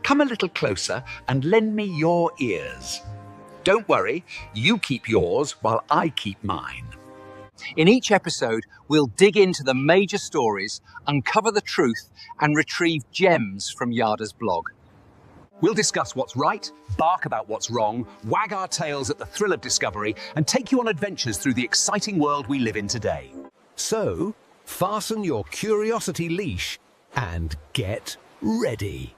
Come a little closer and lend me your ears. Don't worry, you keep yours while I keep mine. In each episode, we'll dig into the major stories, uncover the truth, and retrieve gems from Yada's blog. We'll discuss what's right, bark about what's wrong, wag our tails at the thrill of discovery, and take you on adventures through the exciting world we live in today. So, fasten your curiosity leash and get ready.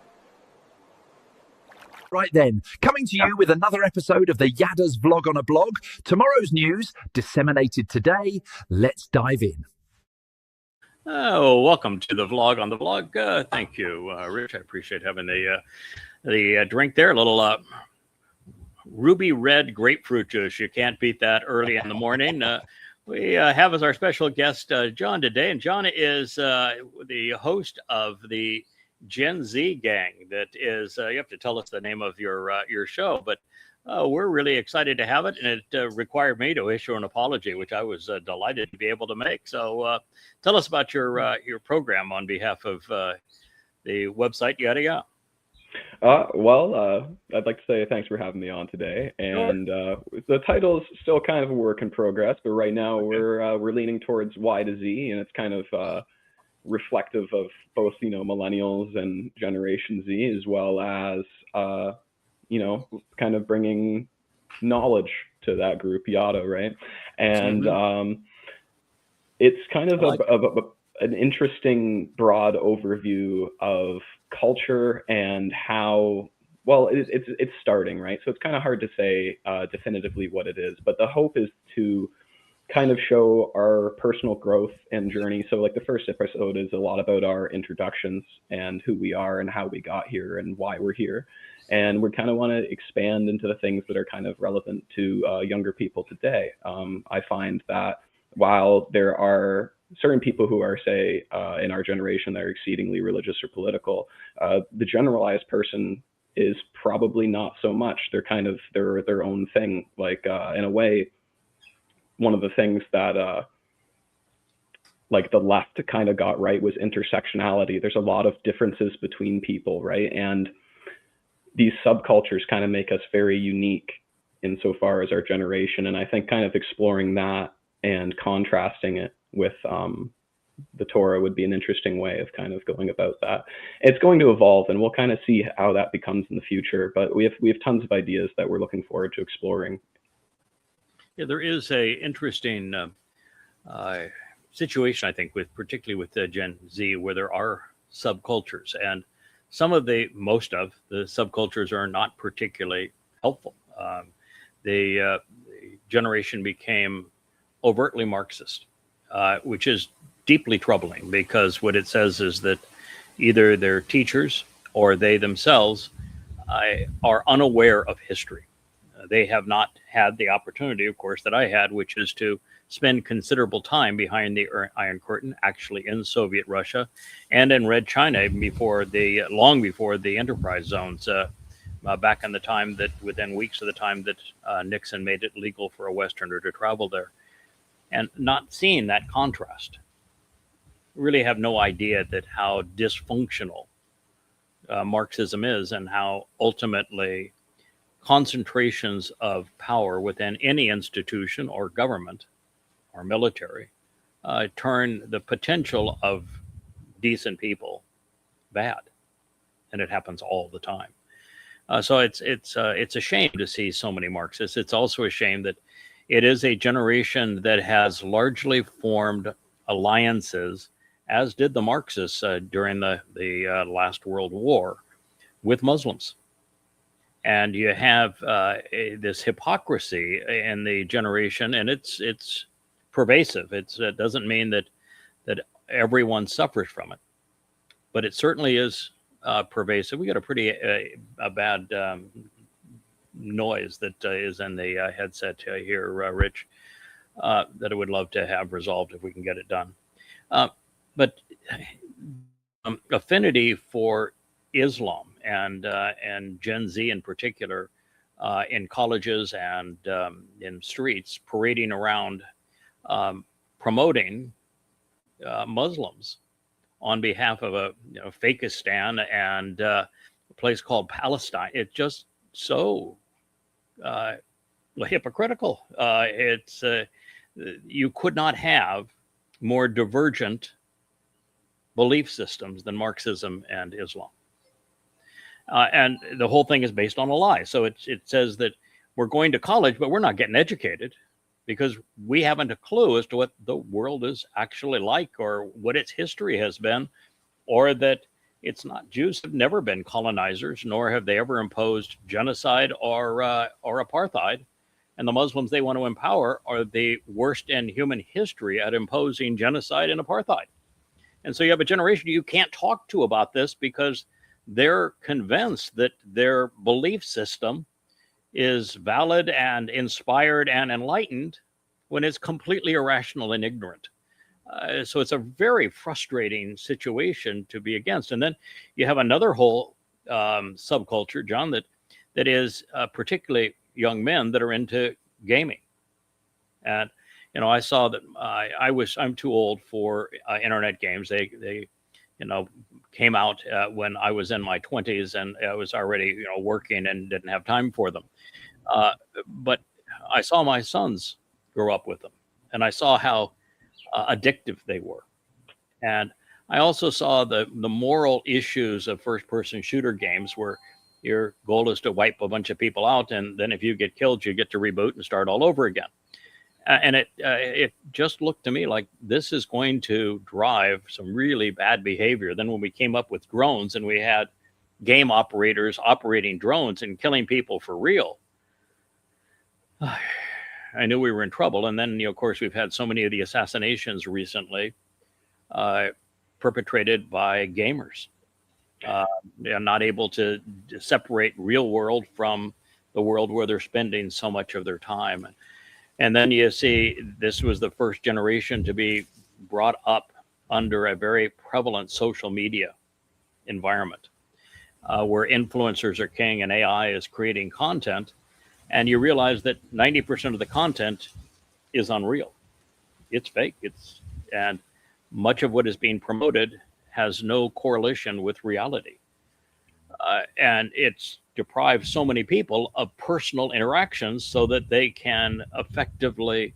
Right then, coming to you with another episode of the Yada's Vlog on a Blog. Tomorrow's news, disseminated today. Let's dive in. Oh, welcome to the vlog on the blog. Thank you, Rich. I appreciate having the drink there. A little ruby red grapefruit juice. You can't beat that early in the morning. We have as our special guest John today, and John is the host of the Gen Z gang. That is, you have to tell us the name of your show, but we're really excited to have it, and it required me to issue an apology, which I was delighted to be able to make. So tell us about your program on behalf of the website Yada Yada. I'd like to say thanks for having me on today. And the title is still kind of a work in progress, but right now we're leaning towards Y to Z, and it's kind of reflective of both, millennials and Generation Z, as well as, kind of bringing knowledge to that group, Yada, right? And it's kind of an interesting broad overview of culture and how, it's starting, right? So it's kind of hard to say definitively what it is, but the hope is to kind of show our personal growth and journey. So like the first episode is a lot about our introductions and who we are and how we got here and why we're here. And we kind of want to expand into the things that are kind of relevant to younger people today. I find that while there are certain people who are, say, in our generation that are exceedingly religious or political, the generalized person is probably not so much. They're kind of their own thing. Like in a way, one of the things that like the left kind of got right was intersectionality. There's a lot of differences between people, right? And these subcultures kind of make us very unique insofar as our generation. And I think kind of exploring that and contrasting it with the Torah would be an interesting way of kind of going about that. It's going to evolve, and we'll kind of see how that becomes in the future. But we have tons of ideas that we're looking forward to exploring. Yeah, there is a interesting situation, I think, particularly with Gen Z, where there are subcultures, and most of the subcultures are not particularly helpful. The generation became overtly Marxist, which is deeply troubling, because what it says is that either their teachers or they themselves are unaware of history. They have not had the opportunity, of course, that I had, which is to spend considerable time behind the Iron Curtain, actually in Soviet Russia and in Red China, long before the enterprise zones, back in the time that, within weeks of the time that Nixon made it legal for a Westerner to travel there. And not seeing that contrast, really have no idea that how dysfunctional Marxism is, and how ultimately concentrations of power within any institution or government or military turn the potential of decent people bad, and it happens all the time. So it's a shame to see so many Marxists. It's also a shame that it is a generation that has largely formed alliances, as did the Marxists during the last World War, with Muslims. And you have this hypocrisy in the generation, and it's pervasive. It doesn't mean that everyone suffers from it, but it certainly is pervasive. We got a pretty bad noise that is in the headset here, Rich, that I would love to have resolved if we can get it done. But affinity for Islam and Gen Z in particular, in colleges and in streets, parading around, promoting Muslims on behalf of a Fakistan and a place called Palestine. It's just so hypocritical. You could not have more divergent belief systems than Marxism and Islam. And the whole thing is based on a lie. So it says that we're going to college, but we're not getting educated because we haven't a clue as to what the world is actually like or what its history has been, or that it's not. Jews have never been colonizers, nor have they ever imposed genocide or apartheid. And the Muslims they want to empower are the worst in human history at imposing genocide and apartheid. And so you have a generation you can't talk to about this because they're convinced that their belief system is valid and inspired and enlightened when it's completely irrational and ignorant. So it's a very frustrating situation to be against. And then you have another whole subculture, John, that is particularly young men that are into gaming. And I saw that I'm too old for internet games. They came out when I was in my 20s, and I was already working and didn't have time for them. But I saw my sons grow up with them, and I saw how addictive they were. And I also saw the moral issues of first-person shooter games where your goal is to wipe a bunch of people out, and then if you get killed, you get to reboot and start all over again. And it just looked to me like this is going to drive some really bad behavior. Then when we came up with drones and we had game operators operating drones and killing people for real, I knew we were in trouble. And then, of course, we've had so many of the assassinations recently perpetrated by gamers. They're not able to separate real world from the world where they're spending so much of their time. And then you see this was the first generation to be brought up under a very prevalent social media environment where influencers are king and AI is creating content. And you realize that 90% of the content is unreal. It's fake. And much of what is being promoted has no correlation with reality. And it's deprives so many people of personal interactions so that they can effectively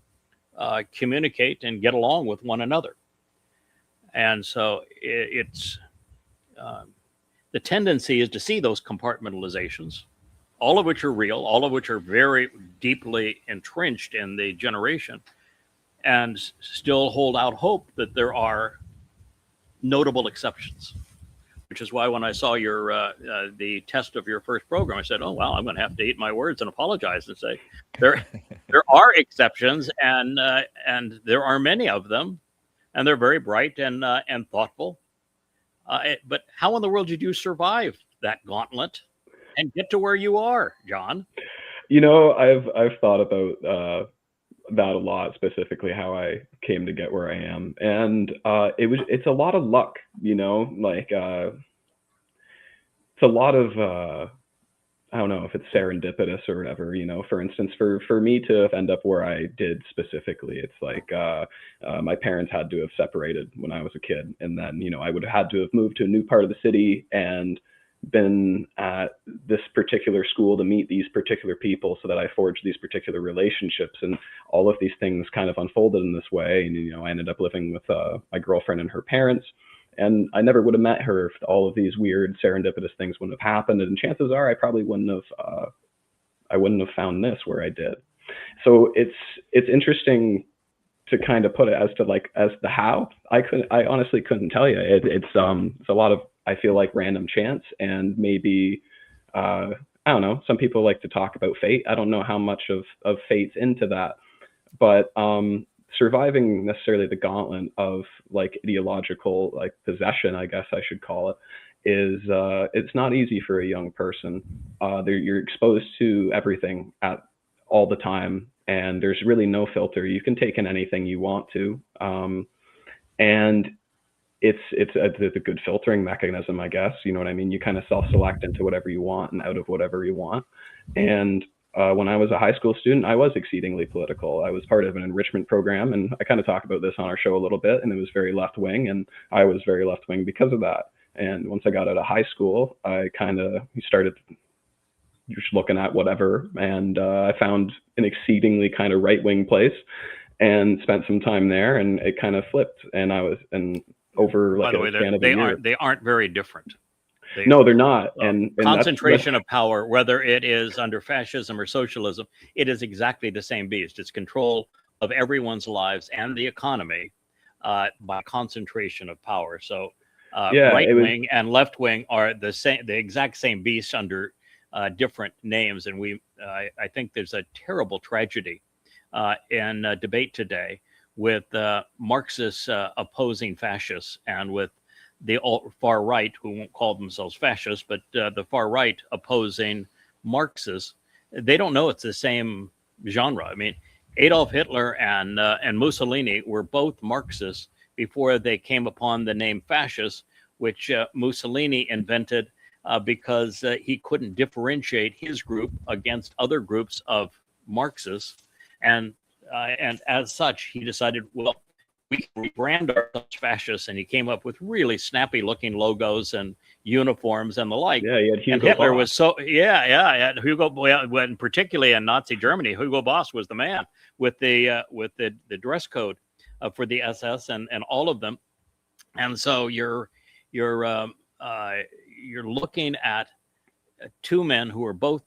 communicate and get along with one another. And so it's the tendency is to see those compartmentalizations, all of which are real, all of which are very deeply entrenched in the generation, and still hold out hope that there are notable exceptions. Which is why when I saw your the test of your first program, I said, "Oh wow, I'm going to have to eat my words and apologize and say there are exceptions, and there are many of them, and they're very bright and thoughtful. But how in the world did you survive that gauntlet and get to where you are, John?" I've thought about that a lot, specifically how I came to get where I am, and it's a lot of luck, it's a lot of I don't know if it's serendipitous or whatever, for instance, for me to end up where I did specifically, it's like my parents had to have separated when I was a kid, and then I would have had to have moved to a new part of the city and been at this particular school to meet these particular people so that I forged these particular relationships, and all of these things kind of unfolded in this way. And I ended up living with my girlfriend and her parents, and I never would have met her if all of these weird serendipitous things wouldn't have happened, and chances are I probably wouldn't have found this where I did. So it's interesting to kind of put it as the how. I honestly couldn't tell you. It's a lot of, I feel like, random chance, and maybe I don't know, some people like to talk about fate. I don't know how much of fate's into that, but surviving necessarily the gauntlet of ideological possession, I guess I should call it, is it's not easy for a young person. You're exposed to everything at all the time, and there's really no filter. You can take in anything you want to, and it's a good filtering mechanism, I guess. You know what I mean? You kind of self-select into whatever you want and out of whatever you want. And when I was a high school student, I was exceedingly political. I was part of an enrichment program, and I kind of talk about this on our show a little bit, and it was very left wing, and I was very left wing because of that. And once I got out of high school, I kind of started just looking at whatever, and I found an exceedingly kind of right wing place and spent some time there, and it kind of flipped. And I was, and over like a span of a year. They aren't very different. No, they're not. And concentration of power, whether it is under fascism or socialism, it is exactly the same beast. It's control of everyone's lives and the economy by concentration of power. So right wing and left wing are the exact same beast under different names. And I think there's a terrible tragedy in debate today with Marxists opposing fascists, and with the far right, who won't call themselves fascists, but the far right opposing Marxists. They don't know it's the same genre. I mean, Adolf Hitler and Mussolini were both Marxists before they came upon the name fascist, which Mussolini invented because he couldn't differentiate his group against other groups of Marxists, and as such, he decided, well, we can rebrand ourselves fascists, and he came up with really snappy looking logos and uniforms and the like. Yeah, he had Hugo and Hitler Boss. was so Hugo, when particularly in Nazi Germany, Hugo Boss was the man with the dress code for the SS and all of them. And so you're looking at two men who are both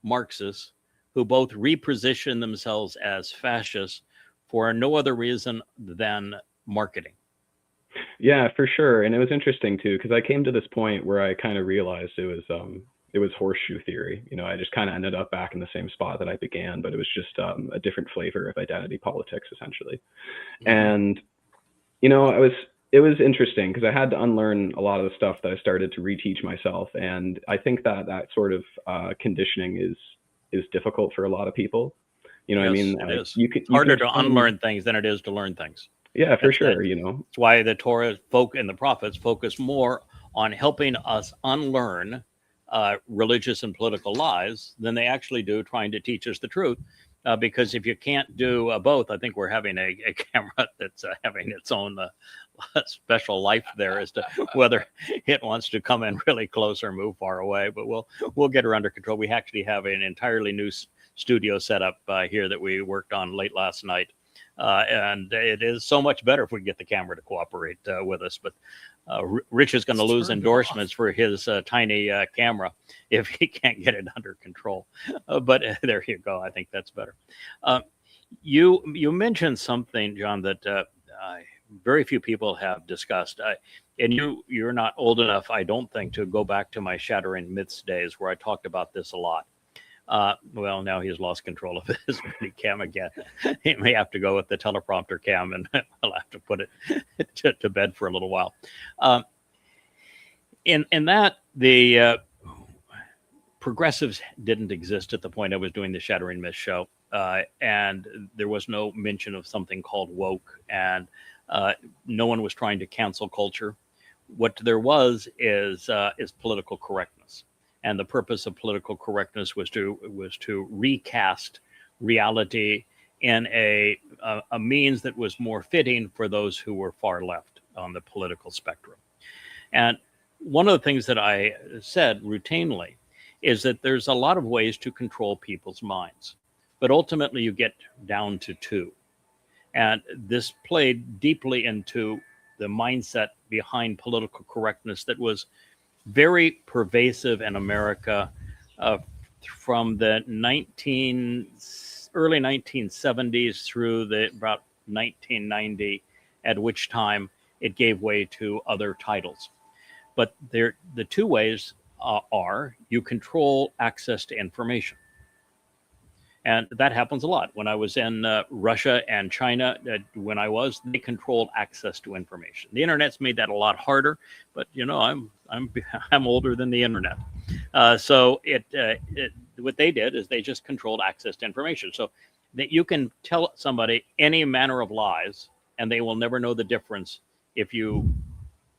Marxists, who both reposition themselves as fascists for no other reason than marketing. Yeah, for sure. And it was interesting too, because I came to this point where I kind of realized it was horseshoe theory. You know, I just kind of ended up back in the same spot that I began, but it was just a different flavor of identity politics, essentially. Mm-hmm. And, you know, it was interesting because I had to unlearn a lot of the stuff that I started to reteach myself. And I think that sort of conditioning is difficult for a lot lot of people. You know, yes, what I mean, it is. It's harder to unlearn things than it is to learn things. Yeah, for sure. You know, that's why the Torah and the prophets focus more on helping us unlearn religious and political lies than they actually do trying to teach us the truth. Because if you can't do both, I think we're having a camera that's having its own special life there as to whether it wants to come in really close or move far away. But we'll get her under control. We actually have an entirely new studio set up here that we worked on late last night. And it is so much better if we get the camera to cooperate with us. But Rich is going to lose endorsements for his tiny camera if he can't get it under control. But there you go. I think that's better. You mentioned something, John, that very few people have discussed. And you're not old enough, I don't think, to go back to my Shattering Myths days where I talked about this a lot. Well, now he's lost control of his mini cam again. He may have to go with the teleprompter cam, and I'll have to put it to bed for a little while. In that, the progressives didn't exist at the point I was doing the Shattering Myths show, and there was no mention of something called woke, and no one was trying to cancel culture. What there was is political correctness. And the purpose of political correctness was to recast reality in a means that was more fitting for those who were far left on the political spectrum. And one of the things that I said routinely is that there's a lot of ways to control people's minds, but ultimately you get down to two. And this played deeply into the mindset behind political correctness that was very pervasive in America from the early 1970s through about 1990, at which time it gave way to other titles. But the two ways are you control access to information. And that happens a lot. When I was in Russia and China, they controlled access to information. The internet's made that a lot harder, but you know, I'm older than the internet. So what they did is they just controlled access to information, so that you can tell somebody any manner of lies, and they will never know the difference if you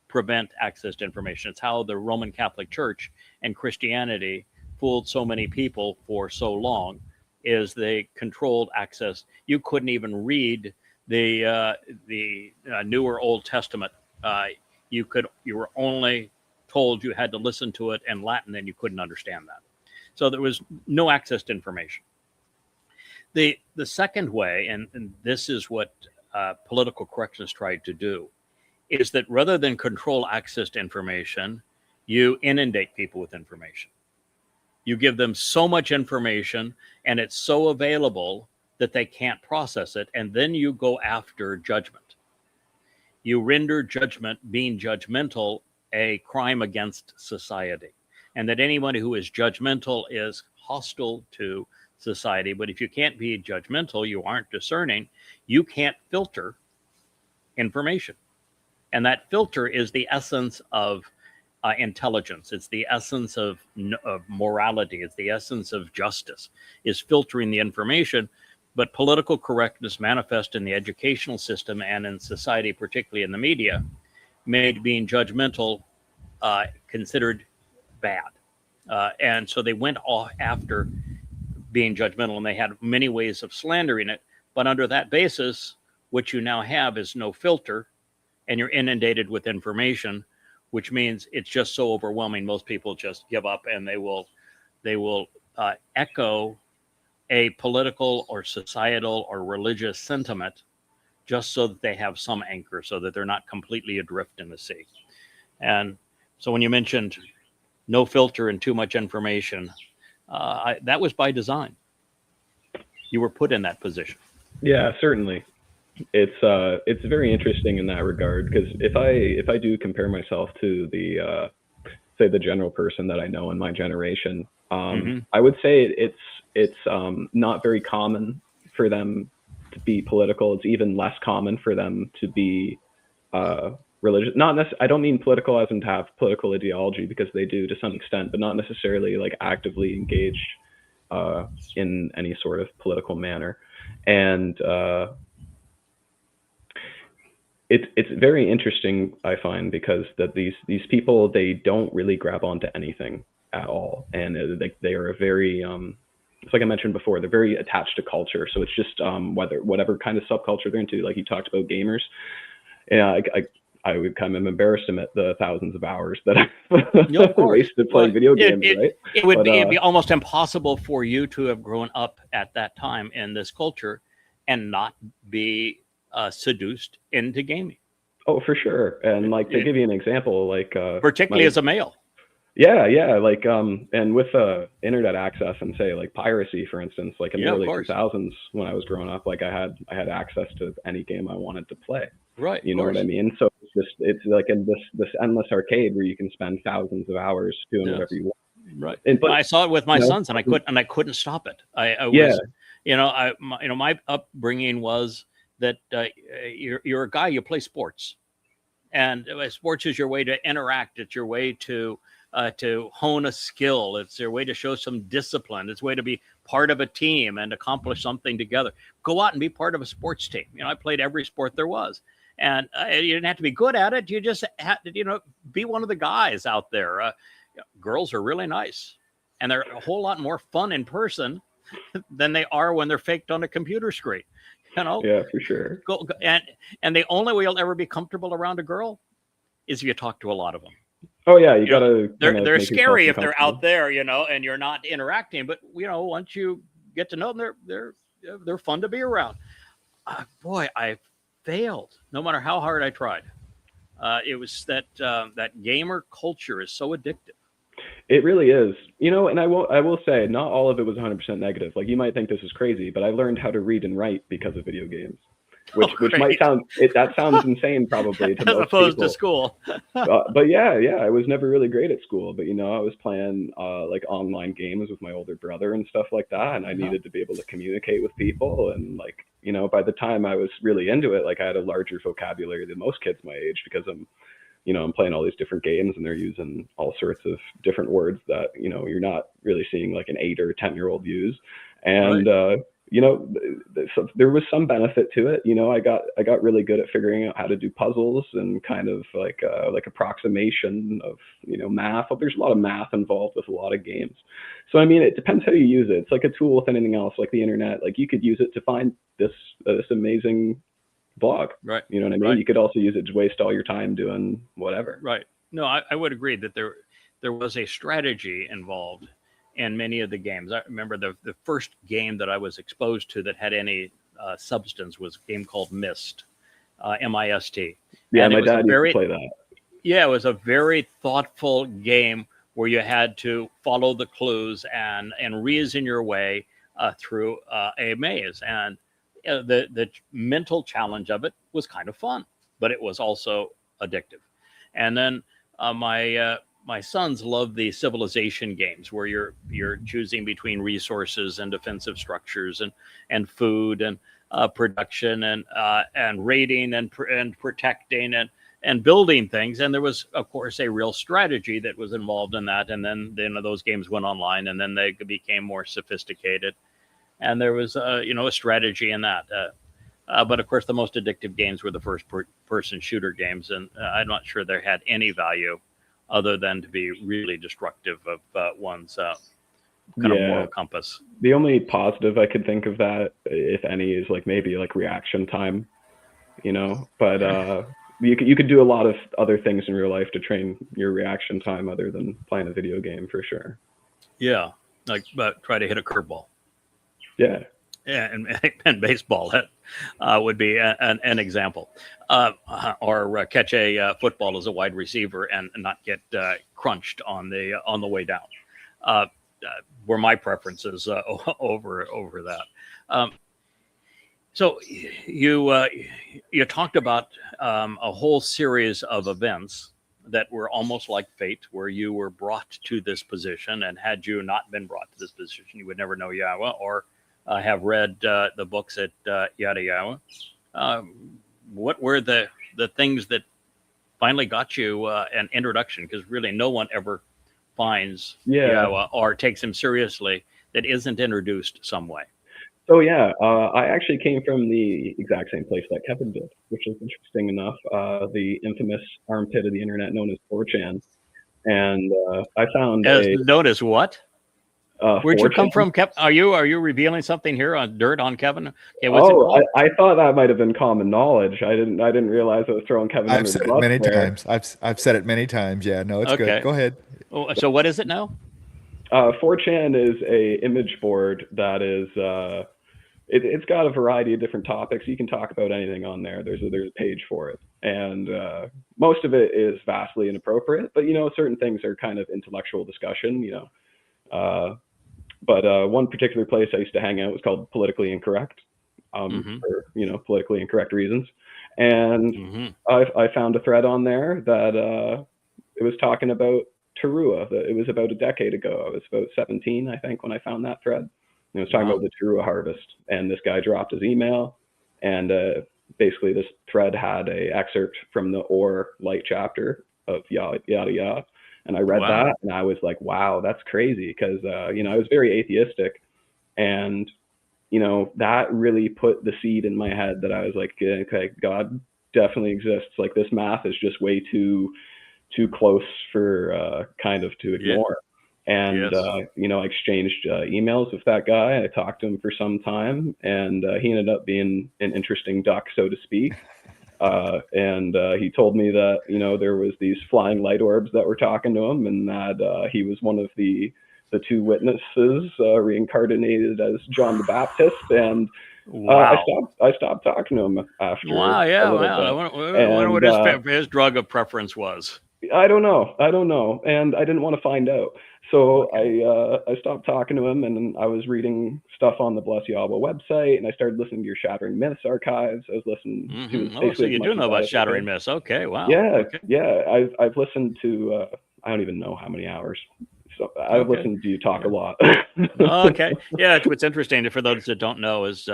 prevent access to information. It's how the Roman Catholic Church and Christianity fooled so many people for so long. is they controlled access. You couldn't even read the newer Old Testament. You were only told you had to listen to it in Latin, and you couldn't understand that. So there was no access to information. The second way, and this is what political correctness tried to do, is that rather than control access to information, you inundate people with information. You give them so much information, and it's so available that they can't process it, and then you go after judgment. You render judgment, being judgmental, a crime against society, and that anyone who is judgmental is hostile to society. But if you can't be judgmental, you aren't discerning, you can't filter information. And that filter is the essence of intelligence. It's the essence of morality. It's the essence of justice, is filtering the information. But political correctness manifest in the educational system and in society, particularly in the media, made being judgmental considered bad. And so they went off after being judgmental, and they had many ways of slandering it. But under that basis, what you now have is no filter, and you're inundated with information, which means it's just so overwhelming, most people just give up, and they will echo a political or societal or religious sentiment just so that they have some anchor, so that they're not completely adrift in the sea. And so when you mentioned no filter and too much information, that was by design. You were put in that position. Yeah, certainly. It's very interesting in that regard, because if I do compare myself to the say the general person that I know in my generation, I would say it's not very common for them to be political. It's even less common for them to be religious. I don't mean political as in to have political ideology, because they do to some extent, but not necessarily like actively engaged in any sort of political manner. And it's very interesting, I find, because that these people, they don't really grab onto anything at all, and they are a very it's like I mentioned before, they're very attached to culture. So it's just whatever kind of subculture they're into. Like you talked about gamers, yeah, I would kind of embarrassed him at the thousands of hours that I've wasted playing video games, right? It would be almost impossible for you to have grown up at that time in this culture and not be seduced into gaming. Oh, for sure. And like to give you an example, like particularly as a male. Yeah, like and with internet access and say like piracy, for instance, like in the early 2000s when I was growing up, like I had access to any game I wanted to play. Right. You know what I mean? So it's like in this endless arcade where you can spend thousands of hours doing whatever you want. Right. But I saw it with my sons, and I couldn't stop it. I was, my upbringing was that you're a guy, you play sports, and sports is your way to interact. It's your way to hone a skill. It's your way to show some discipline. It's a way to be part of a team and accomplish something together. Go out and be part of a sports team. I played every sport there was. And you didn't have to be good at it. You just had to, be one of the guys out there. Girls are really nice, and they're a whole lot more fun in person than they are when they're faked on a computer screen. Yeah, for sure. And the only way you'll ever be comfortable around a girl is if you talk to a lot of them. Oh yeah, you gotta. They're scary if they're out there, and you're not interacting. But once you get to know them, they're fun to be around. Boy, I failed no matter how hard I tried. It was that gamer culture is so addictive. It really is, and I will say not all of it was 100% negative. Like you might think this is crazy, but I learned how to read and write because of video games, which might sound insane probably to as most opposed people. To school. But yeah, I was never really great at school, but I was playing like online games with my older brother and stuff like that, and I needed to be able to communicate with people, and like by the time I was really into it, like I had a larger vocabulary than most kids my age, because I'm playing all these different games and they're using all sorts of different words that you're not really seeing like an 8 or 10-year-old use, and so there was some benefit to it. I got really good at figuring out how to do puzzles and kind of like approximation of math. There's a lot of math involved with a lot of games. So I mean, it depends how you use it. It's like a tool with anything else, like the internet. Like you could use it to find this amazing blog. Right. You know what I mean? Right. You could also use it to waste all your time doing whatever. Right. No, I would agree that there was a strategy involved in many of the games. I remember the first game that I was exposed to that had any substance was a game called Myst, M-I-S-T. Yeah, and my dad used to play that. Yeah, it was a very thoughtful game where you had to follow the clues and reason your way through a maze. And the mental challenge of it was kind of fun, but it was also addictive. And then my sons love the civilization games where you're choosing between resources and defensive structures and food and production and raiding and protecting and building things. And there was, of course, a real strategy that was involved in that. And then those games went online, and then they became more sophisticated. And there was a strategy in that. But of course, the most addictive games were the first-person shooter games, and I'm not sure they had any value other than to be really destructive of one's kind of moral compass. The only positive I could think of that, if any, is like maybe like reaction time, But you could do a lot of other things in real life to train your reaction time other than playing a video game, for sure. Yeah, like try to hit a curveball. Yeah. And baseball would be an example, or catch a football as a wide receiver and not get crunched on the way down. Were my preferences over that. So you talked about a whole series of events that were almost like fate, where you were brought to this position, and had you not been brought to this position, you would never know Yahweh or have read the books at Yada Yahweh. What were the things that finally got you an introduction? Because really no one ever finds Yahweh or takes him seriously that isn't introduced some way. Oh yeah, I actually came from the exact same place that Kevin did, which is interesting enough, the infamous armpit of the internet known as 4chan. And I found known as what? Where'd you come 4chan? from, Kevin? Are you revealing something here on dirt on Kevin? Okay, I thought that might have been common knowledge. I didn't realize I was throwing Kevin under the bus. I've said it many times. I've said it many times. Yeah, no, it's good. Go ahead. Oh, so what is it now? 4chan is a image board that is it's got a variety of different topics. You can talk about anything on there. There's a page for it, and most of it is vastly inappropriate. But certain things are kind of intellectual discussion. But one particular place I used to hang out was called Politically Incorrect, for politically incorrect reasons. And I found a thread on there that it was talking about Tarua. It was about a decade ago. I was about 17, I think, when I found that thread. And it was talking about the Tarua harvest. And this guy dropped his email, and basically this thread had a excerpt from the Or Light chapter of Yada Yada. And I read that, and I was like, wow, that's crazy. Because, I was very atheistic. And, that really put the seed in my head that I was like, okay, God definitely exists. Like, this math is just way too close for kind of to ignore. And, I exchanged emails with that guy. I talked to him for some time, and he ended up being an interesting duck, so to speak. And he told me that, there was these flying light orbs that were talking to him, and that he was one of the two witnesses reincarnated as John the Baptist. And I stopped talking to him after. Wow, yeah, wow. I wonder what his drug of preference was. I don't know, and I didn't want to find out. So I stopped talking to him, and I was reading stuff on the Bless Yahweh website, and I started listening to your Shattering Myths archives. I was listening to. So you do know about Shattering Myths? Okay, wow. Yeah, yeah. I've listened to I don't even know how many hours. So I've listened to you talk a lot. Okay, yeah. What's interesting for those that don't know is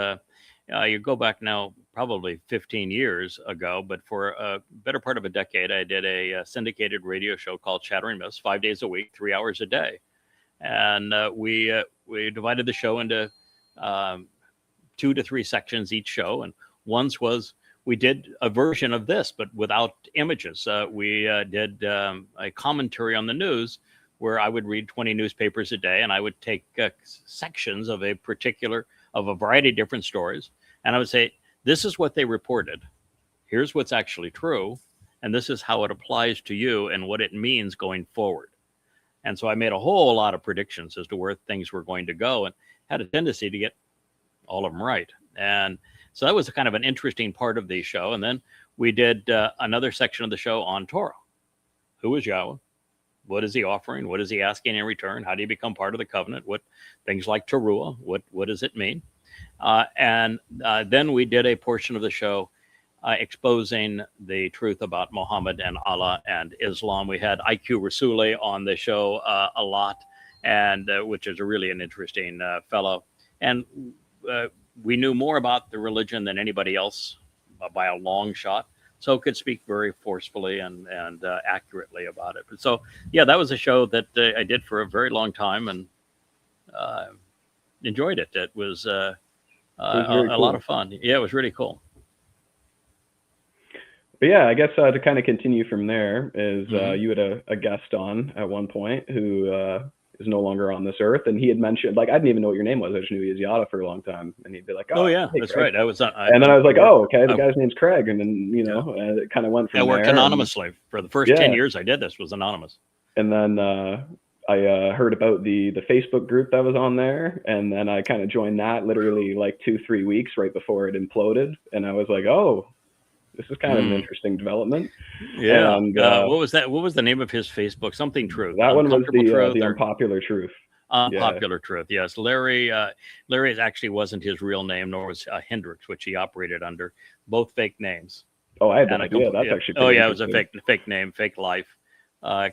you go back now probably 15 years ago, but for a better part of a decade, I did a syndicated radio show called Shattering Myths, 5 days a week, 3 hours a day. And we divided the show into 2 to 3 sections each show. And once was we did a version of this, but without images. We did a commentary on the news where I would read 20 newspapers a day, and I would take sections of a variety of different stories. And I would say, this is what they reported. Here's what's actually true. And this is how it applies to you and what it means going forward. And so I made a whole lot of predictions as to where things were going to go and had a tendency to get all of them right. And so that was kind of an interesting part of the show. And then we did another section of the show on Torah. Who is Yahweh? What is he offering? What is he asking in return? How do you become part of the covenant? What things like Teruah? What does it mean? And then we did a portion of the show exposing the truth about Muhammad and Allah and Islam. We had IQ Rasuli on the show a lot, and which is really an interesting fellow. And we knew more about the religion than anybody else by a long shot. So could speak very forcefully and accurately about it. But so, yeah, that was a show that I did for a very long time and enjoyed it. It was a lot of fun. Yeah, it was really cool. But yeah, I guess to kind of continue from there is you had a guest on at one point who is no longer on this earth, and he had mentioned, like, I didn't even know what your name was. I just knew he was Yada for a long time, and he'd be like, "Oh yeah, hey, that's Craig." right." And then I was like, "Oh, okay, the guy's name's Craig," and then it kind of went from there. I worked anonymously for the first 10 years. I did this was anonymous, and then I heard about the Facebook group that was on there, and then I kind of joined that literally like 2-3 weeks right before it imploded, and I was like, "Oh, this is kind of an interesting development." Yeah. And, what was that? What was the name of his Facebook? Something Truth. That one was the Unpopular Truth. Unpopular Truth. Yes. Larry actually wasn't his real name, nor was Hendricks, which he operated under. Both fake names. Oh, I had no idea. That's actually. Oh yeah, it was a fake name, fake life.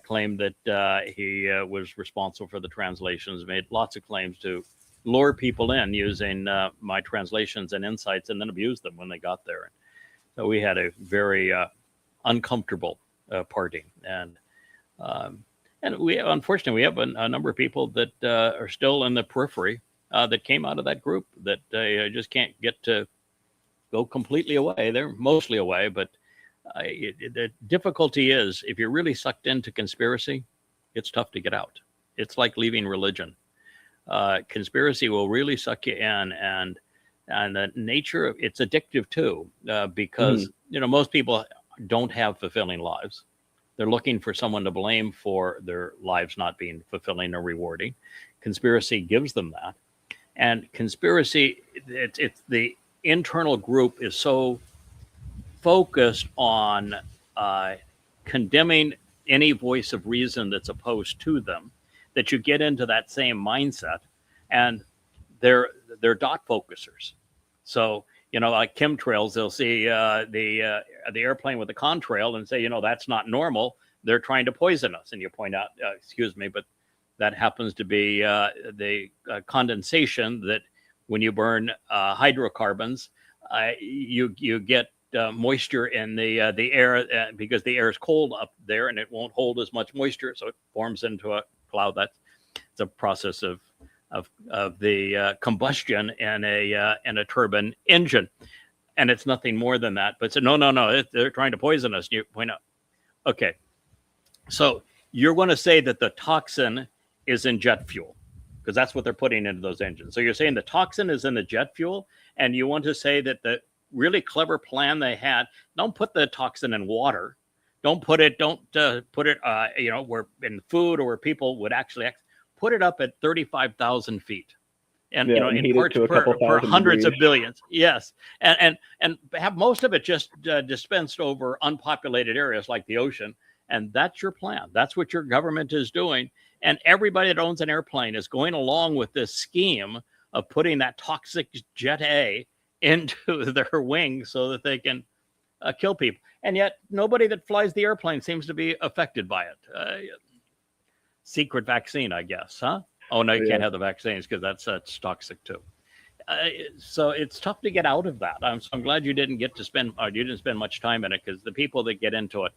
Claimed that he was responsible for the translations. Made lots of claims to lure people in using my translations and insights, and then abuse them when they got there. So we had a very uncomfortable party, and we unfortunately we have a number of people that are still in the periphery that came out of that group that just can't get to go completely away. They're mostly away, but the difficulty is if you're really sucked into conspiracy, it's tough to get out. It's like leaving religion. Conspiracy will really suck you in, and the nature of it's addictive too, because most people don't have fulfilling lives. They're looking for someone to blame for their lives not being fulfilling or rewarding. Conspiracy gives them that, and conspiracy, it's the internal group is so focused on condemning any voice of reason that's opposed to them that you get into that same mindset, and they're dot focusers. So, like chemtrails, they'll see the airplane with the contrail and say, that's not normal. They're trying to poison us. And you point out, excuse me, but that happens to be the condensation that when you burn hydrocarbons, you get moisture in the air because the air is cold up there and it won't hold as much moisture. So it forms into a cloud. It's a process of the combustion in a turbine engine, and it's nothing more than that. But no, they're trying to poison us. You point out, okay, so you're going to say that the toxin is in jet fuel because that's what they're putting into those engines. So you're saying the toxin is in the jet fuel, and you want to say that the really clever plan they had. Don't put the toxin in water. Don't put it where in food or where people would actually put it up at 35,000 feet, and in parts per hundreds of billions. Yes, and have most of it just dispensed over unpopulated areas like the ocean, and that's your plan. That's what your government is doing, and everybody that owns an airplane is going along with this scheme of putting that toxic Jet A into their wings so that they can kill people. And yet nobody that flies the airplane seems to be affected by it. Secret vaccine, I guess, huh? Oh no, you can't have the vaccines because that's toxic too. So it's tough to get out of that. I'm glad you didn't spend much time in it, because the people that get into it,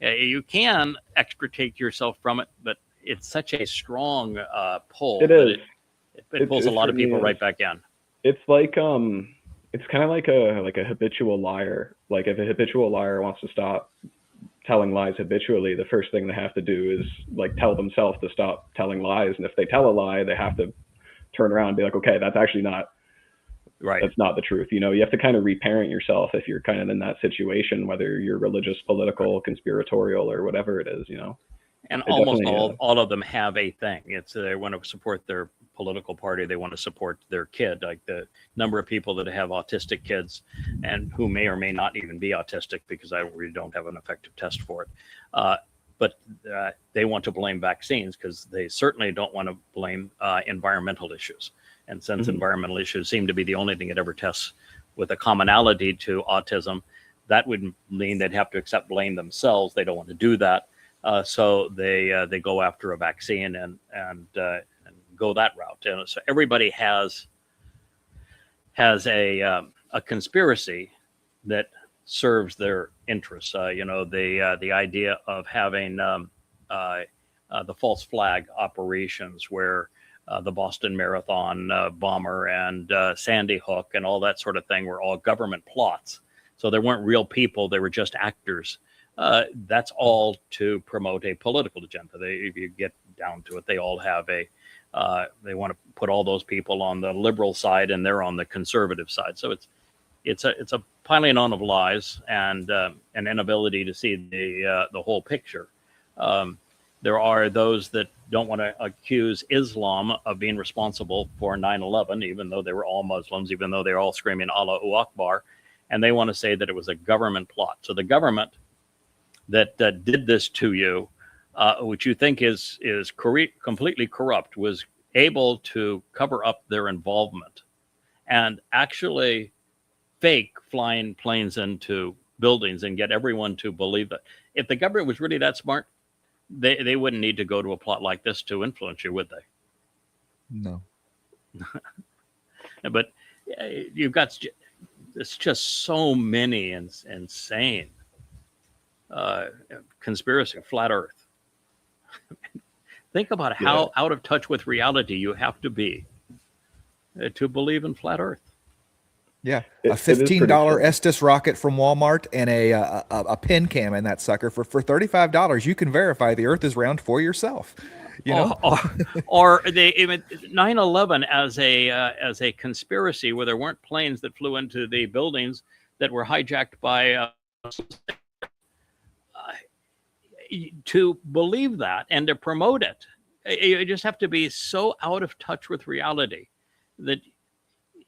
you can extricate yourself from it, but it's such a strong pull. It is. It pulls a lot of people right back in. It's like it's kind of like a habitual liar. Like if a habitual liar wants to stop telling lies habitually, the first thing they have to do is like tell themselves to stop telling lies. And if they tell a lie, they have to turn around and be like, okay, that's actually not right. That's not the truth. You know, you have to kind of reparent yourself if you're kind of in that situation, whether you're religious, political, conspiratorial, or whatever it is, you know. And almost all of them have a thing. It's they want to support their political party. They want to support their kid. Like the number of people that have autistic kids and who may or may not even be autistic, because I really don't have an effective test for it. But they want to blame vaccines because they certainly don't want to blame environmental issues. And since environmental issues seem to be the only thing it ever tests with a commonality to autism, that would mean they'd have to blame themselves. They don't want to do that. So they go after a vaccine and go that route. And so everybody has a conspiracy that serves their interests. You know, the idea of having the false flag operations where the Boston Marathon bomber and Sandy Hook and all that sort of thing were all government plots. So there weren't real people. They were just actors. That's all to promote a political agenda. If you get down to it, they all have they want to put all those people on the liberal side and they're on the conservative side. So it's a piling on of lies and an inability to see the whole picture. There are those that don't want to accuse Islam of being responsible for 9/11, even though they were all Muslims, even though they're all screaming Allahu Akbar, and they want to say that it was a government plot. So the government that did this to you, which you think is completely corrupt, was able to cover up their involvement and actually fake flying planes into buildings and get everyone to believe that. If the government was really that smart, they wouldn't need to go to a plot like this to influence you, would they? No. But you've got, it's just so many insane conspiracy, flat Earth. Think about how out of touch with reality you have to be to believe in flat Earth. Yeah, a $15 Estes rocket from Walmart and a pin cam in that sucker for $35. You can verify the Earth is round for yourself. You know, or they 9/11 as a conspiracy where there weren't planes that flew into the buildings that were hijacked by. To believe that and to promote it, you just have to be so out of touch with reality that.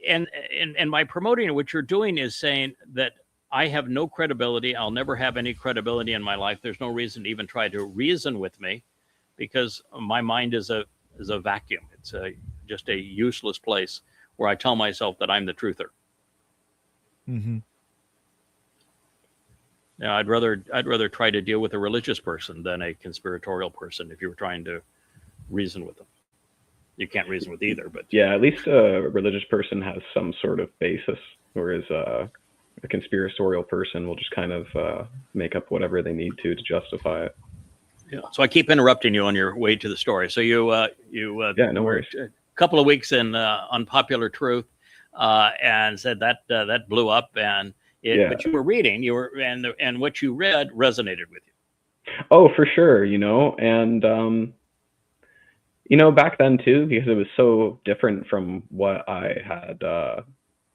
And by promoting it, what you're doing is saying that I have no credibility. I'll never have any credibility in my life. There's no reason to even try to reason with me because my mind is a vacuum. It's just a useless place where I tell myself that I'm the truther. Mm-hmm. Now, I'd rather try to deal with a religious person than a conspiratorial person if you were trying to reason with them. You can't reason with either, but yeah, at least a religious person has some sort of basis, whereas a conspiratorial person will just kind of make up whatever they need to justify it. Yeah. So I keep interrupting you on your way to the story. So you yeah, no worries. A couple of weeks in Unpopular Truth, and said that blew up, and but you were reading, and what you read resonated with you. Oh, for sure, you know, and. You know, back then too, because it was so different from what I had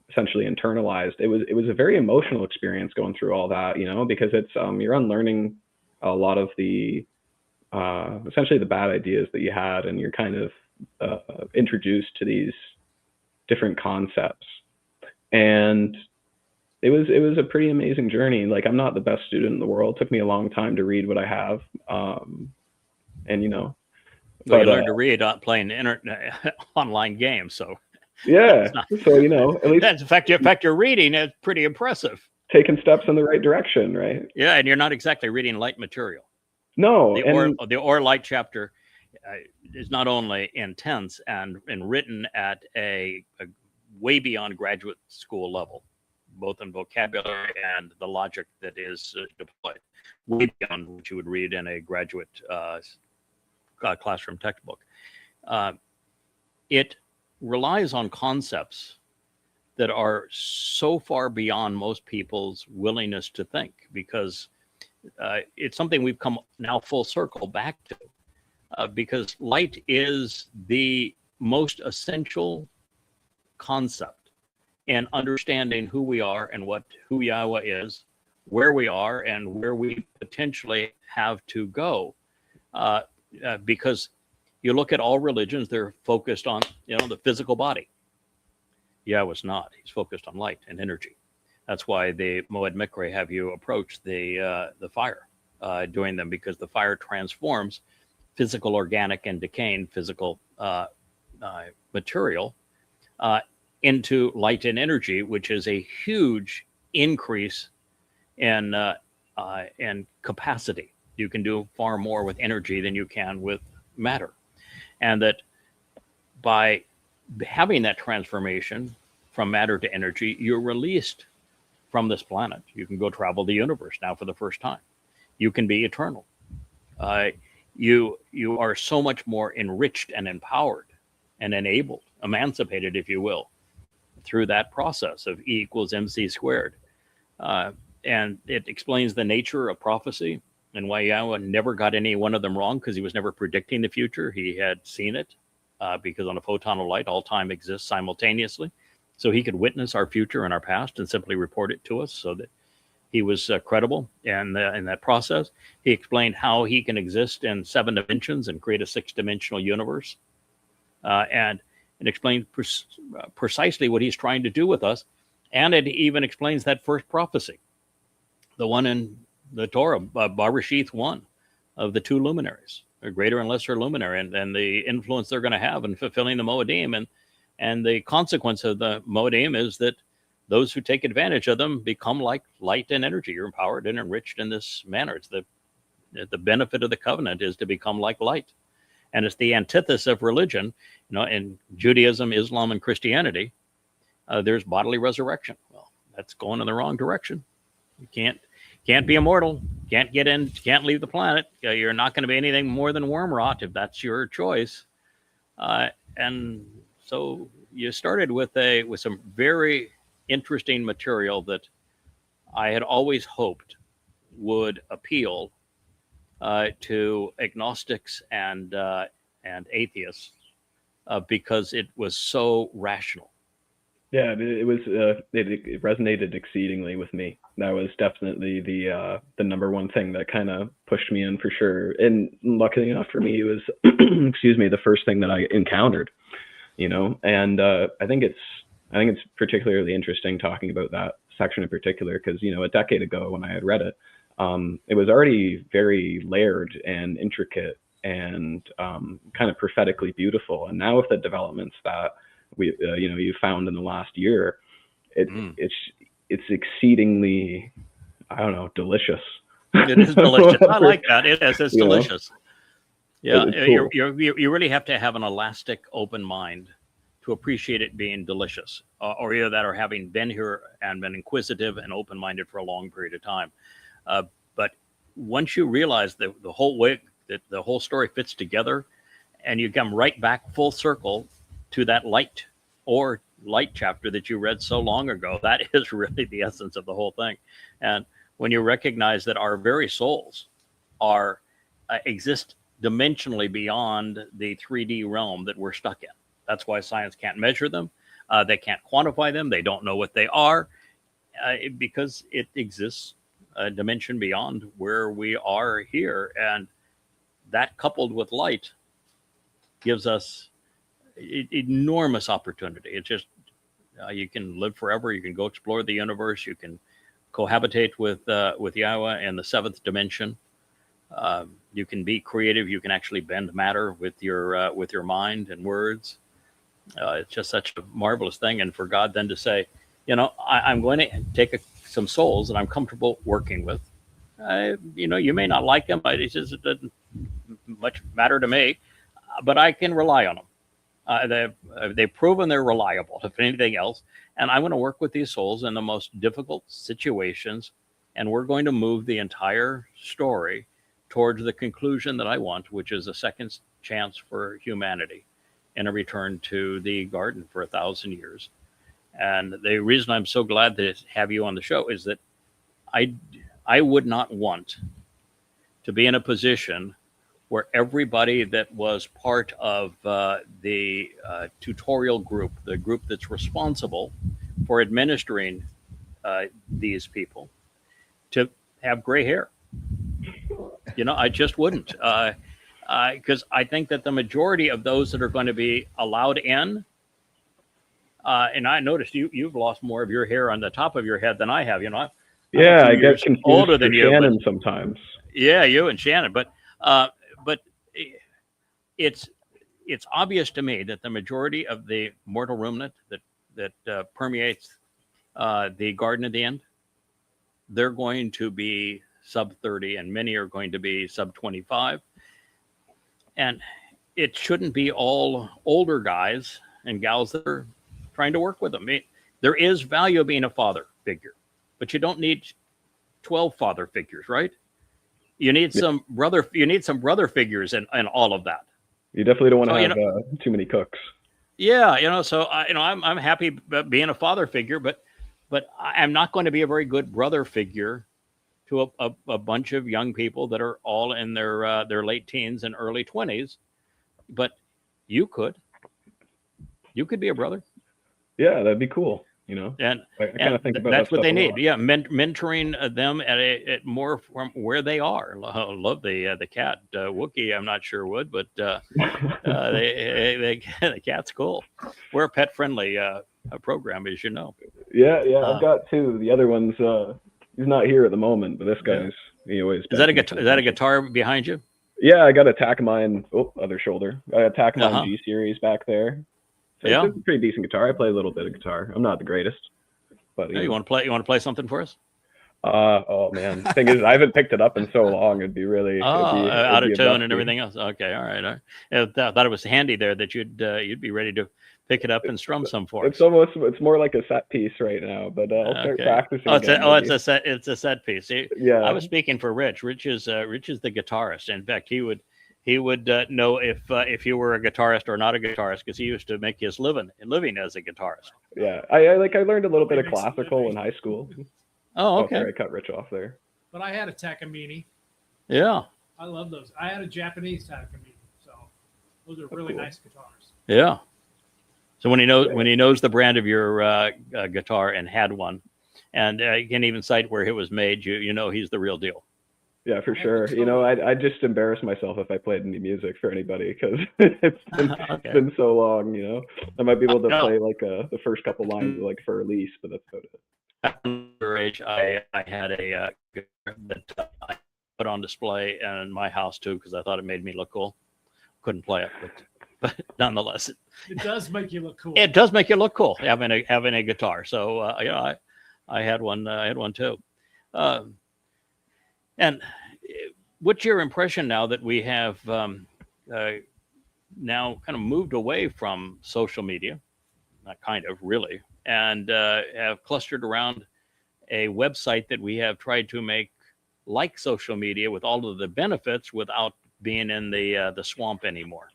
essentially internalized. It was a very emotional experience going through all that, you know, because it's you're unlearning a lot of the essentially the bad ideas that you had, and you're kind of introduced to these different concepts. And it was a pretty amazing journey. Like, I'm not the best student in the world. It took me a long time to read what I have, and you know. Well, you learned to read playing online games, so yeah. So you know, at least in fact, your reading is pretty impressive. Taking steps in the right direction, right? Yeah, and you're not exactly reading light material. No, the Or Light chapter is not only intense and written at a way beyond graduate school level, both in vocabulary and the logic that is deployed, way beyond what you would read in a graduate. Classroom textbook. It relies on concepts that are so far beyond most people's willingness to think, because it's something we've come now full circle back to, because light is the most essential concept in understanding who we are and who Yahweh is, where we are, and where we potentially have to go. Because you look at all religions, they're focused on, the physical body. Yahweh's not. He's focused on light and energy. That's why the Moed Mikre have you approach the fire during them, because the fire transforms physical, organic, and decaying physical material into light and energy, which is a huge increase in capacity. You can do far more with energy than you can with matter. And that by having that transformation from matter to energy, you're released from this planet. You can go travel the universe now for the first time. You can be eternal. You are so much more enriched and empowered and enabled, emancipated, if you will, through that process of E equals MC squared. And it explains the nature of prophecy and why Yahweh never got any one of them wrong, because he was never predicting the future. He had seen it, because on a photon of light, all time exists simultaneously. So he could witness our future and our past and simply report it to us, so that he was credible in that process. He explained how he can exist in 7 dimensions and create a 6-dimensional universe. And it explained precisely what he's trying to do with us. And it even explains that first prophecy, the one in the Torah, Bereshith 1, of the 2 luminaries, a greater and lesser luminary, and the influence they're going to have in fulfilling the Moedim. And the consequence of the Moedim is that those who take advantage of them become like light and energy. You're empowered and enriched in this manner. It's the benefit of the covenant is to become like light. And it's the antithesis of religion. In Judaism, Islam, and Christianity, there's bodily resurrection. Well, that's going in the wrong direction. You can't be immortal, can't get in, can't leave the planet. You're not going to be anything more than worm rot if that's your choice. And so you started with some very interesting material that I had always hoped would appeal to agnostics and atheists, because it was so rational. Yeah, it was. It resonated exceedingly with me. That was definitely the number one thing that kind of pushed me in, for sure. And luckily enough for me, it was excuse me, the first thing that I encountered. And I think it's particularly interesting talking about that section in particular, because a decade ago when I had read it, it was already very layered and intricate and kind of prophetically beautiful. And now with the developments that you found in the last year, it's exceedingly, I don't know, delicious. It is delicious. I like that. It's delicious. Yeah, cool. You really have to have an elastic, open mind to appreciate it being delicious, or either that or having been here and been inquisitive and open-minded for a long period of time. But once you realize the whole way that the whole story fits together, and you come right back full circle to that light chapter that you read so long ago, that is really the essence of the whole thing. And when you recognize that our very souls exist dimensionally beyond the 3D realm that we're stuck in. That's why science can't measure them. They can't quantify them. They don't know what they are, because it exists a dimension beyond where we are here. And that, coupled with light, gives us enormous opportunity. It's just, you can live forever. You can go explore the universe. You can cohabitate with Yahweh in the 7th dimension. You can be creative. You can actually bend matter with your mind and words. It's just such a marvelous thing. And for God then to say, I'm going to take some souls that I'm comfortable working with. You may not like them. It doesn't much matter to me, but I can rely on them. They've proven they're reliable, if anything else. And I'm going to work with these souls in the most difficult situations. And we're going to move the entire story towards the conclusion that I want, which is a second chance for humanity and a return to the garden for 1,000 years. And the reason I'm so glad to have you on the show is that I would not want to be in a position where everybody that was part of the tutorial group, the group that's responsible for administering these people, to have gray hair. I just wouldn't. Because I think that the majority of those that are going to be allowed in, and I noticed you've lost more of your hair on the top of your head than I have. Yeah, I get confused older than you, Shannon sometimes. Yeah, you and Shannon, but it's obvious to me that the majority of the mortal remnant that permeates the Garden of the End, they're going to be sub 30, and many are going to be sub 25. And it shouldn't be all older guys and gals that are trying to work with them. There is value of being a father figure, but you don't need 12 father figures, right? You need some brother figures and all of that. You definitely don't want to have too many cooks. Yeah, so I'm happy being a father figure, but I'm not going to be a very good brother figure to a bunch of young people that are all in their late teens and early 20s. But you could be a brother. Yeah, that'd be cool. And I kind of think about that's what they need. lot. Yeah, mentoring them at more from where they are. I love the cat Wookie. I'm not sure would, but the cat's cool. We're a pet friendly program, as you know. Yeah, I've got two. The other one's he's not here at the moment, but this guy's he always. Is that a guitar behind you? Yeah, I got a Takamine. Oh, other shoulder. I got a Takamine G series back there. So yeah, it's a pretty decent guitar. I play a little bit of guitar. I'm not the greatest, but you want to play something for us? Oh man, the thing is, I haven't picked it up in so long. It'd be really out of tune and everything else. Okay, all right. I thought it was handy there that you'd be ready to pick it up and strum some for us. It's more like a set piece right now, but I'll start practicing. It's a set piece. Yeah, I was speaking for Rich. Rich is the guitarist. In fact, he would know if you were a guitarist or not a guitarist, because he used to make his living as a guitarist. Yeah, I learned a little bit of classical in high school. Oh, okay. Sorry, I cut Rich off there. But I had a Takamine. Yeah. I love those. I had a Japanese Takamine, so those are really nice guitars. Yeah. So when he knows the brand of your guitar and had one, and you can even cite where it was made, you know he's the real deal. Yeah, for sure. I just embarrass myself if I played any music for anybody, because it's been so long. I might be able to play like the first couple lines like for release, but that's about it. At your age, I had a guitar that I put on display in my house too, because I thought it made me look cool. Couldn't play it, but nonetheless, it does make you look cool. It does make you look cool having a guitar. So I had one. I had one too. And what's your impression now that we have now kind of moved away from social media? Not kind of, really. And have clustered around a website that we have tried to make like social media with all of the benefits without being in the swamp anymore.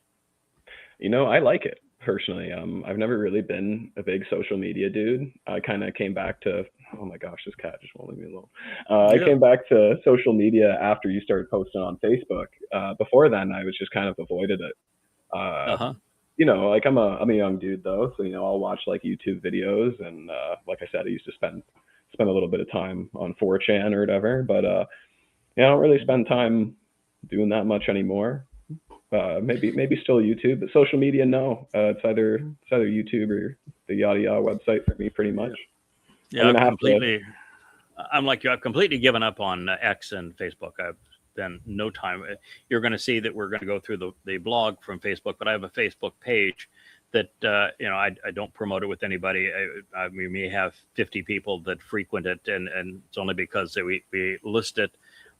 I like it personally. I've never really been a big social media dude. I kind of came back to, oh my gosh, this cat just won't leave me alone. I came back to social media after you started posting on Facebook. Before then, I was just kind of avoided it. Like I'm a young dude though, so I'll watch like YouTube videos, and like I said, I used to spend a little bit of time on 4chan or whatever, but I don't really spend time doing that much anymore. Maybe still YouTube, but social media, no. It's either YouTube or the Yada Yada website for me, pretty much. Yeah, I'm like you. I've completely given up on X and Facebook. I've spent no time. You're going to see that we're going to go through the blog from Facebook, but I have a Facebook page that I don't promote it with anybody. We may have 50 people that frequent it, and it's only because we list it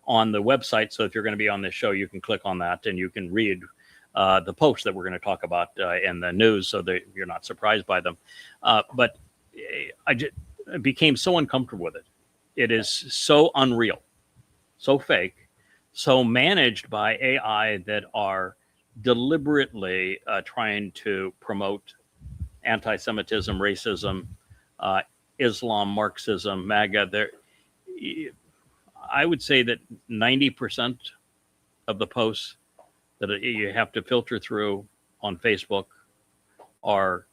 on the website. So if you're going to be on this show, you can click on that and you can read the posts that we're going to talk about in the news, so that you're not surprised by them. But I became so uncomfortable with it. It is so unreal, so fake, so managed by AI that are deliberately trying to promote anti-Semitism, racism, Islam, Marxism, MAGA. I would say that 90% of the posts that you have to filter through on Facebook are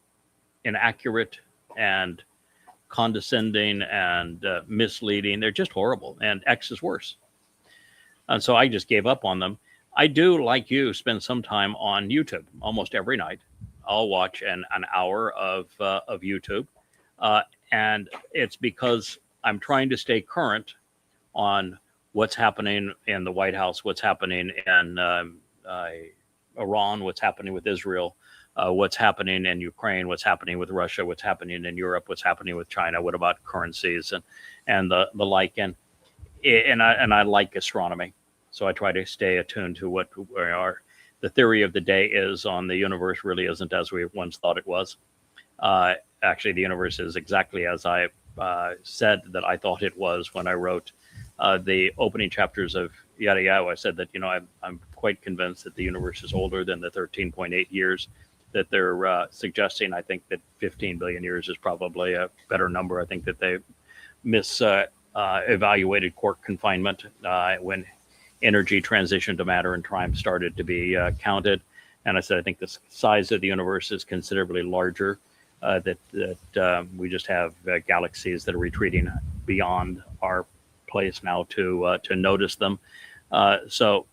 inaccurate and condescending and misleading. They're just horrible, and X is worse. And so I just gave up on them. I do, like you, spend some time on YouTube almost every night. I'll watch an hour of YouTube, and it's because I'm trying to stay current on what's happening in the White House, what's happening in Iran, what's happening with Israel, what's happening in Ukraine, what's happening with Russia, what's happening in Europe, what's happening with China, what about currencies and the like. And I like astronomy, so I try to stay attuned to what the theory of the day is on the universe really isn't as we once thought it was. Actually, the universe is exactly as I said that I thought it was when I wrote the opening chapters of Yada Yada. I said that, I'm quite convinced that the universe is older than the 13.8 years that they're suggesting. I think that 15 billion years is probably a better number. I think that they evaluated quark confinement when energy transition to matter and time started to be counted. And I said, I think the size of the universe is considerably larger, that we just have galaxies that are retreating beyond our place now to notice them. So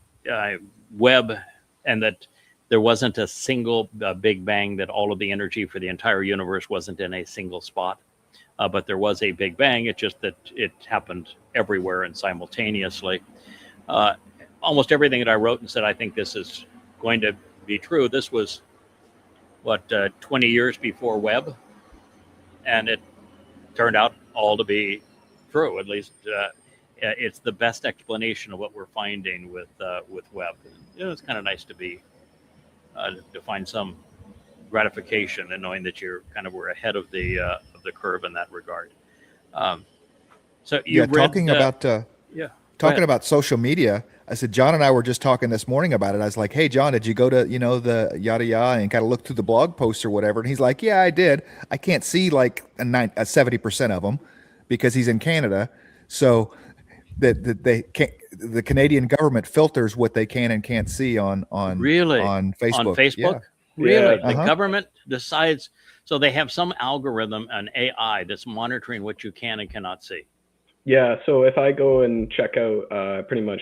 Webb, and that there wasn't a single Big Bang, that all of the energy for the entire universe wasn't in a single spot. But there was a Big Bang. It's just that it happened everywhere and simultaneously. Almost everything that I wrote and said, I think this is going to be true. This was, 20 years before Webb. And it turned out all to be true. At least it's the best explanation of what we're finding with Webb. It's kind of nice to find some gratification in knowing that you're we're ahead of the curve in that regard. So you talking about social media. I said, John and I were just talking this morning about it. I was like, hey, John, did you go to, the Yada Yada and kind of look through the blog posts or whatever? And he's like, yeah, I did. I can't see like a 70% of them because he's in Canada. So that the Canadian government filters what they can and can't see on really on Facebook. On Facebook? Yeah. Really? Yeah. The government decides. So they have some algorithm, an AI that's monitoring what you can and cannot see. Yeah. So if I go and check out pretty much,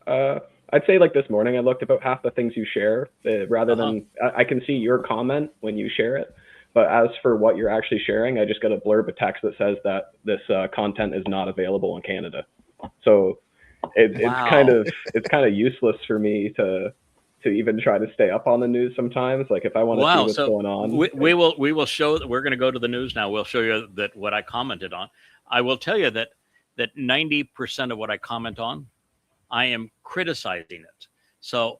I'd say like this morning, I looked about half the things you share rather than I can see your comment when you share it. But as for what you're actually sharing, I just got a blurb of text that says that this content is not available in Canada. So it's kind of useless for me to even try to stay up on the news sometimes. Like if I want to see what's going on. We will show that we're going to go to the news now. We'll show you that what I commented on. I will tell you that 90% of what I comment on, I am criticizing it. So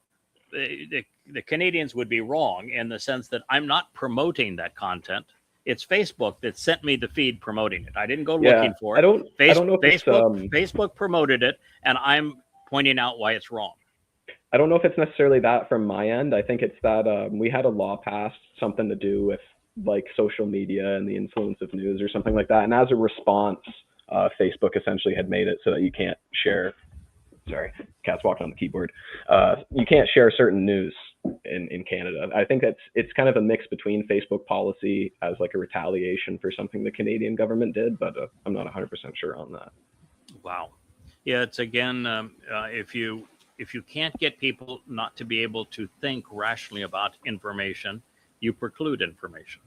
the Canadians would be wrong in the sense that I'm not promoting that content. It's Facebook that sent me the feed promoting it. I didn't go looking for it. I don't know if Facebook promoted it, and I'm pointing out why it's wrong. I don't know if it's necessarily that from my end. I think it's that we had a law passed, something to do with like social media and the influence of news or something like that. And as a response, Facebook essentially had made it so that you can't share. Sorry, cat's walking on the keyboard. You can't share certain news in Canada. I think it's kind of a mix between Facebook policy as like a retaliation for something the Canadian government did, but I'm not 100% sure on that. Wow. Yeah, it's again, if you can't get people not to be able to think rationally about information, you preclude information.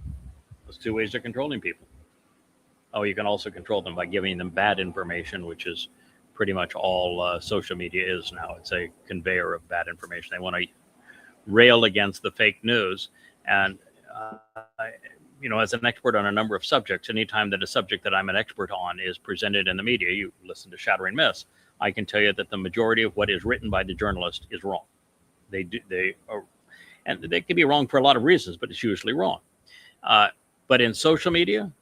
There's two ways of controlling people. Oh, you can also control them by giving them bad information, which is pretty much all social media is now. It's a conveyor of bad information. They want to rail against the fake news. And, as an expert on a number of subjects, anytime that a subject that I'm an expert on is presented in the media, you listen to Shattering Myths, I can tell you that the majority of what is written by the journalist is wrong. And they can be wrong for a lot of reasons, but it's usually wrong. But in social media,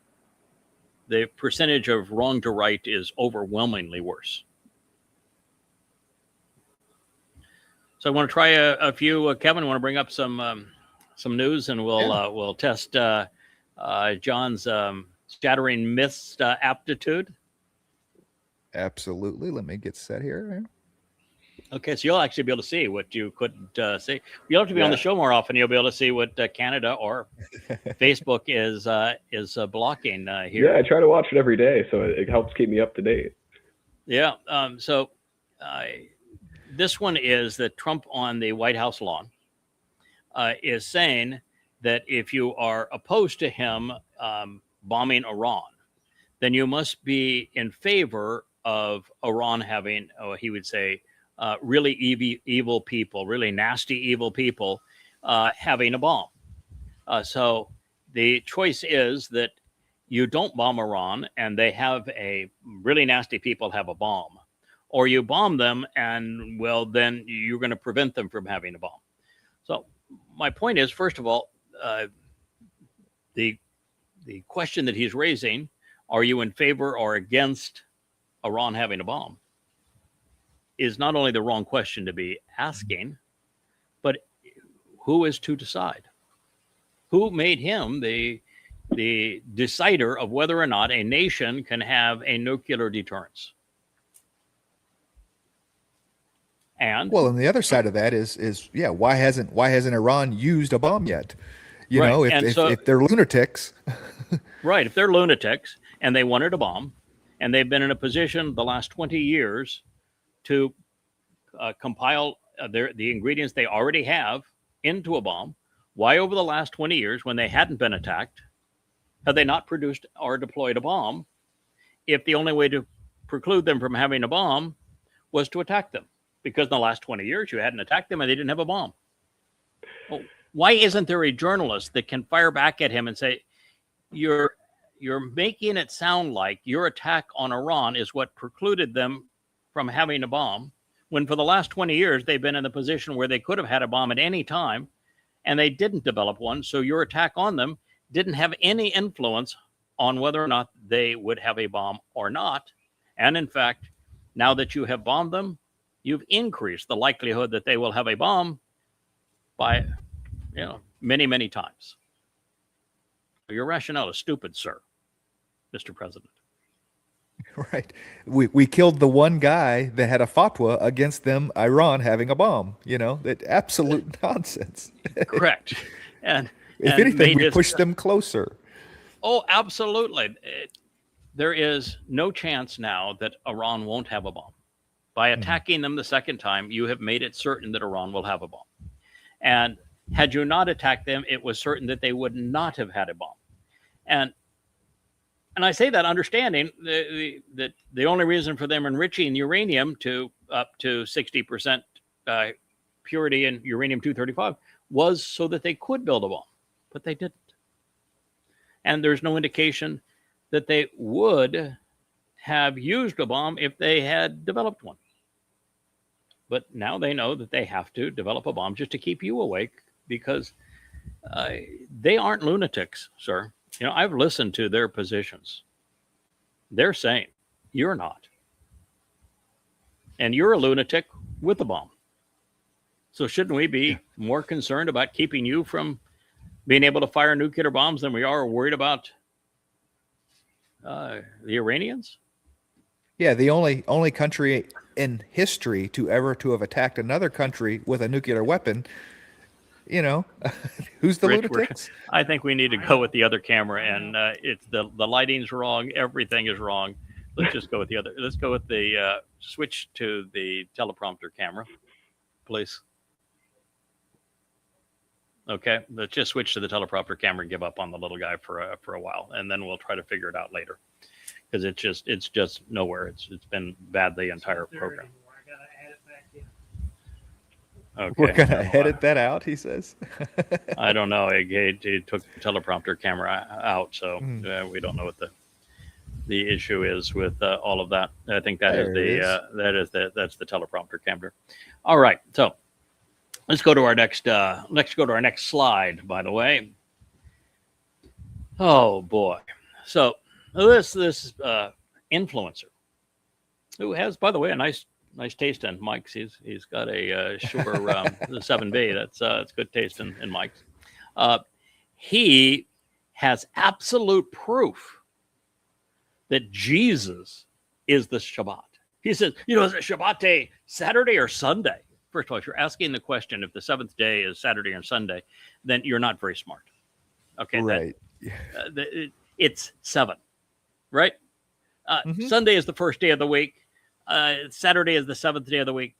the percentage of wrong to right is overwhelmingly worse. So I want to try a few. Kevin, I want to bring up some news, and we'll test John's shattering myths aptitude? Absolutely. Let me get set here. Okay, so you'll actually be able to see what you couldn't see. You'll have to be on the show more often. You'll be able to see what Canada or Facebook is blocking here. Yeah, I try to watch it every day, so it helps keep me up to date. Yeah. So this one is that Trump on the White House lawn is saying that if you are opposed to him bombing Iran, then you must be in favor of Iran having, he would say, really evil people, really nasty evil people having a bomb. So the choice is that you don't bomb Iran and they have a really nasty people have a bomb, or you bomb them and, well, then you're going to prevent them from having a bomb. So my point is, first of all, the question that he's raising, are you in favor or against Iran having a bomb, is not only the wrong question to be asking, but who is to decide? Who made him the decider of whether or not a nation can have a nuclear deterrence? And well, and the other side of that is why hasn't Iran used a bomb yet? You know, if they're lunatics. Right, if they're lunatics and they wanted a bomb, and they've been in a position the last 20 years to compile the ingredients they already have into a bomb, why over the last 20 years, when they hadn't been attacked, have they not produced or deployed a bomb, if the only way to preclude them from having a bomb was to attack them? Because in the last 20 years, you hadn't attacked them and they didn't have a bomb. Well, why isn't there a journalist that can fire back at him and say, you're making it sound like your attack on Iran is what precluded them from having a bomb, when for the last 20 years, they've been in the position where they could have had a bomb at any time, and they didn't develop one. So your attack on them didn't have any influence on whether or not they would have a bomb or not. And in fact, now that you have bombed them, you've increased the likelihood that they will have a bomb by, many, many times. Your rationale is stupid, sir, Mr. President. Right. We killed the one guy that had a fatwa against them, Iran having a bomb. That absolute nonsense. Correct. And if anything, we pushed them closer. Oh, absolutely. There is no chance now that Iran won't have a bomb. By attacking them the second time, you have made it certain that Iran will have a bomb. And had you not attacked them, it was certain that they would not have had a bomb. And I say that understanding that the only reason for them enriching uranium to up to 60% purity in uranium-235 was so that they could build a bomb, but they didn't. And there's no indication that they would have used a bomb if they had developed one. But now they know that they have to develop a bomb just to keep you awake, because they aren't lunatics, sir. I've listened to their positions. They're saying you're not. And you're a lunatic with a bomb. So shouldn't we be more concerned about keeping you from being able to fire nuclear bombs than we are worried about the Iranians? Yeah, the only country in history to have attacked another country with a nuclear weapon. Who's the lunatics? I think we need to go with the other camera, and it's the lighting's wrong. Everything is wrong. Let's just go with the other. Let's go with the switch to the teleprompter camera, please. Okay, let's just switch to the teleprompter camera and give up on the little guy for a while, and then we'll try to figure it out later, because it's just nowhere. It's been bad the entire program. Okay. We're going to edit that out, he says. I don't know. He took the teleprompter camera out, so we don't know what the issue is with all of that. I think that's the teleprompter camera. All right, so let's go to our next slide, by the way. Oh boy. So this influencer, who has, by the way, a nice taste in mics. He's got a Shure 7B. That's good taste in mics. He has absolute proof that Jesus is the Shabbat. He says, is it Shabbat day Saturday or Sunday? First of all, if you're asking the question if the seventh day is Saturday or Sunday, then you're not very smart. Okay, right. It's 7, right? Sunday is the first day of the week. Saturday is the 7th day of the week.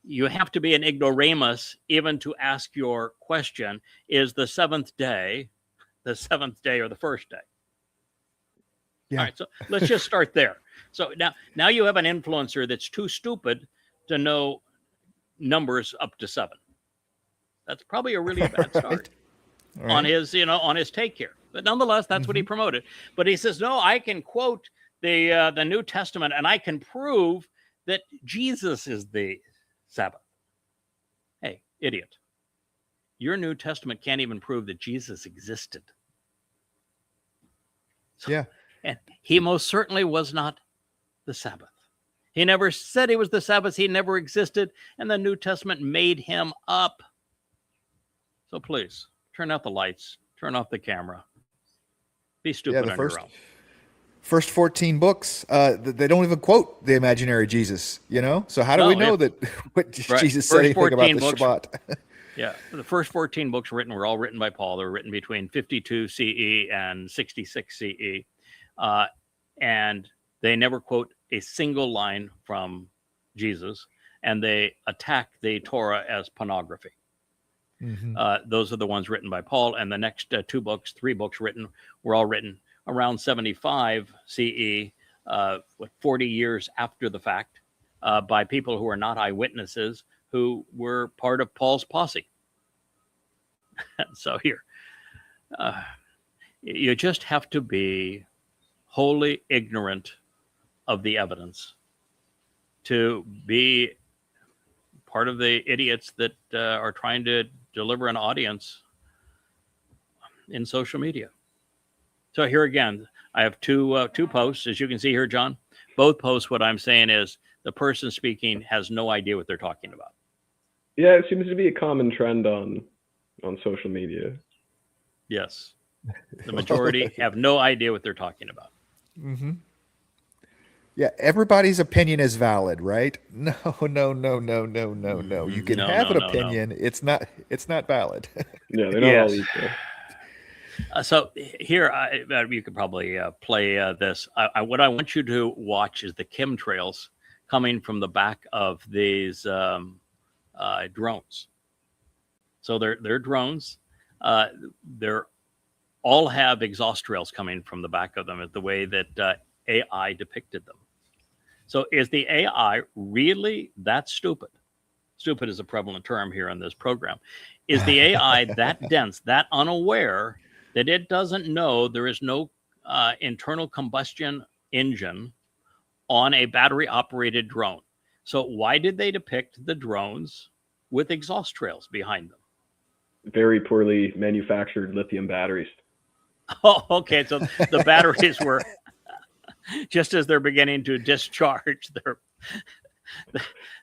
You have to be an ignoramus even to ask your question, is the 7th day the 7th day or the first day? Yeah. All right, so let's just start there. So now you have an influencer that's too stupid to know numbers up to 7. That's probably a really bad start on his take here. But nonetheless, that's what he promoted. But he says, no, I can quote the New Testament and I can prove that Jesus is the Sabbath. Hey, idiot. Your New Testament can't even prove that Jesus existed. Yeah. And he most certainly was not the Sabbath. He never said he was the Sabbath. He never existed. And the New Testament made him up. So please, turn out the lights. Turn off the camera. Be stupid on your own. First 14 books, they don't even quote the imaginary Jesus, So how do we know that what Jesus said anything about the Shabbat? Yeah, the first 14 books were all written by Paul. They were written between 52 CE and 66 CE. And they never quote a single line from Jesus, and they attack the Torah as pornography. Those are the ones written by Paul, and the next 3 books were all written around 75 CE, 40 years after the fact, by people who are not eyewitnesses, who were part of Paul's posse. So here, you just have to be wholly ignorant of the evidence to be part of the idiots that are trying to deliver an audience in social media. So here again, I have two posts, as you can see here, John. Both posts, what I'm saying is the person speaking has no idea what they're talking about. Yeah, it seems to be a common trend on social media. Yes. The majority have no idea what they're talking about. Yeah, everybody's opinion is valid, right? No. You can have an opinion. No. It's not valid. Yeah, they're not all equal. So here, you could probably play this. What I want you to watch is the chemtrails coming from the back of these drones. So they're drones. They're all have exhaust trails coming from the back of them, is the way that AI depicted them. So is the AI really that stupid? Stupid is a prevalent term here on this program. Is the AI that dense, that unaware, that it doesn't know there is no internal combustion engine on a battery-operated drone? So why did they depict the drones with exhaust trails behind them? Very poorly manufactured lithium batteries. Oh, okay. So the batteries were, just as they're beginning to discharge,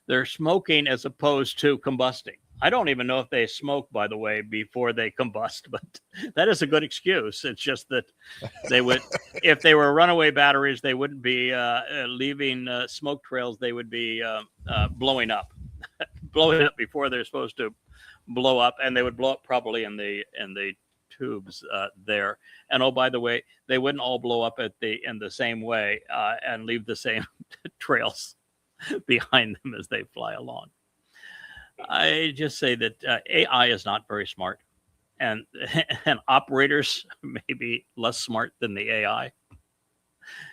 they're smoking as opposed to combusting. I don't even know if they smoke, by the way, before they combust, but that is a good excuse. It's just that they would, if they were runaway batteries, they wouldn't be leaving smoke trails. They would be blowing up before they're supposed to blow up, and they would blow up probably in the tubes there. And oh, by the way, they wouldn't all blow up in the same way and leave the same trails behind them as they fly along. I just say that AI is not very smart, and operators may be less smart than the AI.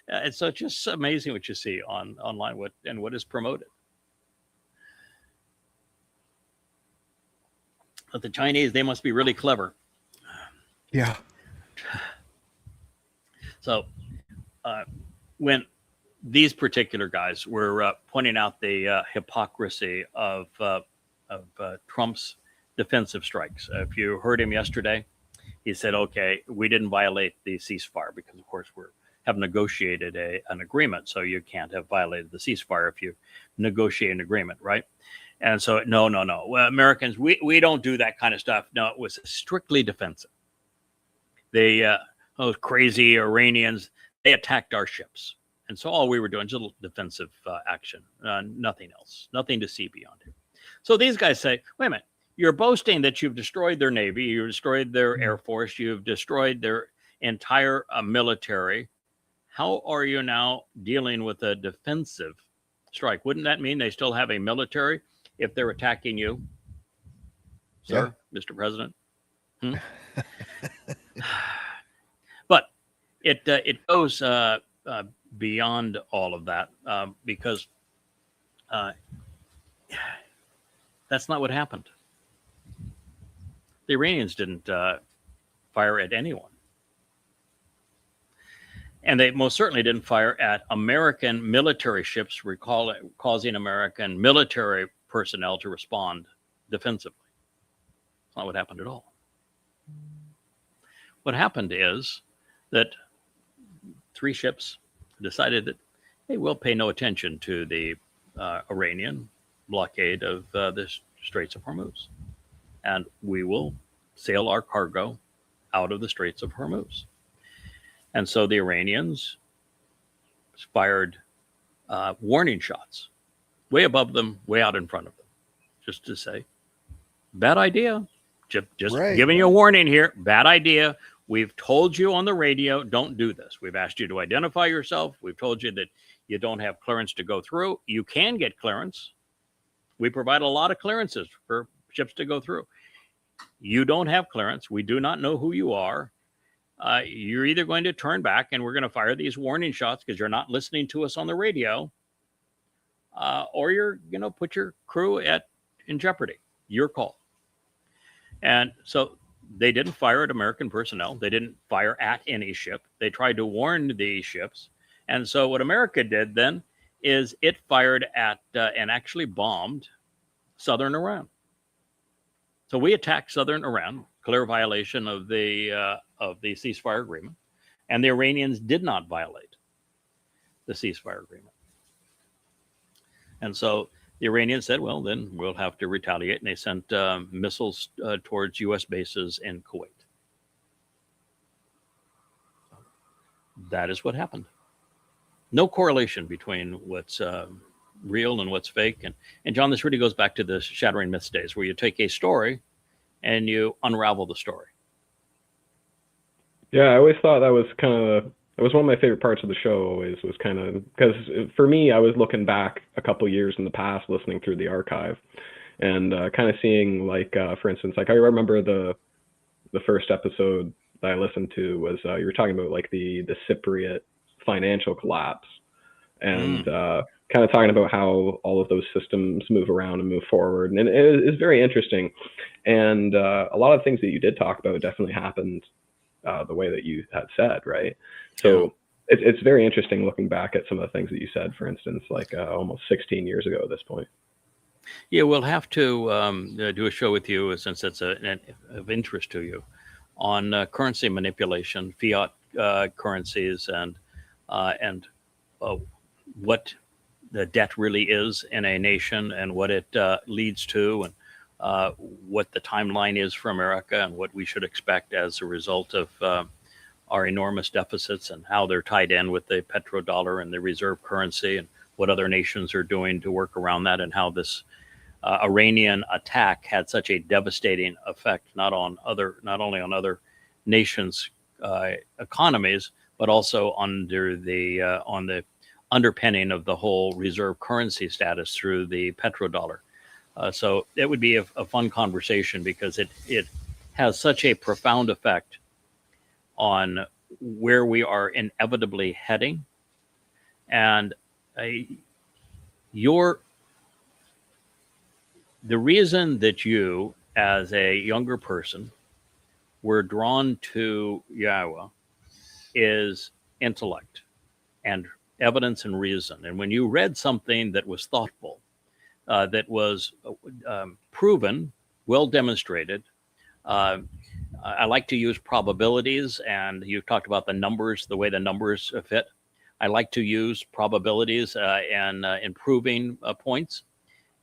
And so it's just amazing what you see online, what is promoted. But the Chinese, they must be really clever. Yeah. So when these particular guys were pointing out the hypocrisy of Trump's defensive strikes. If you heard him yesterday, he said, okay, we didn't violate the ceasefire because, of course, we have negotiated an agreement. So you can't have violated the ceasefire if you negotiate an agreement, right? And so, no. Well, Americans, we don't do that kind of stuff. No, it was strictly defensive. Those crazy Iranians, they attacked our ships. And so all we were doing is a little defensive action, nothing else, nothing to see beyond it. So these guys say, wait a minute, you're boasting that you've destroyed their Navy, you've destroyed their Air Force, you've destroyed their entire military. How are you now dealing with a defensive strike? Wouldn't that mean they still have a military if they're attacking you, sir, Mr. President? But it goes beyond all of that because that's not what happened. The Iranians didn't fire at anyone. And they most certainly didn't fire at American military ships, causing American military personnel to respond defensively. That's not what happened at all. What happened is that 3 ships decided that they will pay no attention to the Iranian blockade of the Straits of Hormuz. And we will sail our cargo out of the Straits of Hormuz. And so the Iranians fired warning shots way above them, way out in front of them, just to say, bad idea. Just giving you a warning here, bad idea. We've told you on the radio, don't do this. We've asked you to identify yourself. We've told you that you don't have clearance to go through. You can get clearance. We provide a lot of clearances for ships to go through. You don't have clearance. We do not know who you are. You're either going to turn back and we're going to fire these warning shots because you're not listening to us on the radio, or you're going to put your crew in jeopardy. Your call. And so they didn't fire at American personnel. They didn't fire at any ship. They tried to warn the ships. And so what America did then is it fired at and actually bombed southern Iran. So we attacked southern Iran, clear violation of the ceasefire agreement, and the Iranians did not violate the ceasefire agreement. And so the Iranians said, well, then we'll have to retaliate, and they sent missiles towards U.S. bases in Kuwait. That is what happened. No correlation between what's real and what's fake. And John, this really goes back to the Shattering Myths days, where you take a story and you unravel the story. Yeah, I always thought that was it was one of my favorite parts of the show. Always was kind of, because for me, I was looking back a couple years in the past, listening through the archive, and kind of seeing, like, for instance, like I remember the first episode that I listened to was you were talking about like the Cypriot financial collapse, and kind of talking about how all of those systems move around and move forward, and it is very interesting. And a lot of things that you did talk about definitely happened the way that you had said, right? So it's very interesting looking back at some of the things that you said, for instance, like almost 16 years ago at this point. Yeah, we'll have to do a show with you, since it's of interest to you, on currency manipulation, fiat currencies, and what the debt really is in a nation, and what it leads to, and what the timeline is for America, and what we should expect as a result of our enormous deficits, and how they're tied in with the petrodollar and the reserve currency, and what other nations are doing to work around that, and how this Iranian attack had such a devastating effect, not only on other nations' economies, but also on the underpinning of the whole reserve currency status through the petrodollar. So it would be a fun conversation, because it has such a profound effect on where we are inevitably heading. And the reason that you, as a younger person, were drawn to Yahweh is intellect and evidence and reason. And when you read something that was thoughtful, that was proven, well demonstrated, I like to use probabilities, and you've talked about the numbers, the way the numbers fit. I like to use probabilities and improving points.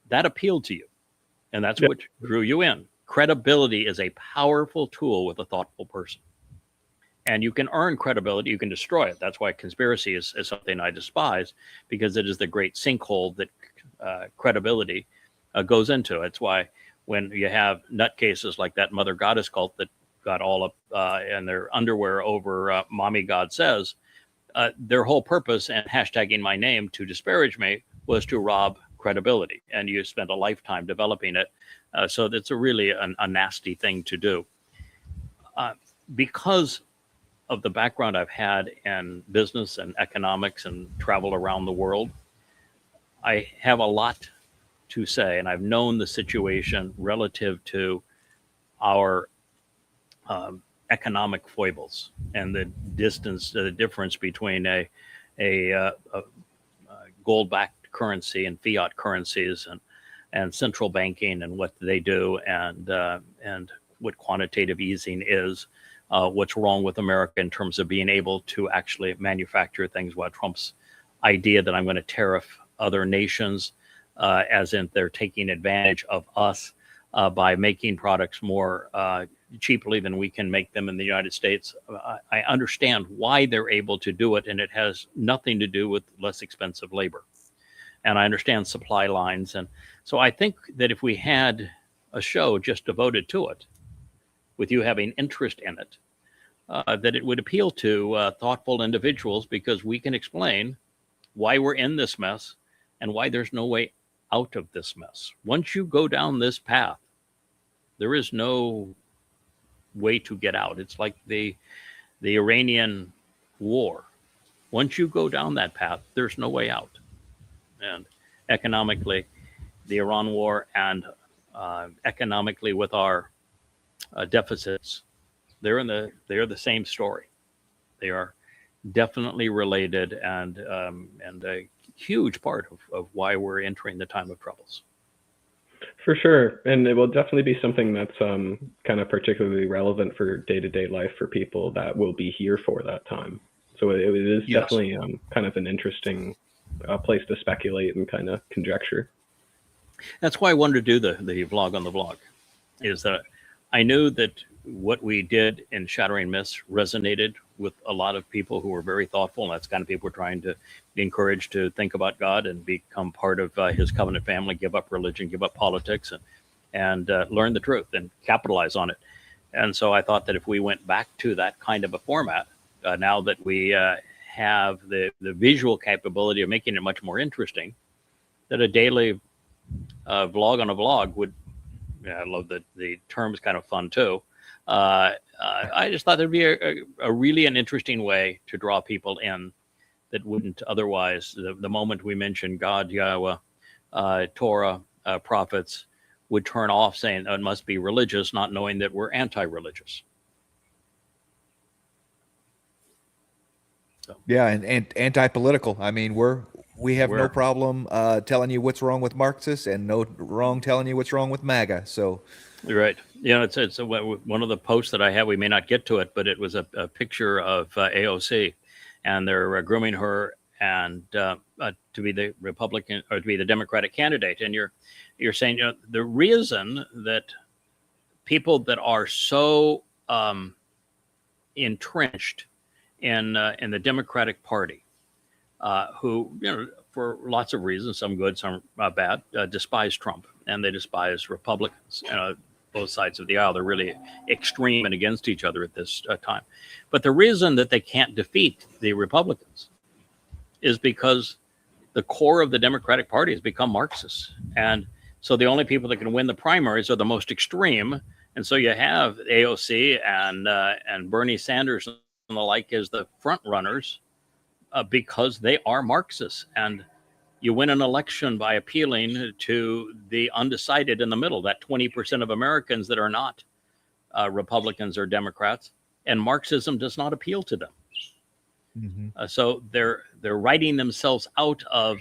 That appealed to you, and that's what drew you in. Credibility is a powerful tool with a thoughtful person. And you can earn credibility, you can destroy it. That's why conspiracy is something I despise, because it is the great sinkhole that credibility goes into. It's why when you have nutcases like that Mother Goddess cult that got all up in their underwear over Mommy God Says, their whole purpose and hashtagging my name to disparage me was to rob credibility. And you spent a lifetime developing it. So that's really a nasty thing to do. Because of the background I've had in business and economics and travel around the world, I have a lot to say, and I've known the situation relative to our economic foibles and the difference between a gold-backed currency and fiat currencies and central banking and what they do and what quantitative easing is. What's wrong with America in terms of being able to actually manufacture things, while Trump's idea that I'm going to tariff other nations, as in they're taking advantage of us by making products more cheaply than we can make them in the United States. I understand why they're able to do it, and it has nothing to do with less expensive labor. And I understand supply lines. And so I think that if we had a show just devoted to it, with you having interest in it, that it would appeal to thoughtful individuals, because we can explain why we're in this mess and why there's no way out of this mess. Once you go down this path, there is no way to get out. It's like the Iranian war. Once you go down that path, there's no way out. And economically, the Iran war, and economically with our deficits, they're the same story. They are definitely related, and a huge part of why we're entering the time of troubles. For sure. And it will definitely be something that's kind of particularly relevant for day-to-day life for people that will be here for that time. So it is Yes. definitely kind of an interesting place to speculate and kind of conjecture. That's why I wanted to do the vlog on the vlog, is that I knew that what we did in Shattering Myths resonated with a lot of people who were very thoughtful. And that's the kind of people we're trying to be encouraged to think about God and become part of his covenant family, give up religion, give up politics, and learn the truth and capitalize on it. And so I thought that if we went back to that kind of a format, now that we have the visual capability of making it much more interesting, that a daily vlog on a vlog would, I love that the term's kind of fun too. I just thought there'd be a really an interesting way to draw people in that wouldn't otherwise. The moment we mention God, Yahweh, Torah, prophets, would turn off, saying it must be religious, not knowing that we're anti-religious. So. Yeah, and anti-political. I mean, we have no problem telling you what's wrong with Marxists, and no wrong telling you what's wrong with MAGA. So, right. You know, it's one of the posts that I have. We may not get to it, but it was a picture of AOC, and they're grooming her and to be the Republican or to be the Democratic candidate. And you're saying, you know, the reason that people that are so entrenched in the Democratic Party, who, you know, for lots of reasons, some good, some bad, despise Trump, and they despise Republicans. Both sides of the aisle, they're really extreme and against each other at this time. But the reason that they can't defeat the Republicans is because the core of the Democratic Party has become Marxist. And so the only people that can win the primaries are the most extreme. And so you have AOC and Bernie Sanders and the like as the front runners because they are Marxists. And you win an election by appealing to the undecided in the middle, that 20% of Americans that are not Republicans or Democrats, and Marxism does not appeal to them. Mm-hmm. So they're writing themselves out of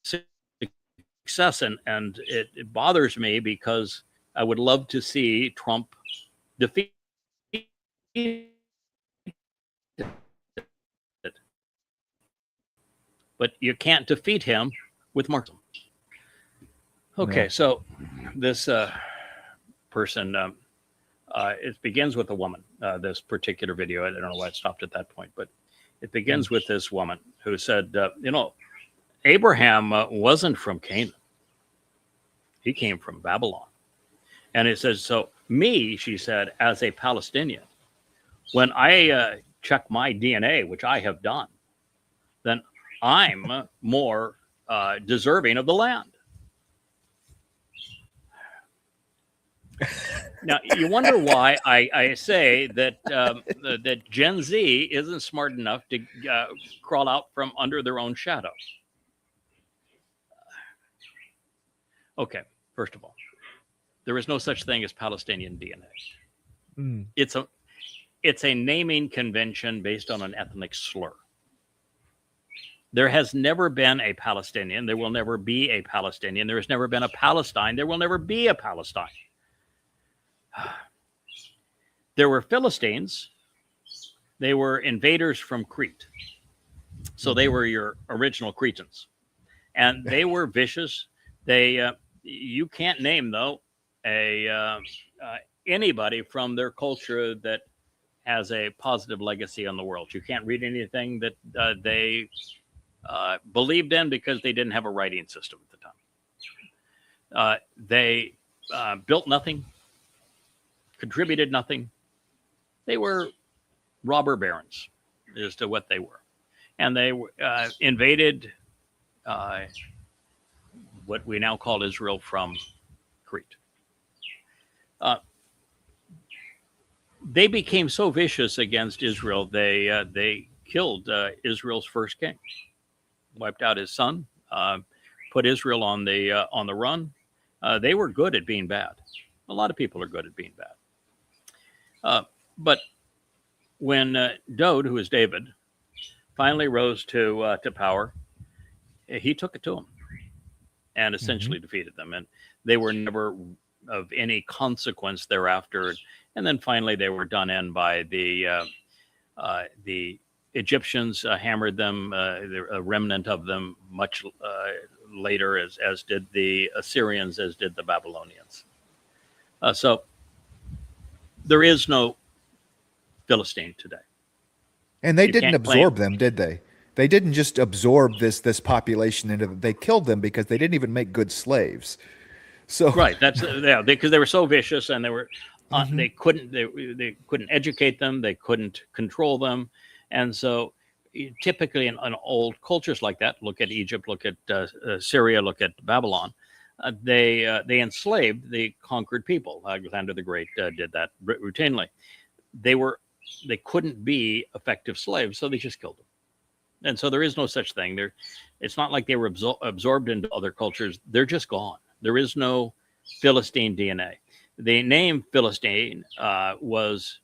success, and it bothers me because I would love to see Trump defeat. But you can't defeat him with Marxism. Okay, no. So this person it begins with a woman. This particular video, I don't know why it stopped at that point, but it begins with this woman who said, Abraham wasn't from Canaan. He came from Babylon. And it says, so me, she said, as a Palestinian, when I check my DNA, which I have done, then I'm more deserving of the land. Now, you wonder why I say that that Gen Z isn't smart enough to crawl out from under their own shadow. Okay, first of all, there is no such thing as Palestinian DNA. It's a naming convention based on an ethnic slur. There has never been a Palestinian. There will never be a Palestinian. There has never been a Palestine. There will never be a Palestine. There were Philistines. They were invaders from Crete. So they were your original Cretans. And they were vicious. They, you can't name, though, anybody from their culture that has a positive legacy on the world. You can't read anything that they believed in because they didn't have a writing system at the time. They built nothing, contributed nothing. They were robber barons as to what they were. And they invaded what we now call Israel from Crete. They became so vicious against Israel, they killed Israel's first king, wiped out his son, put Israel on the run. They were good at being bad. A lot of people are good at being bad. But when Dowd, who is David, finally rose to power, he took it to them and essentially defeated them. And they were never of any consequence thereafter. And then finally they were done in by the Egyptians, hammered them, a remnant of them much later, as did the Assyrians, as did the Babylonians. So there is no Philistine today. And they didn't absorb them, did they? They didn't just absorb this population into them. They killed them because they didn't even make good slaves. So right, that's because they were so vicious, and they were they couldn't educate them, they couldn't control them, and so typically in old cultures like that, look at Egypt, look at Syria, look at Babylon, they enslaved the conquered people. Alexander the Great did that routinely. They couldn't be effective slaves, so they just killed them. And so there is no such thing. It's not like they were absorbed into other cultures. They're just gone. There is no Philistine DNA. The name Philistine was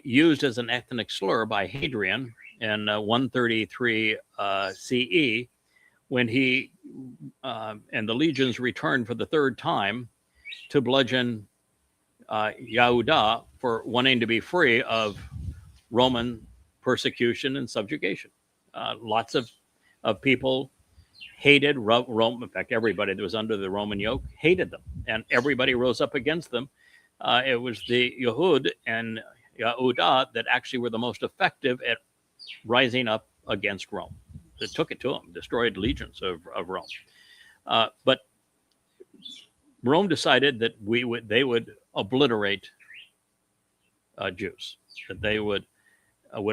used as an ethnic slur by Hadrian in 133 CE, when he and the legions returned for the third time to bludgeon Yehuda for wanting to be free of Roman persecution and subjugation. Lots of people hated Rome. In fact, everybody that was under the Roman yoke hated them, and everybody rose up against them. It was the Yehud and Yehuda that actually were the most effective at rising up against Rome. It took it to them, destroyed legions of Rome. But Rome decided that they would obliterate Jews, that they would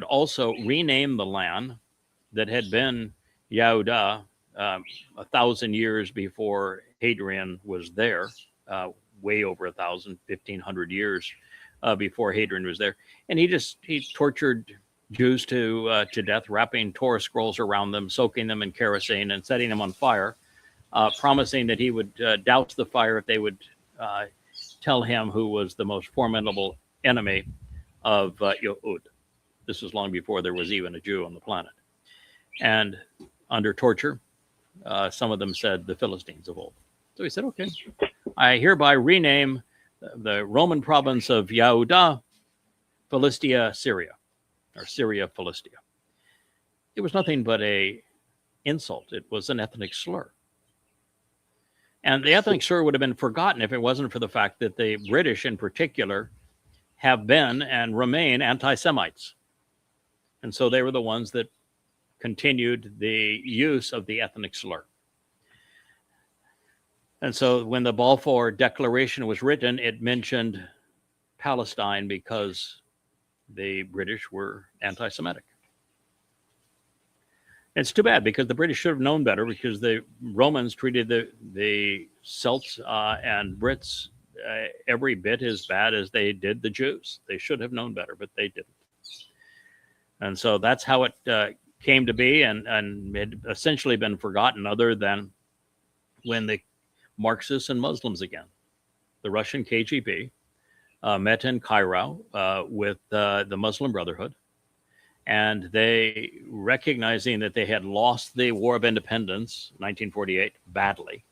also rename the land that had been Yehuda 1,000 years before Hadrian was there, way over 1,500 years before Hadrian was there. And he tortured Jews to death, wrapping Torah scrolls around them, soaking them in kerosene and setting them on fire, promising that he would douse the fire if they would tell him who was the most formidable enemy of Yehud. This was long before there was even a Jew on the planet. And under torture, some of them said the Philistines of old. So he said, okay, I hereby rename the Roman province of Yehuda Philistia Syria, or Syria Philistia. It was nothing but a insult. It was an ethnic slur. And the ethnic slur would have been forgotten if it wasn't for the fact that the British in particular have been and remain anti-Semites. And so they were the ones that continued the use of the ethnic slur. And so when the Balfour Declaration was written, it mentioned Palestine because the British were anti-Semitic. It's too bad because the British should have known better, because the Romans treated the Celts and Brits every bit as bad as they did the Jews. They should have known better, but they didn't. And so that's how it came to be, and had essentially been forgotten, other than when the Marxists and Muslims again, the Russian KGB, met in Cairo with the Muslim Brotherhood, and they, recognizing that they had lost the War of Independence, 1948, badly,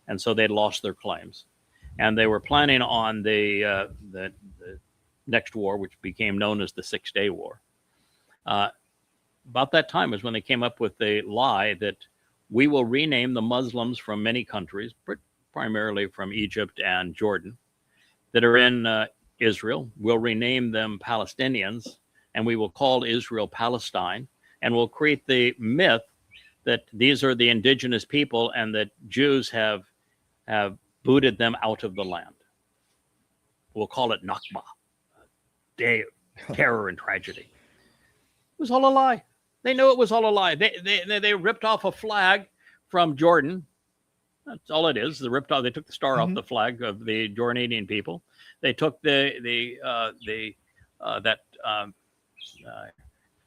and so they'd lost their claims, and they were planning on the next war, which became known as the Six-Day War. About that time is when they came up with the lie that we will rename the Muslims from many countries, primarily from Egypt and Jordan, that are in Israel. We'll rename them Palestinians, and we will call Israel Palestine, and we'll create the myth that these are the indigenous people and that Jews have booted them out of the land. We'll call it Nakba, day of terror and tragedy. It was all a lie. They knew it was all a lie. They ripped off a flag from Jordan. That's all it is. They ripped off. They took the star off the flag of the Jordanian people. They took that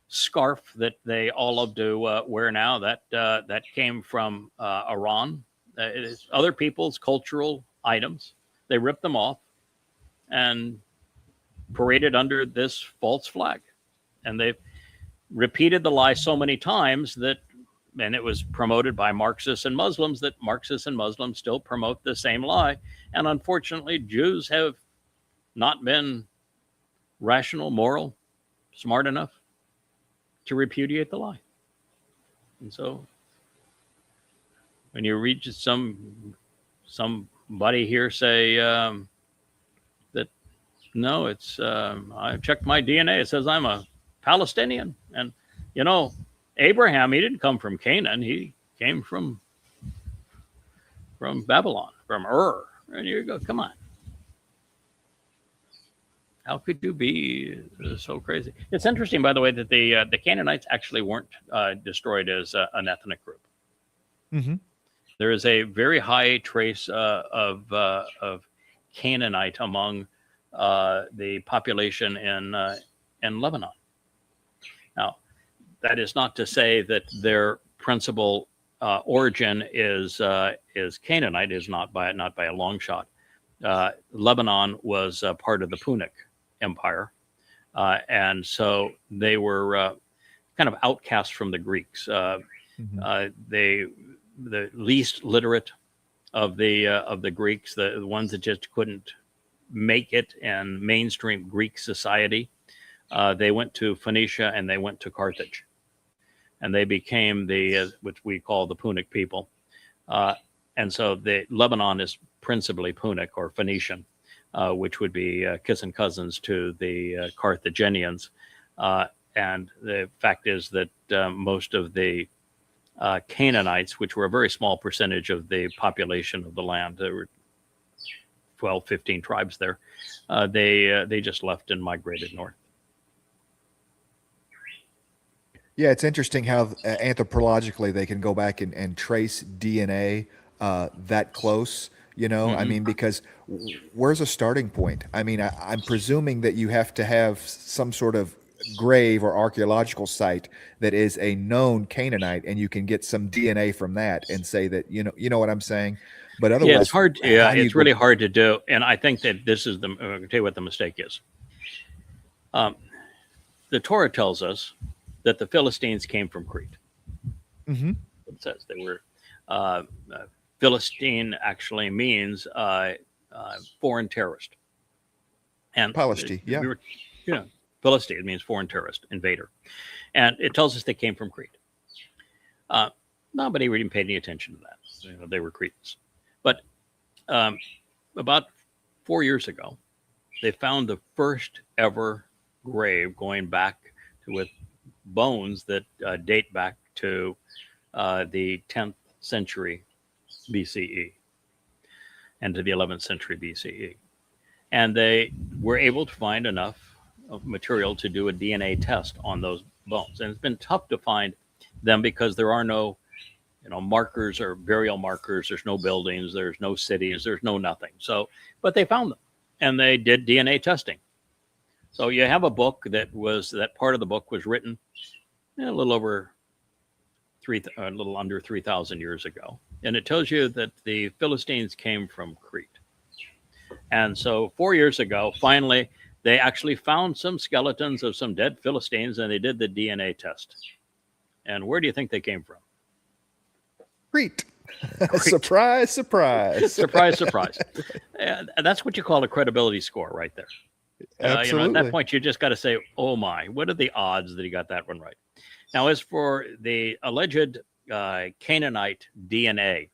scarf that they all love to wear now. That came from Iran. It's other people's cultural items. They ripped them off and paraded under this false flag, and they've repeated the lie so many times that, and it was promoted by Marxists and Muslims, that Marxists and Muslims still promote the same lie. And unfortunately, Jews have not been rational, moral, smart enough to repudiate the lie. And so when you read somebody here say that, no, it's, I checked my DNA, it says I'm a Palestinian. And, you know, Abraham, he didn't come from Canaan. He came from Babylon, from Ur. And you go, come on. How could you be so crazy? It's interesting, by the way, that the Canaanites actually weren't destroyed as an ethnic group. Mm-hmm. There is a very high trace of Canaanite among the population in Lebanon. Now, that is not to say that their principal origin is Canaanite. Is not by a long shot. Lebanon was part of the Punic Empire, and so they were kind of outcast from the Greeks. The least literate of the Greeks, the ones that just couldn't make it in mainstream Greek society. They went to Phoenicia and they went to Carthage, and they became which we call the Punic people. And so the Lebanon is principally Punic or Phoenician, which would be kissing cousins to the Carthaginians. And the fact is that most of the Canaanites, which were a very small percentage of the population of the land, there were 12, 15 tribes there, they just left and migrated north. Yeah, it's interesting how anthropologically they can go back and trace DNA that close, you know? I mean, because where's a starting point? I mean, I'm presuming that you have to have some sort of grave or archaeological site that is a known Canaanite, and you can get some DNA from that and say that, you know what I'm saying? But otherwise, yeah, it's hard. Yeah, it's really hard to do. And I think that this is I'll tell you what the mistake is. The Torah tells us that the Philistines came from Crete. Mm-hmm. It says they were Philistine actually means foreign terrorist. And Palestine, yeah. Philistine means foreign terrorist, invader. And it tells us they came from Crete. Nobody really paid any attention to that. You know, they were Cretans. But about 4 years ago, they found the first ever grave going back to with bones that date back to the 10th century BCE and to the 11th century BCE. And they were able to find enough of material to do a DNA test on those bones. And it's been tough to find them because there are no, markers or burial markers. There's no buildings, there's no cities, there's no nothing. So, but they found them and they did DNA testing. So you have a book that part of the book was written a little under 3,000 years ago. And it tells you that the Philistines came from Crete. And so 4 years ago, finally, they actually found some skeletons of some dead Philistines and they did the DNA test. And where do you think they came from? Crete. Surprise, surprise. Surprise, surprise. And that's what you call a credibility score right there. Absolutely. At that point, you just got to say, oh my, what are the odds that he got that one right? Now, as for the alleged Canaanite DNA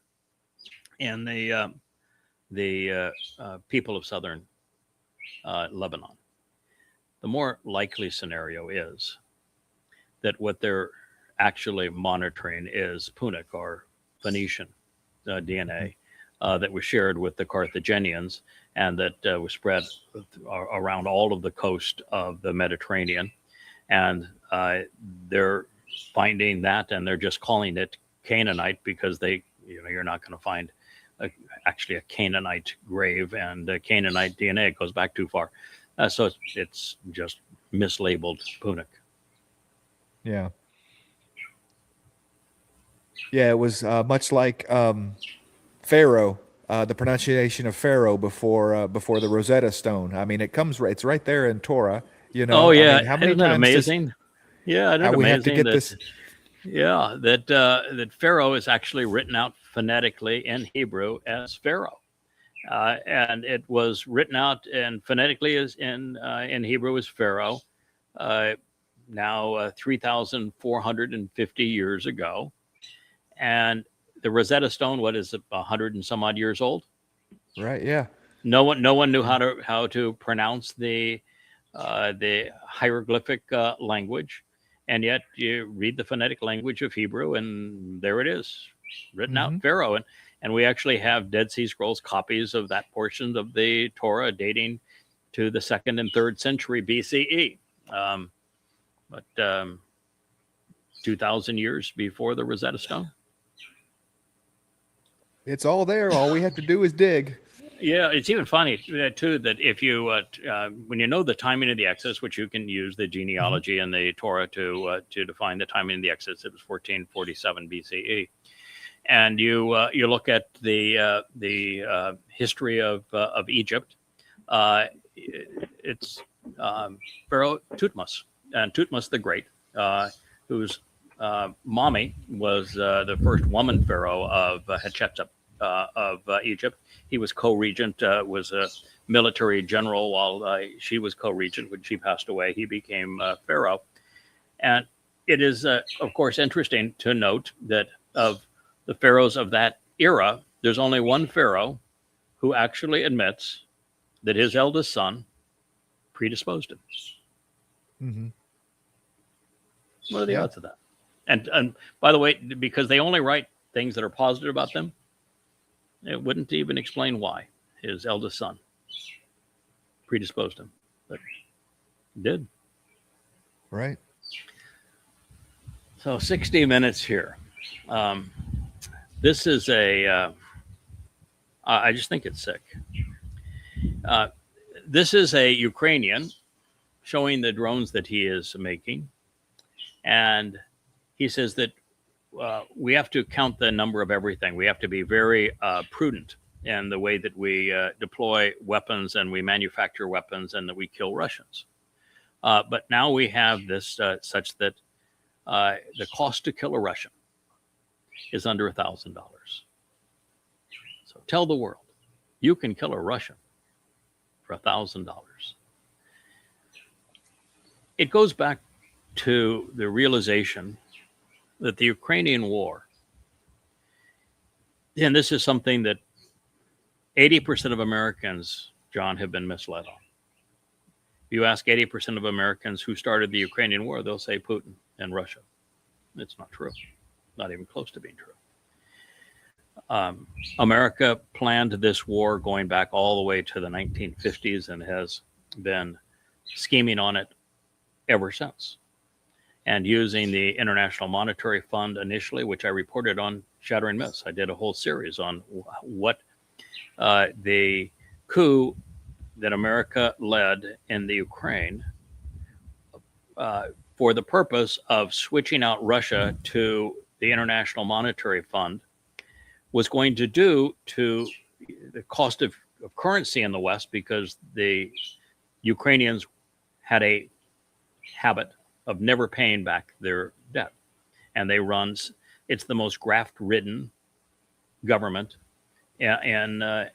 in the people of southern Lebanon, the more likely scenario is that what they're actually monitoring is Punic or Phoenician DNA that was shared with the Carthaginians and that was spread around all of the coast of the Mediterranean. And they're finding that and they're just calling it Canaanite because you're not going to find actually a Canaanite grave and Canaanite DNA. It goes back too far. So it's just mislabeled Punic. Yeah. Yeah, it was much like Pharaoh, the pronunciation of Pharaoh before the Rosetta Stone. I mean, it's right there in Torah. Oh yeah, I mean, how many isn't that times amazing? Yeah, isn't it we amazing have to get that, this? Yeah, that Pharaoh is actually written out phonetically in Hebrew as Pharaoh, and it was written out and phonetically as in Hebrew as Pharaoh. Now 3,450 years ago, and the Rosetta Stone, what is it, 100 and some odd years old? Right. Yeah. No one knew how to pronounce the hieroglyphic language, and yet you read the phonetic language of Hebrew, and there it is, written out Pharaoh. And we actually have Dead Sea Scrolls copies of that portion of the Torah dating to the 2nd and 3rd century BCE, but 2,000 years before the Rosetta Stone. It's all there. All we have to do is dig. Yeah, it's even funny too that if you when you know the timing of the Exodus, which you can use the genealogy and the Torah to define the timing of the Exodus, it was 1447 BCE, and you look at the history of Egypt, it's Pharaoh Thutmose and Thutmose the Great, whose mommy was the first woman pharaoh of Hatshepsut of Egypt. He was co-regent, was a military general while she was co-regent. When she passed away, he became pharaoh. And it is, of course, interesting to note that of the pharaohs of that era, there's only one pharaoh who actually admits that his eldest son predisposed him. Mm-hmm. What are the odds of that? And by the way, because they only write things that are positive about them, it wouldn't even explain why his eldest son predisposed him, but did. Right. So 60 minutes here. This is I just think it's sick. This is a Ukrainian showing the drones that he is making. And he says that we have to count the number of everything. We have to be very prudent in the way that we deploy weapons and we manufacture weapons and that we kill Russians. But now we have this such that the cost to kill a Russian is under $1,000. So tell the world, you can kill a Russian for $1,000. It goes back to the realization that the Ukrainian war, and this is something that 80% of Americans, John, have been misled on. You ask 80% of Americans who started the Ukrainian war, they'll say Putin and Russia. It's not true, not even close to being true. America planned this war going back all the way to the 1950s and has been scheming on it ever since. And using the International Monetary Fund initially, which I reported on Shattering Myths. I did a whole series on what the coup that America led in the Ukraine for the purpose of switching out Russia to the International Monetary Fund was going to do to the cost of currency in the West, because the Ukrainians had a habit of never paying back their debt. And they run, it's the most graft-ridden government in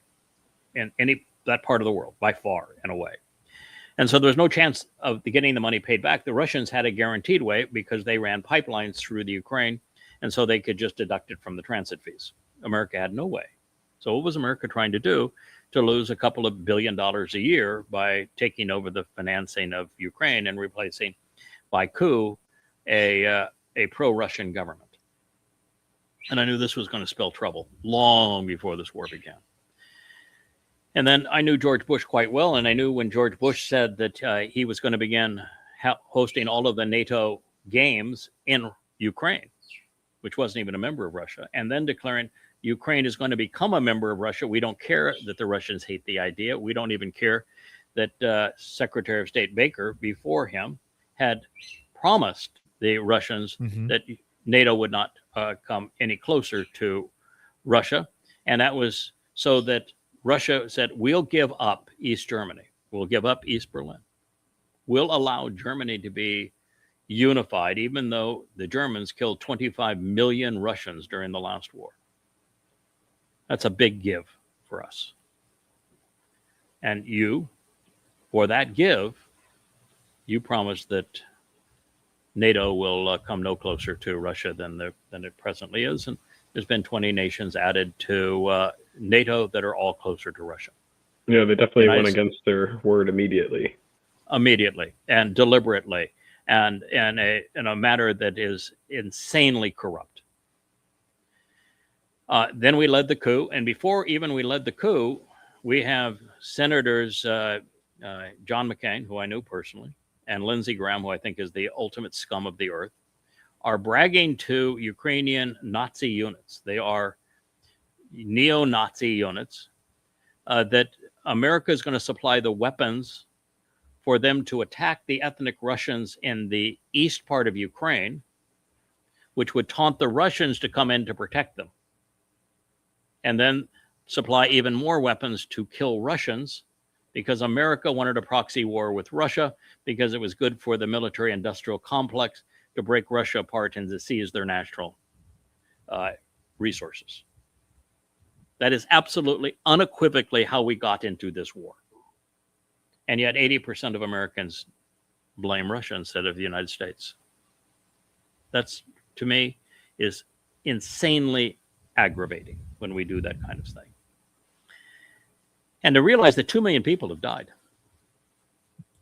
any that part of the world, by far and away. And so there's no chance of getting the money paid back. The Russians had a guaranteed way because they ran pipelines through the Ukraine, and so they could just deduct it from the transit fees. America had no way. So what was America trying to do to lose a couple of $1 billion a year by taking over the financing of Ukraine and replacing by coup a pro-Russian government? And I knew this was going to spell trouble long before this war began. And then I knew George Bush quite well, and I knew when George Bush said that he was going to begin hosting all of the NATO games in Ukraine, which wasn't even a member of Russia, and then declaring Ukraine is going to become a member of Russia. We don't care that the Russians hate the idea. We don't even care that Secretary of State Baker before him had promised the Russians that NATO would not come any closer to Russia. And that was so that Russia said, we'll give up East Germany. We'll give up East Berlin. We'll allow Germany to be unified, even though the Germans killed 25 million Russians during the last war. That's a big give for us. And you, for that give, you promised that NATO will come no closer to Russia than it presently is. And there's been 20 nations added to NATO that are all closer to Russia. Yeah, they definitely went against their word immediately. Immediately and deliberately, and in a matter that is insanely corrupt. Then we led the coup, and before even we led the coup, we have Senators John McCain, who I knew personally, and Lindsey Graham, who I think is the ultimate scum of the earth, are bragging to Ukrainian Nazi units. They are neo-Nazi units that America is going to supply the weapons for them to attack the ethnic Russians in the east part of Ukraine, which would taunt the Russians to come in to protect them. And then supply even more weapons to kill Russians, because America wanted a proxy war with Russia because it was good for the military-industrial complex to break Russia apart and to seize their natural resources. That is absolutely, unequivocally how we got into this war. And yet 80% of Americans blame Russia instead of the United States. That's, to me, is insanely aggravating when we do that kind of thing. And to realize that 2 million people have died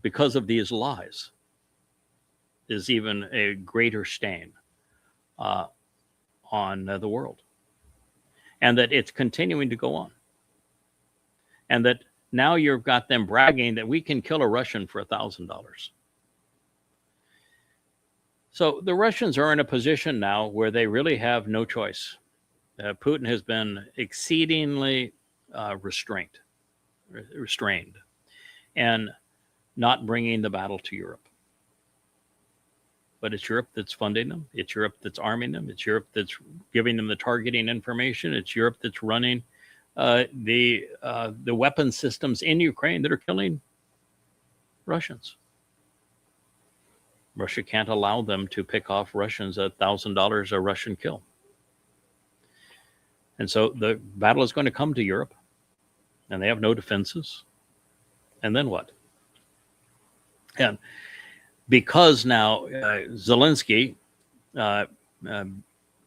because of these lies is even a greater stain on the world. And that it's continuing to go on. And that now you've got them bragging that we can kill a Russian for $1,000. So the Russians are in a position now where they really have no choice. Putin has been exceedingly restrained and not bringing the battle to Europe. But it's Europe that's funding them. It's Europe that's arming them. It's Europe that's giving them the targeting information. It's Europe that's running the weapon systems in Ukraine that are killing Russians. Russia can't allow them to pick off Russians $1,000 a Russian kill. And so the battle is going to come to Europe, and they have no defenses. And then what? And because now Zelensky,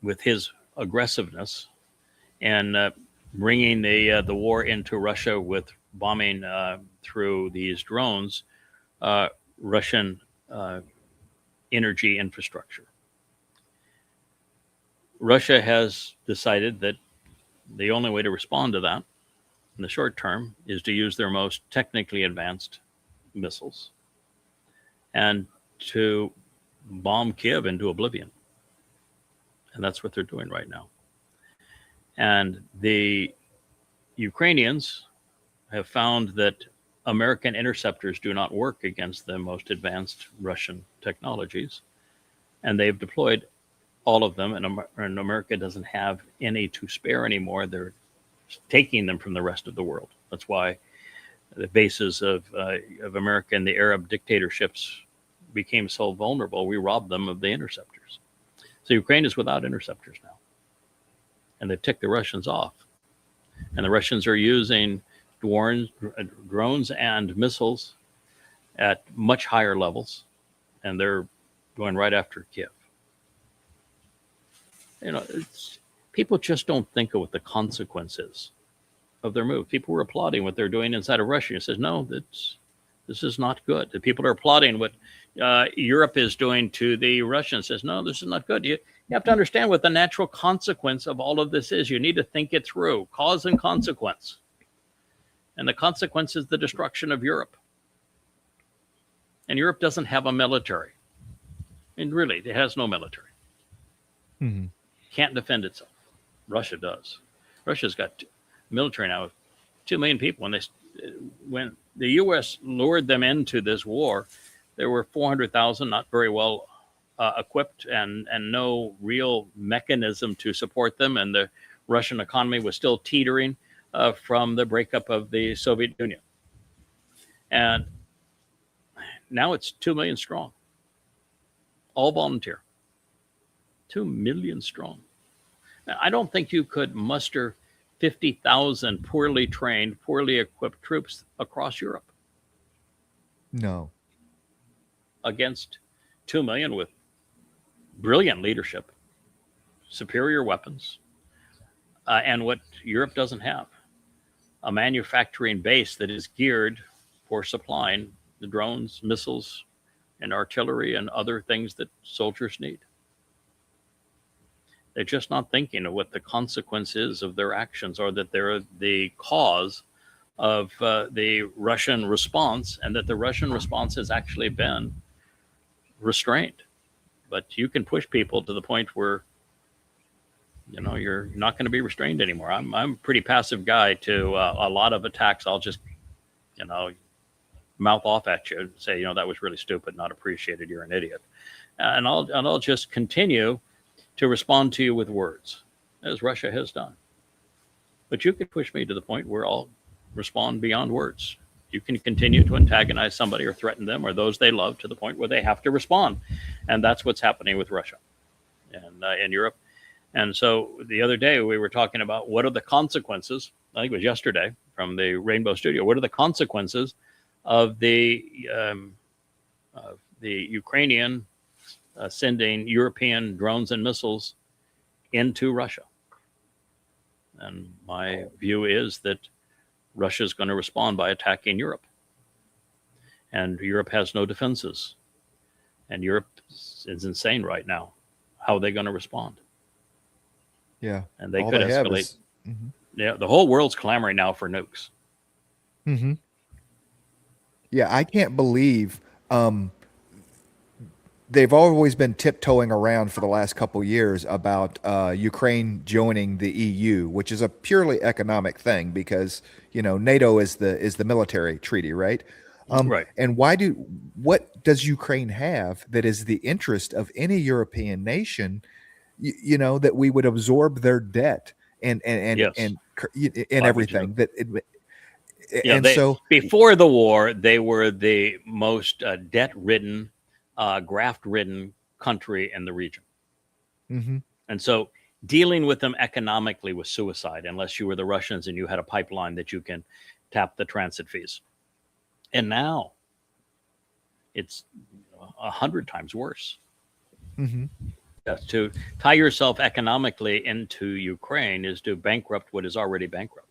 with his aggressiveness and bringing the war into Russia with bombing through these drones, Russian energy infrastructure. Russia has decided that the only way to respond to that in the short term is to use their most technically advanced missiles and to bomb Kiev into oblivion. And that's what they're doing right now. And the Ukrainians have found that American interceptors do not work against the most advanced Russian technologies. And they've deployed all of them, and America doesn't have any to spare anymore. They're taking them from the rest of the world. That's why the bases of America and the Arab dictatorships became so vulnerable. We robbed them of the interceptors. So Ukraine is without interceptors now. And they've ticked the Russians off. And the Russians are using drones and missiles at much higher levels. And they're going right after Kiev. You know, people just don't think of what the consequences of their move. People were applauding what they're doing inside of Russia. It says, no, this is not good. The people are applauding what Europe is doing to the Russians. Says, no, this is not good. You have to understand what the natural consequence of all of this is. You need to think it through, cause and consequence. And the consequence is the destruction of Europe. And Europe doesn't have a military. I mean, really, it has no military. Mm-hmm. Can't defend itself. Russia does. Russia's got military now of 2 million people. When the U.S. lured them into this war, there were 400,000, not very well equipped, and no real mechanism to support them. And the Russian economy was still teetering from the breakup of the Soviet Union. And now it's 2 million strong, all volunteer. 2 million strong. Now, I don't think you could muster 50,000 poorly trained, poorly equipped troops across Europe. No. Against 2 million with brilliant leadership, superior weapons, and what Europe doesn't have, a manufacturing base that is geared for supplying the drones, missiles, and artillery and other things that soldiers need. They're just not thinking of what the consequences of their actions are, that they're the cause of the Russian response, and that the Russian response has actually been restrained. But you can push people to the point where, you know, you're not going to be restrained anymore. I'm a pretty passive guy to a lot of attacks. I'll just, you know, mouth off at you and say, you know, that was really stupid, not appreciated, you're an idiot. And I'll just continue to respond to you with words, as Russia has done. But you can push me to the point where I'll respond beyond words. You can continue to antagonize somebody or threaten them or those they love to the point where they have to respond. And that's what's happening with Russia and in Europe. And so the other day we were talking about what are the consequences, I think it was yesterday from the Rainbow Studio, what are the consequences of the Ukrainian sending European drones and missiles into Russia. And my view is that Russia is going to respond by attacking Europe. And Europe has no defenses. And Europe is insane right now. How are they going to respond? Yeah. And they could escalate. Mm-hmm. Yeah, the whole world's clamoring now for nukes. Mm-hmm. Yeah, I can't believe they've always been tiptoeing around for the last couple of years about Ukraine joining the EU, which is a purely economic thing because, you know, NATO is the military treaty, right? Right. And what does Ukraine have that is the interest of any European nation, you know, that we would absorb their debt and yes. and everything that yeah, and so before the war, they were the most debt-ridden, graft-ridden country in the region. Mm-hmm. And so dealing with them economically was suicide unless you were the Russians and you had a pipeline that you can tap the transit fees. And now it's 100 times worse. Mm-hmm. To tie yourself economically into Ukraine is to bankrupt what is already bankrupt.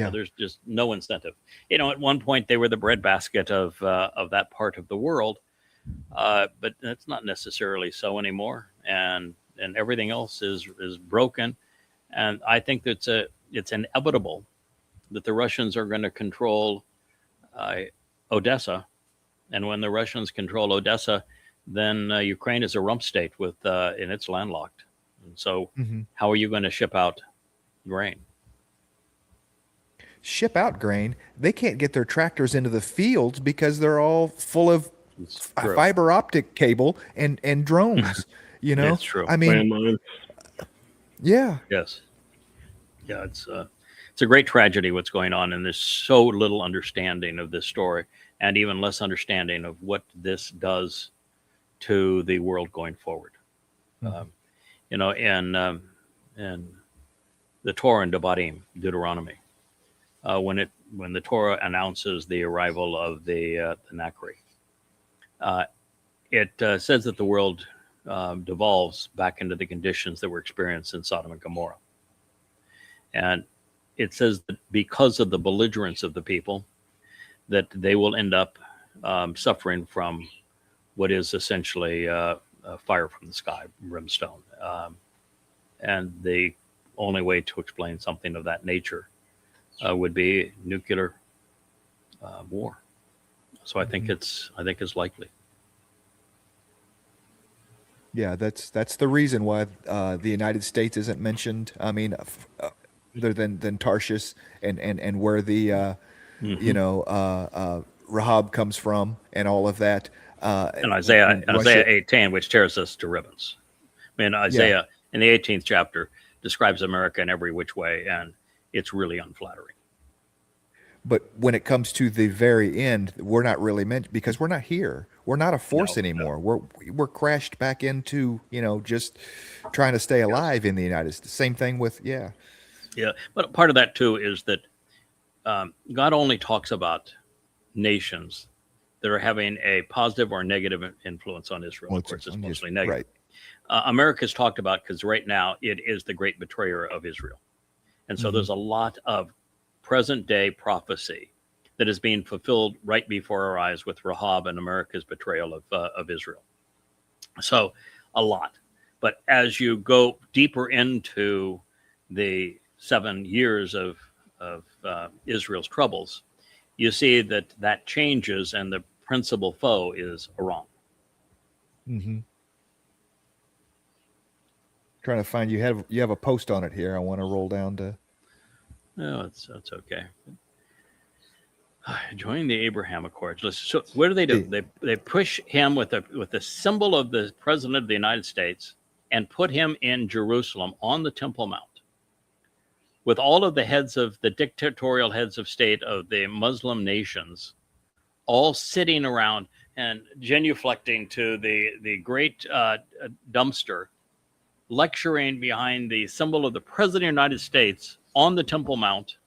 So there's just no incentive. At one point they were the breadbasket of that part of the world, but that's not necessarily so anymore. And everything else is broken. And I think that it's inevitable that the Russians are going to control Odessa. And when the Russians control Odessa, then Ukraine is a rump state and it's landlocked. And so how are you going to ship out grain? Ship out grain? They can't get their tractors into the fields because they're all full of fiber optic cable and drones. It's true. I mean, yeah. Yes. Yeah, it's a great tragedy what's going on, and there's so little understanding of this story, and even less understanding of what this does to the world going forward. In the Torah and Devarim, Deuteronomy, when the Torah announces the arrival of the Nakri, it says that the world devolves back into the conditions that were experienced in Sodom and Gomorrah. And it says that because of the belligerence of the people, that they will end up suffering from what is essentially fire from the sky, brimstone. And the only way to explain something of that nature would be nuclear war. So I think it's likely. Yeah, that's the reason why the United States isn't mentioned. I mean, other than Tarshish and where the Rahab comes from and all of that. And Isaiah 18, which tears us to ribbons. I mean, Isaiah in the 18th chapter describes America in every which way, and it's really unflattering. But when it comes to the very end, we're not really meant, because we're not here. We're not a force anymore. No. We're crashed back into, just trying to stay alive in the United States. Same thing with, Yeah, but part of that too is that God only talks about nations that are having a positive or negative influence on Israel. Of course, it's mostly negative. Right. America's talked about because right now it is the great betrayer of Israel. And so there's a lot of present day prophecy that is being fulfilled right before our eyes with Rahab and America's betrayal of Israel. So a lot. But as you go deeper into the 7 years of Israel's troubles, you see that changes, and the principal foe is Iran. Trying to find you have a post on it here. I want to roll down to. No, that's okay. Join the Abraham Accords. So what do? They push him with the symbol of the President of the United States and put him in Jerusalem on the Temple Mount, with all of the dictatorial heads of state of the Muslim nations, all sitting around and genuflecting to the great dumpster, lecturing behind the symbol of the President of the United States on the Temple Mount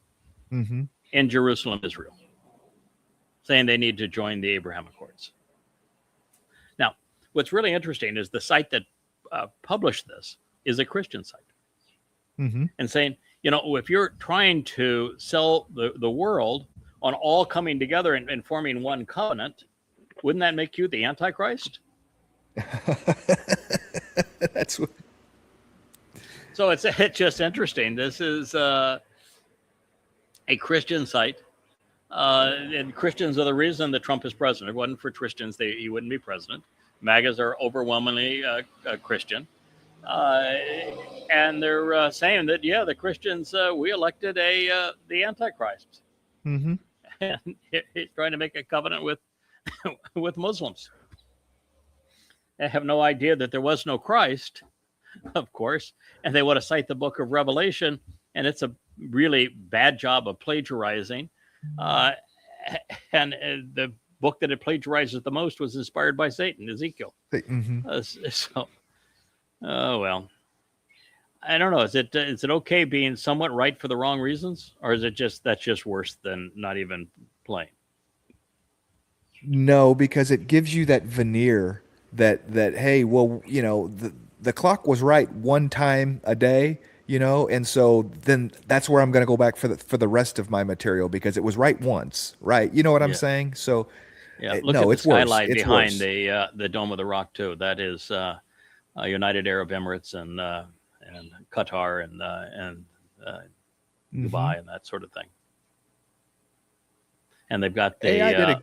in Jerusalem, Israel, saying they need to join the Abraham Accords. Now, what's really interesting is the site that published this is a Christian site, and saying, if you're trying to sell the world on all coming together and forming one covenant, wouldn't that make you the Antichrist? That's what. So it's just interesting. This is a Christian site, and Christians are the reason that Trump is president. If it wasn't for Christians, he wouldn't be president. MAGAs are overwhelmingly Christian. And they're saying that, the Christians, we elected the Antichrist. And he's trying to make a covenant with Muslims. They have no idea that there was no Christ, of course, and they want to cite the book of Revelation, and it's a really bad job of plagiarizing. And the book that it plagiarizes the most was inspired by Satan, Ezekiel. Oh, well, I don't know. Is it okay being somewhat right for the wrong reasons, or is that's just worse than not even playing? No, because it gives you that veneer that hey, well, the clock was right one time a day. And so then that's where I'm going to go back for the rest of my material, because it was right once, right? You know what I'm saying? So Yeah, look at the skyline behind the Dome of the Rock too. That is United Arab Emirates and Qatar and Dubai and that sort of thing. And they've got the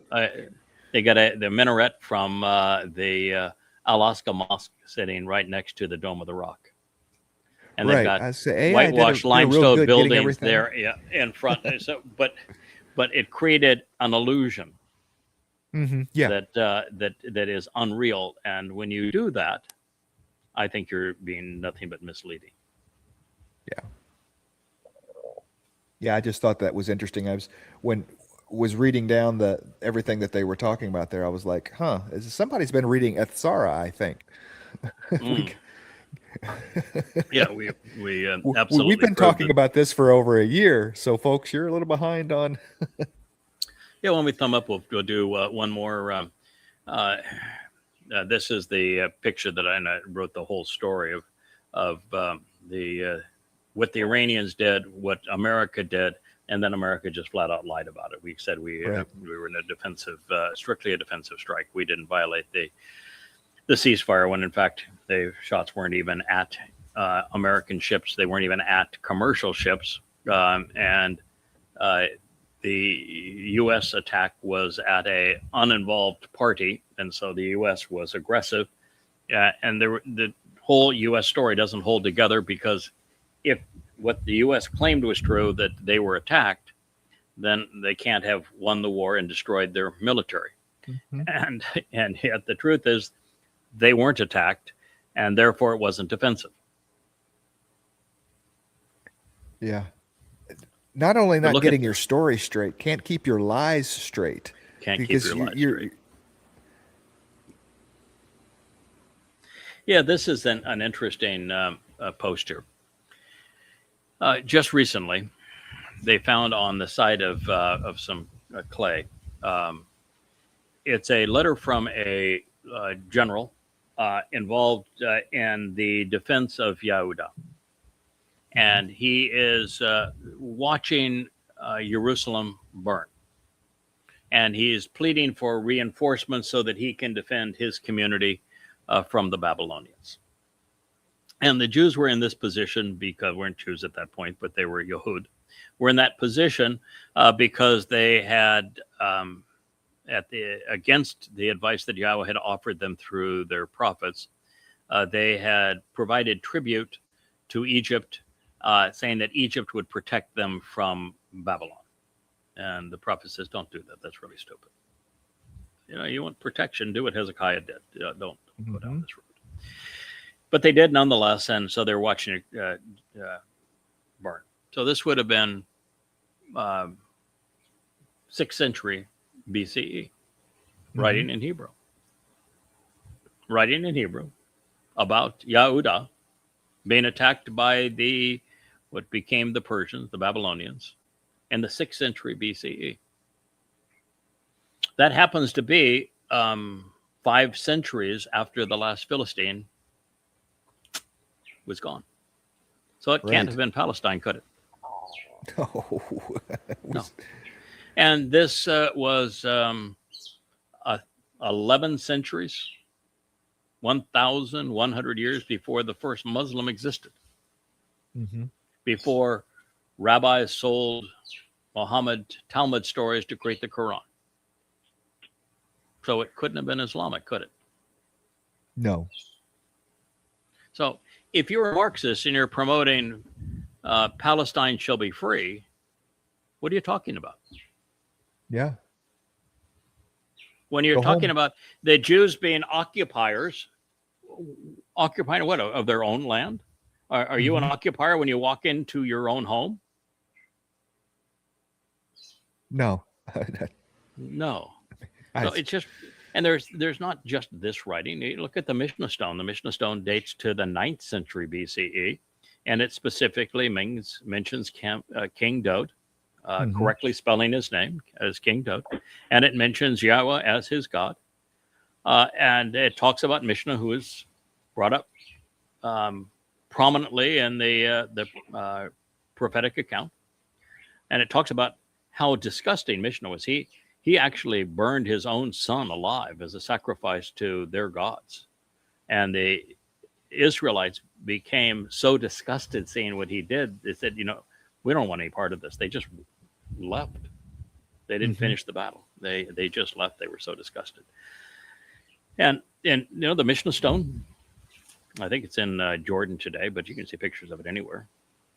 the minaret from the Al-Aqsa Mosque sitting right next to the Dome of the Rock. And they've got whitewashed limestone buildings there in front. So, but it created an illusion that is unreal. And when you do that, I think you're being nothing but misleading. Yeah, I just thought that was interesting. I was reading down everything that they were talking about there. I was like, somebody's been reading Ethsara, I think. Yeah, we absolutely. We've been talking about this for over a year, so folks, you're a little behind on. Yeah, when we thumb up, we'll do one more. This is the picture that I wrote the whole story of what the Iranians did, what America did, and then America just flat out lied about it. We said we were in a defensive, strictly a defensive strike. We didn't violate the ceasefire, when in fact the shots weren't even at American ships. They weren't even at commercial ships. And the U.S. attack was at a uninvolved party. And so the U.S. was aggressive. And the whole U.S. story doesn't hold together, because if what the U.S. claimed was true, that they were attacked, then they can't have won the war and destroyed their military. And yet the truth is, they weren't attacked, and therefore it wasn't defensive. Yeah. Not only not getting your story straight, can't keep your lies straight. Can't keep your lies straight. Yeah, this is an interesting post here. Just recently, they found on the side of some clay. It's a letter from a general involved in the defense of Yehuda. And he is watching Jerusalem burn. And he is pleading for reinforcements so that he can defend his community from the Babylonians. And the Jews were in this position because weren't Jews at that point, but they were Yehud. Were in that position because they had against the advice that Yahweh had offered them through their prophets, they had provided tribute to Egypt, saying that Egypt would protect them from Babylon. And the prophet says, don't do that. That's really stupid. You want protection, do what Hezekiah did. Don't go down this road. But they did nonetheless, and so they're watching it burn. So this would have been 6th century BCE, writing in Hebrew. Writing in Hebrew about Yehuda being attacked by what became the Persians, the Babylonians, in the 6th century BCE. That happens to be 5 centuries after the last Philistine was gone. So it can't have been Palestine, could it? No. And this was 11 centuries, 1,100 years before the first Muslim existed. Before rabbis sold Muhammad Talmud stories to create the Quran. So it couldn't have been Islamic, could it? No. So if you're a Marxist and you're promoting Palestine shall be free, what are you talking about? Yeah. When you're talking about the Jews being occupiers, occupying what, of their own land? Are you an occupier when you walk into your own home? No. No. So it's just, and there's not just this writing. You look at the Mishnah Stone. The Mishnah Stone dates to the 9th century BCE, and it specifically mentions King Daud, correctly spelling his name as King Daud, and it mentions Yahweh as his God, and it talks about Mishnah, who is brought up prominently in the prophetic account, and it talks about how disgusting Mishnah was. He actually burned his own son alive as a sacrifice to their gods, and the Israelites became so disgusted seeing what he did. They said, we don't want any part of this. They just left. They didn't finish the battle. They just left. They were so disgusted. And the Mishnah stone, I think it's in Jordan today, but you can see pictures of it anywhere.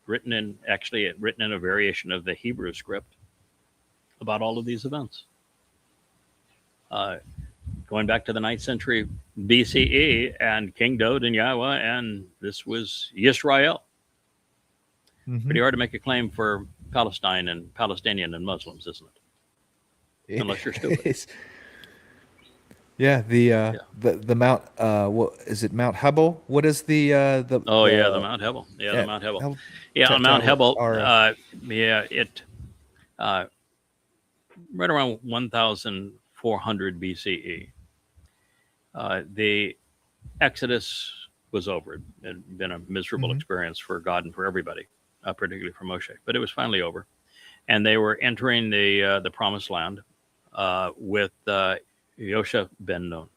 Written in a variation of the Hebrew script about all of these events. Going back to the 9th century BCE and King Daud and Yahweh, and this was Yisrael. Pretty hard to make a claim for Palestine and Palestinian and Muslims, isn't it? Unless you're stupid. Yeah, the Mount, what is it, Mount Hebel? What is the the Mount Hebel. The Mount Hebel. On Mount Hebel, right around 1400 BCE, the Exodus was over. It had been a miserable experience for God and for everybody, particularly for Moshe, but it was finally over. And they were entering the Promised Land with Yosha ben Nun.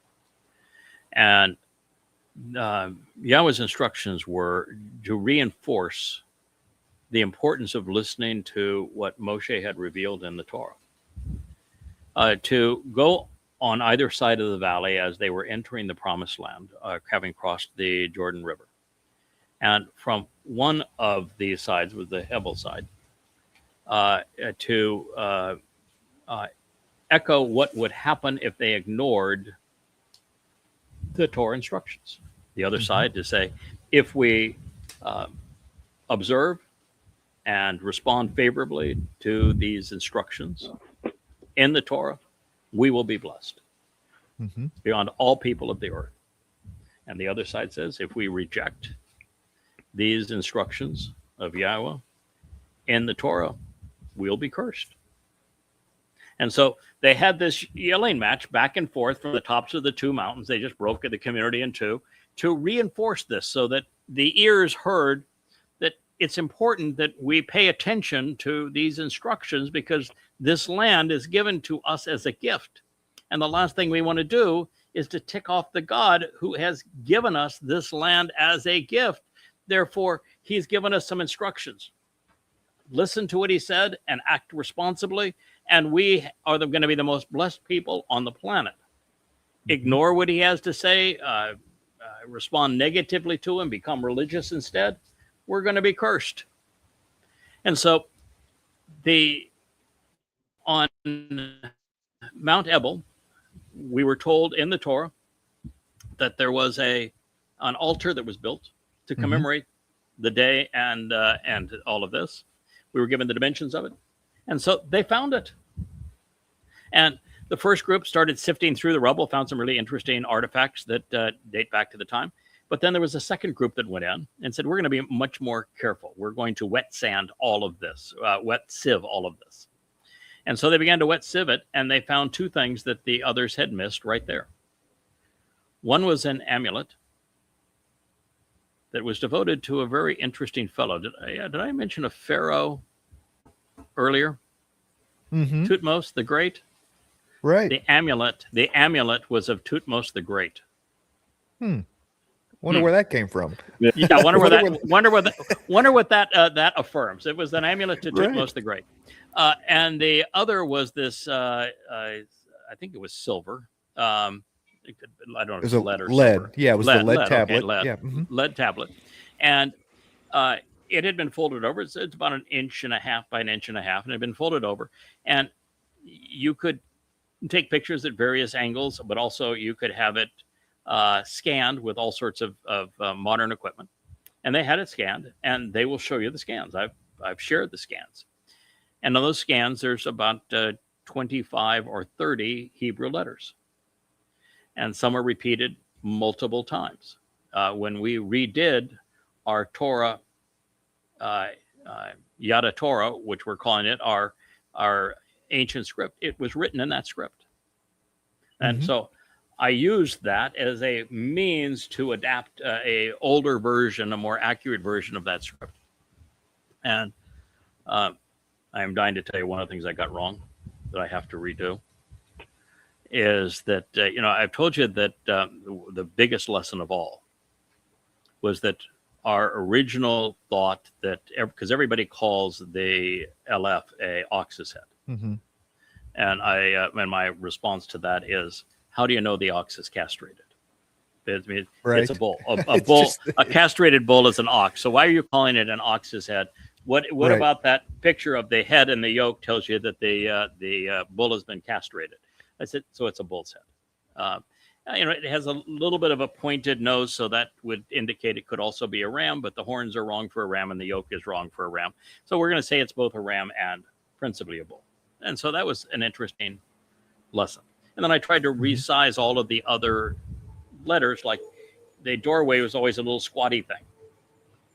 And Yahweh's instructions were to reinforce the importance of listening to what Moshe had revealed in the Torah. To go on either side of the valley as they were entering the Promised Land, having crossed the Jordan River. And from one of these sides, was the Hebel side, to echo what would happen if they ignored the Torah instructions. The other side to say, if we observe and respond favorably to these instructions in the Torah, we will be blessed beyond all people of the earth. And the other side says, if we reject these instructions of Yahweh in the Torah, we'll be cursed. And so they had this yelling match back and forth from the tops of the two mountains. They just broke the community in two to reinforce this, so that the ears heard that it's important that we pay attention to these instructions, because this land is given to us as a gift. And the last thing we want to do is to tick off the God who has given us this land as a gift. Therefore, he's given us some instructions. Listen to what he said and act responsibly, and we are going to be the most blessed people on the planet. Ignore what he has to say, respond negatively to him, become religious instead, we're going to be cursed. And so on Mount Ebal, we were told in the Torah that there was an altar that was built to commemorate the day and all of this. We were given the dimensions of it. And so they found it. And the first group started sifting through the rubble, found some really interesting artifacts that date back to the time. But then there was a second group that went in and said, we're going to be much more careful. We're going to wet sand all of this, wet sieve all of this. And so they began to wet sieve it, and they found two things that the others had missed right there. One was an amulet that was devoted to a very interesting fellow. Did I mention a pharaoh earlier? Thutmose the Great. Right. The amulet was of Thutmose the Great. Wonder where that came from. Yeah, wonder what that affirms. It was an amulet to Thutmose the Great. And the other was this. I think it was silver. I don't know if it was lead or lead. silver. Yeah, it was the lead tablet. Okay, lead. Yeah. Lead tablet, and it had been folded over. It's about 1.5 inches by 1.5 inches, and it had been folded over. And you could take pictures at various angles, but also you could have it scanned with all sorts of modern equipment. And they had it scanned, and they will show you the scans. I've shared the scans, and on those scans, there's about 25 or 30 Hebrew letters, and some are repeated multiple times. When we redid our Torah, Yada Torah, which we're calling it our ancient script, it was written in that script. And so I used that as a means to adapt a older version, a more accurate version of that script. And I am dying to tell you one of the things I got wrong that I have to redo is that, I've told you that the biggest lesson of all was that our original thought that, because everybody calls the LF a ox's head. Mm-hmm. And my response to that is, how do you know the ox is castrated? It's a bull. A castrated bull is an ox. So why are you calling it an ox's head? What Right. about that picture of the head and the yoke tells you that the bull has been castrated? I said, so it's a bull's head. It has a little bit of a pointed nose, so that would indicate it could also be a ram, but the horns are wrong for a ram and the yoke is wrong for a ram. So we're going to say it's both a ram and principally a bull. And so that was an interesting lesson. And then I tried to resize all of the other letters, like the doorway was always a little squatty thing,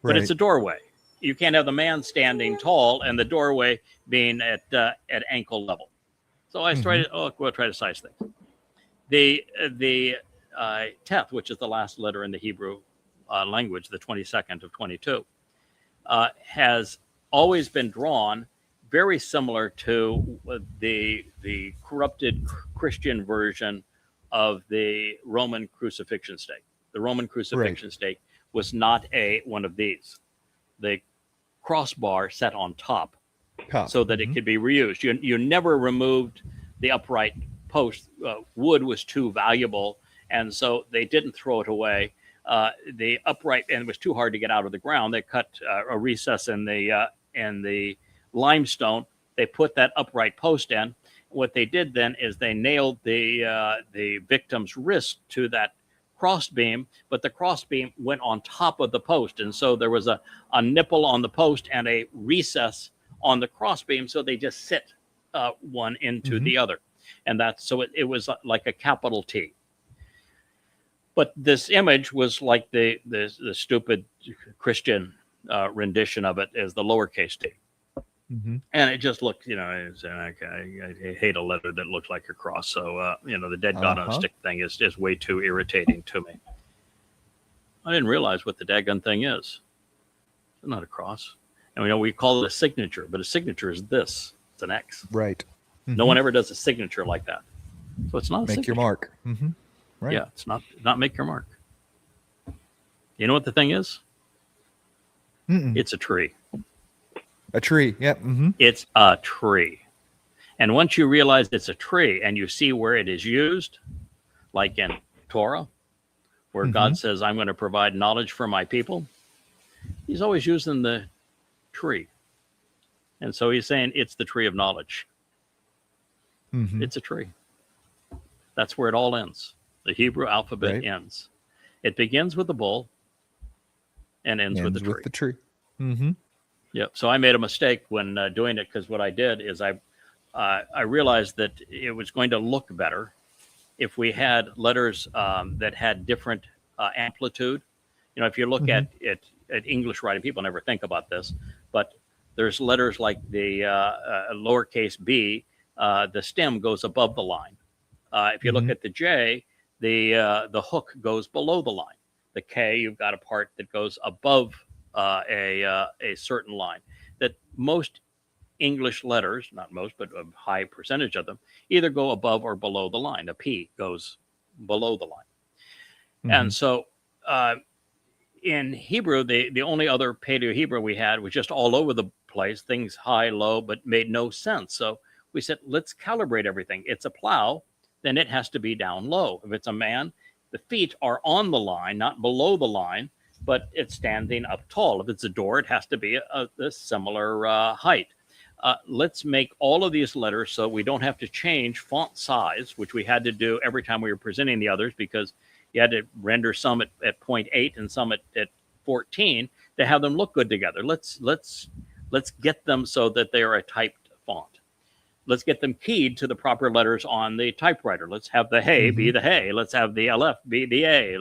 but it's a doorway. You can't have the man standing tall and the doorway being at ankle level. So I started, we'll try to size things. The Teth, which is the last letter in the Hebrew language, the 22nd of 22, has always been drawn very similar to the corrupted Christian version of the Roman crucifixion stake. The Roman crucifixion stake was not one of these. The crossbar set on top so that it could be reused. You never removed the upright post. Wood was too valuable, and so they didn't throw it away. The upright, and it was too hard to get out of the ground. They cut a recess in the limestone. They put that upright post in. What they did then is they nailed the victim's wrist to that crossbeam, but the crossbeam went on top of the post, and so there was a nipple on the post and a recess on the crossbeam, so they just sit one into the other, and that's so it was like a capital T. But this image was like the stupid Christian rendition of it as the lowercase t. And it just looked, I hate a letter that looks like a cross. So, the dead God on a stick thing is way too irritating to me. I didn't realize what the daggone thing is. It's not a cross. And we call it a signature, but a signature is this. It's an X. Right. No one ever does a signature like that. So it's not a Make signature. your mark. Right. Yeah, it's not make your mark. You know what the thing is? It's a tree. A tree. Yep. It's a tree. And once you realize it's a tree and you see where it is used, like in Torah, where God says, I'm going to provide knowledge for my people, he's always using the tree. And so he's saying it's the tree of knowledge. It's a tree. That's where it all ends. The Hebrew alphabet ends. It begins with the bull and ends with the tree. With the tree. Yeah. So I made a mistake when doing it, because what I did is I realized that it was going to look better if we had letters that had different amplitude. If you look at English writing, people never think about this, but there's letters like the lowercase b, the stem goes above the line. If you look at the J, the hook goes below the line. The K, you've got a part that goes above a certain line. That most English letters, not most, but a high percentage of them, either go above or below the line. A P goes below the line. And so in Hebrew, the only other Paleo-Hebrew we had was just all over the place, things high, low, but made no sense. So we said, let's calibrate everything. It's a plow, then it has to be down low. If it's a man, the feet are on the line, not below the line, but it's standing up tall. If it's a door, it has to be a similar height. Let's make all of these letters so we don't have to change font size, which we had to do every time we were presenting the others, because you had to render some at 0.8 and some at 14 to have them look good together. Let's get them so that they are a typed font. Let's get them keyed to the proper letters on the typewriter. Let's have the hey be the hey. Let's have the LF be the A.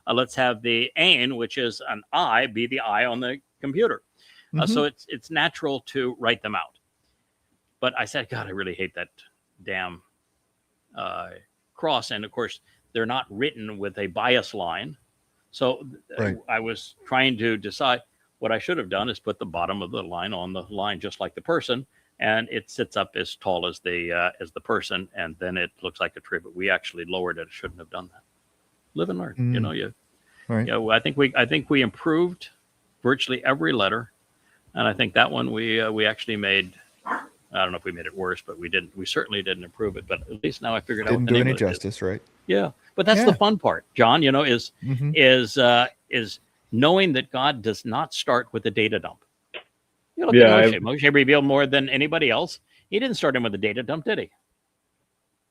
Let's have the ain, which is an I, be the I on the computer. So it's natural to write them out. But I said, God, I really hate that damn cross. And of course, they're not written with a bias line. So Right. I was trying to decide what I should have done is put the bottom of the line on the line, just like the person, and it sits up as tall as the person, and then it looks like a tree. But we actually lowered it. I shouldn't have done that. Live and learn. You know, Right. I think we improved virtually every letter, and I think that one we actually made. I don't know if we made it worse, but we didn't. We certainly didn't improve it. But at least now I figured out what Didn't the do name any of it is. justice, right? Yeah, but that's Yeah. the fun part, John. You know, is Mhm. is knowing that God does not start with a data dump. You look Yeah, at Moshe. Moshe revealed more than anybody else. He didn't start him with a data dump, did he?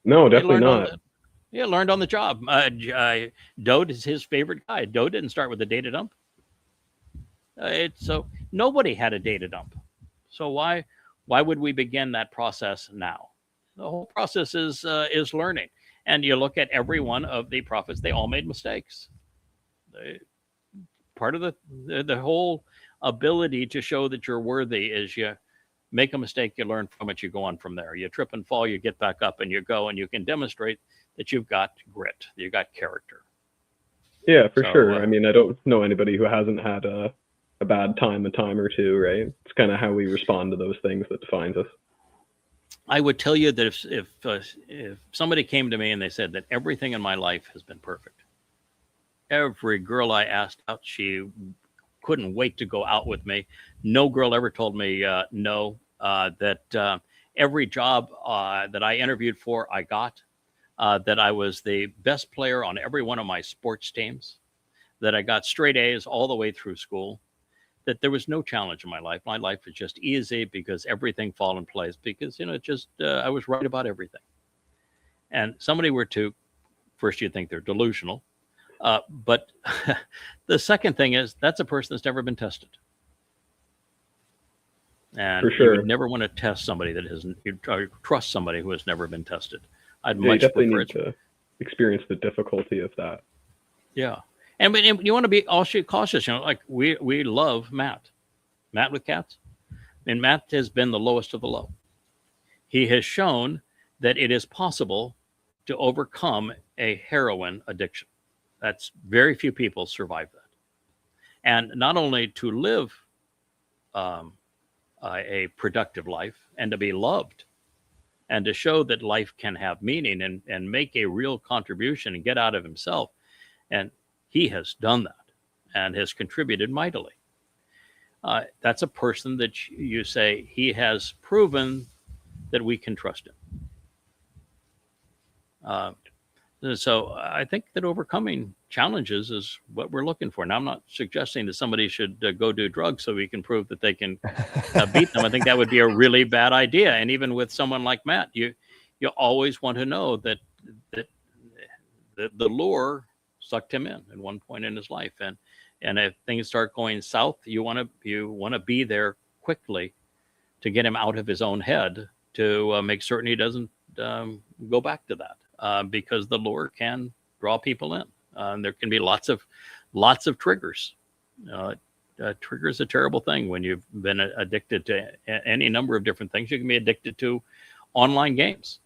No, He definitely learned on not. learned on the job. Dode is his favorite guy. Dode didn't start with a data dump. So nobody had a data dump. So why would we begin that process now? The whole process is learning. And you look at every one of the prophets; they all made mistakes. Part of the whole ability to show that you're worthy is you make a mistake, you learn from it, you go on from there. You trip and fall, you get back up, and you go, and you can demonstrate that you've got grit, you've got character. Yeah, for So, sure. I mean, I don't know anybody who hasn't had a bad time a time or two, right? It's kind of how we respond to those things that defines us. I would tell you that if somebody came to me and they said that everything in my life has been perfect, every girl I asked out, she couldn't wait to go out with me. No girl ever told me no. That every job that I interviewed for, I got. That I was the best player on every one of my sports teams. That I got straight A's all the way through school. That there was no challenge in my life. My life was just easy because everything fell in place. Because I was right about everything. And somebody were to, first you'd think they're delusional. But the second thing is that's a person that's never been tested. And For you sure. would never want to test somebody that hasn't, you trust somebody who has never been tested. I'd Yeah, you much definitely prefer need to experience the difficulty of that. Yeah. And you want to be also cautious, like we love Matt with cats. And Matt has been the lowest of the low. He has shown that it is possible to overcome a heroin addiction. That's very few people survive that. And not only to live a productive life and to be loved and to show that life can have meaning and make a real contribution and get out of himself. And he has done that and has contributed mightily. That's a person that you say he has proven that we can trust him. So I think that overcoming challenges is what we're looking for. Now, I'm not suggesting that somebody should go do drugs so we can prove that they can beat them. I think that would be a really bad idea. And even with someone like Matt, you always want to know that the lure sucked him in at one point in his life. And if things start going south, you want to be there quickly to get him out of his own head to make certain he doesn't go back to that. Because the lure can draw people in. There can be lots of triggers. Trigger is a terrible thing when you've been addicted to any number of different things. You can be addicted to online games.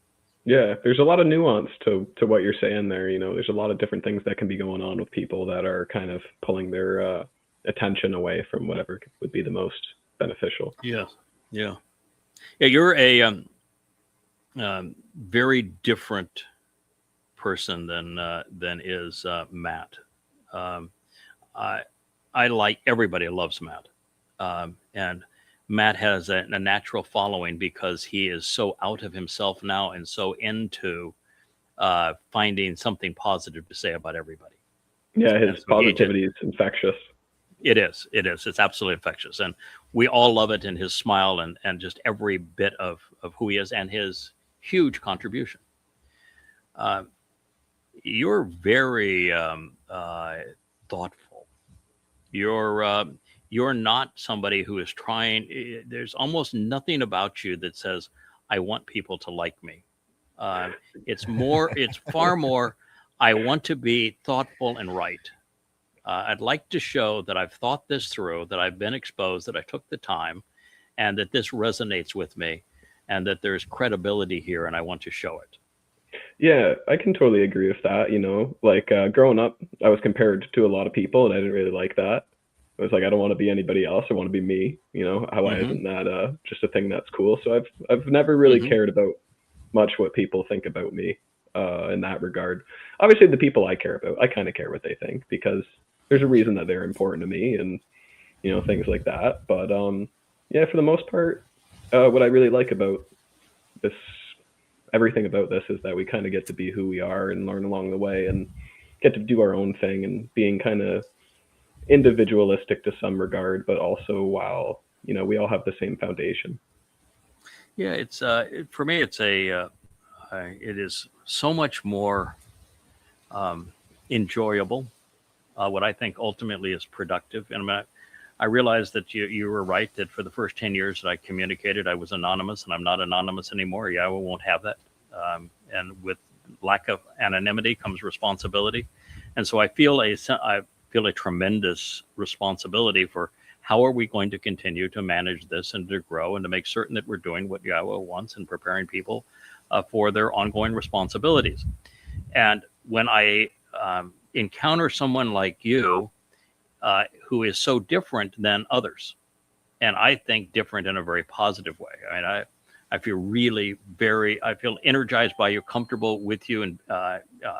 Yeah, there's a lot of nuance to what you're saying there. There's a lot of different things that can be going on with people that are kind of pulling their attention away from whatever would be the most beneficial. Yeah. You're a very different person than is Matt. I like, everybody loves Matt, and Matt has a natural following because he is so out of himself now and so into finding something positive to say about everybody. Yeah, his positivity is infectious. It is. It's absolutely infectious, and we all love it. And his smile and just every bit of who he is and his huge contribution. You're very thoughtful. You're not somebody who is trying. There's almost nothing about you that says, "I want people to like me." It's far more. I want to be thoughtful and right. I'd like to show that I've thought this through, that I've been exposed, that I took the time, and that this resonates with me, and that there's credibility here, and I want to show it. Yeah, I can totally agree with that. Like growing up, I was compared to a lot of people, and I didn't really like that. It was like I don't want to be anybody else. I want to be me. How Mm-hmm. isn't that just a thing that's cool? So I've never really Mm-hmm. cared about much what people think about me in that regard. Obviously, the people I care about, I kind of care what they think because there's a reason that they're important to me, and things like that. But yeah, for the most part, what I really like about this, everything about this, is that we kind of get to be who we are and learn along the way, and get to do our own thing, and being kind of individualistic to some regard, but also while we all have the same foundation. Yeah, it's for me. It is so much more enjoyable. What I think ultimately is productive, and I realized that you were right that for the first 10 years that I communicated, I was anonymous, and I'm not anonymous anymore. Yahweh won't have that, and with lack of anonymity comes responsibility, and so I feel a tremendous responsibility for how are we going to continue to manage this and to grow and to make certain that we're doing what Yahweh wants and preparing people for their ongoing responsibilities. And when I encounter someone like you who is so different than others, and I think different in a very positive way. I mean, I feel really I feel energized by you, comfortable with you, and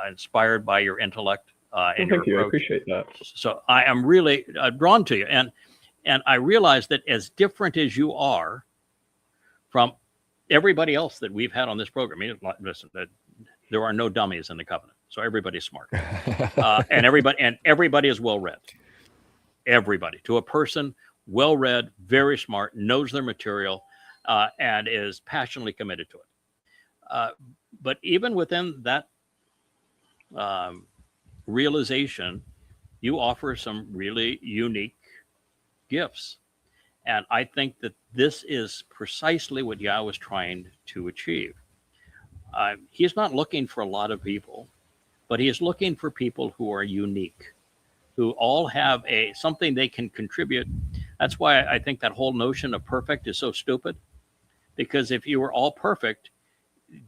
inspired by your intellect and your Thank you. I approach. appreciate that. So I am really drawn to you, and I realize that as different as you are from everybody else that we've had on this program, I mean, listen, that there are no dummies in the covenant, so everybody's smart, and everybody is well read. Everybody, to a person, well read, very smart, knows their material, and is passionately committed to it. But even within that realization, you offer some really unique gifts. And I think that this is precisely what Yahweh is trying to achieve. He's not looking for a lot of people, but he is looking for people who are unique, who all have something they can contribute. That's why I think that whole notion of perfect is so stupid, because if you were all perfect,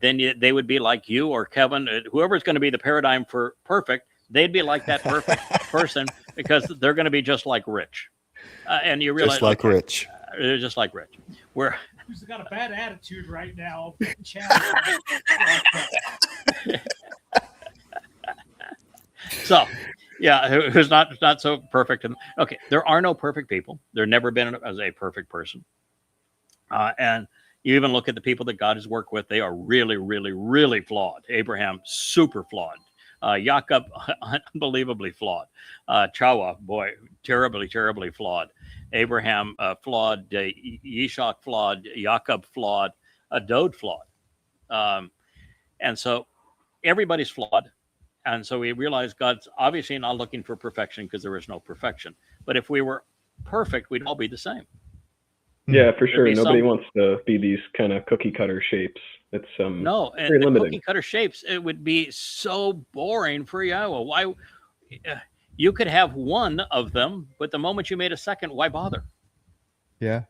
then they would be like you or Kevin, whoever's going to be the paradigm for perfect, they'd be like that perfect person, because they're going to be just like Rich. And you realize, just like Rich. They're just like Rich. Who's got a bad attitude right now? So, yeah, who's not so perfect. And okay, there are no perfect people. There never been as a perfect person. And you even look at the people that God has worked with; they are really, really, really flawed. Abraham, super flawed. Jacob, unbelievably flawed. Chawa, boy, terribly, terribly flawed. Abraham, flawed. Yishak, flawed. Jacob, flawed. Dode, flawed. And so everybody's flawed. And so we realize God's obviously not looking for perfection, because there is no perfection. But if we were perfect, we'd all be the same. Yeah, for sure. Nobody wants to be these kind of cookie cutter shapes. It's no, and very the limiting. Cookie cutter shapes, it would be so boring for Yahweh. Why? You could have one of them, but the moment you made a second, why bother? Yeah.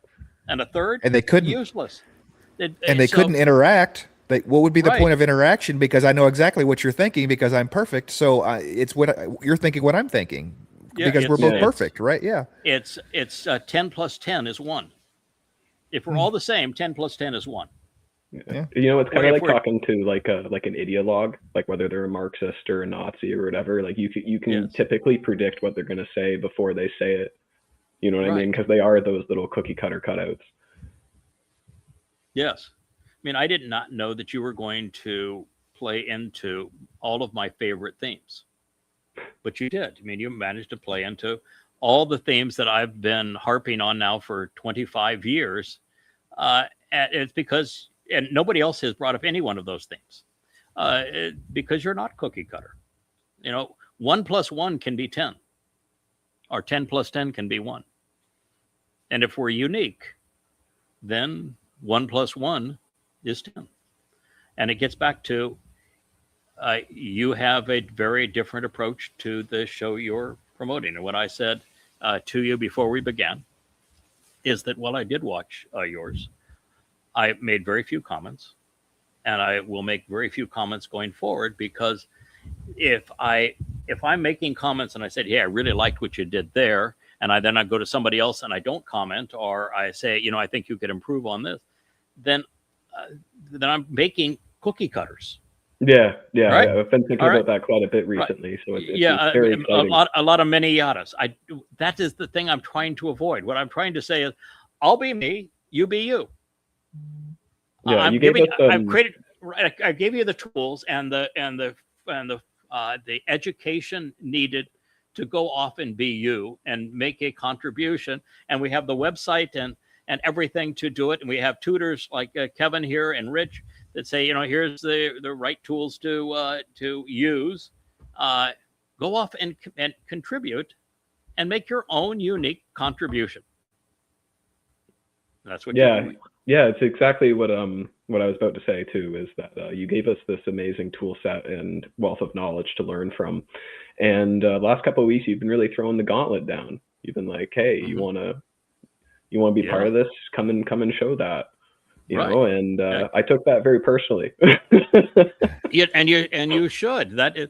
And a third, and they couldn't useless. Couldn't interact. What would be the point of interaction? Because I know exactly what you're thinking, because I'm perfect. So it's what you're thinking, what I'm thinking, because we're both perfect, right? Yeah. It's 10 plus 10 is 1. If we're all the same, 10 plus 10 is 1. Yeah. It's kind of like talking to like an ideologue, like whether they're a Marxist or a Nazi or whatever. Like you can typically predict what they're going to say before they say it. You know what I mean? Because they are those little cookie cutter cutouts. Yes. I mean, I did not know that you were going to play into all of my favorite themes, but you did. I mean, you managed to play into all the themes that I've been harping on now for 25 years. And it's because, and nobody else has brought up any one of those themes, because you're not cookie cutter. 1 plus 1 can be 10, or 10 plus 10 can be 1. And if we're unique, then 1 plus 1 is 10. And it gets back to you have a very different approach to the show you're promoting. And what I said to you before we began is that while I did watch yours, I made very few comments, and I will make very few comments going forward, because if I'm making comments and I said, yeah, I really liked what you did there, and I go to somebody else and I don't comment, or I say, I think you could improve on this, then I'm making cookie cutters. Yeah, right? I've been thinking about that quite a bit recently. Right. So it's very exciting. A lot of many yadas. That is the thing I'm trying to avoid. What I'm trying to say is, I'll be me, you be you. Yeah, I gave you the tools and the education needed to go off and be you and make a contribution. And we have the website and everything to do it. And we have tutors like Kevin here and Rich that say, here's the right tools to use. Go off and contribute and make your own unique contribution. That's what you're doing. Yeah, it's exactly what I was about to say too, is that you gave us this amazing tool set and wealth of knowledge to learn from. And last couple of weeks, you've been really throwing the gauntlet down. You've been like, hey, you want to be part of this? Come and show that. You know, and I took that very personally. and you should. That is,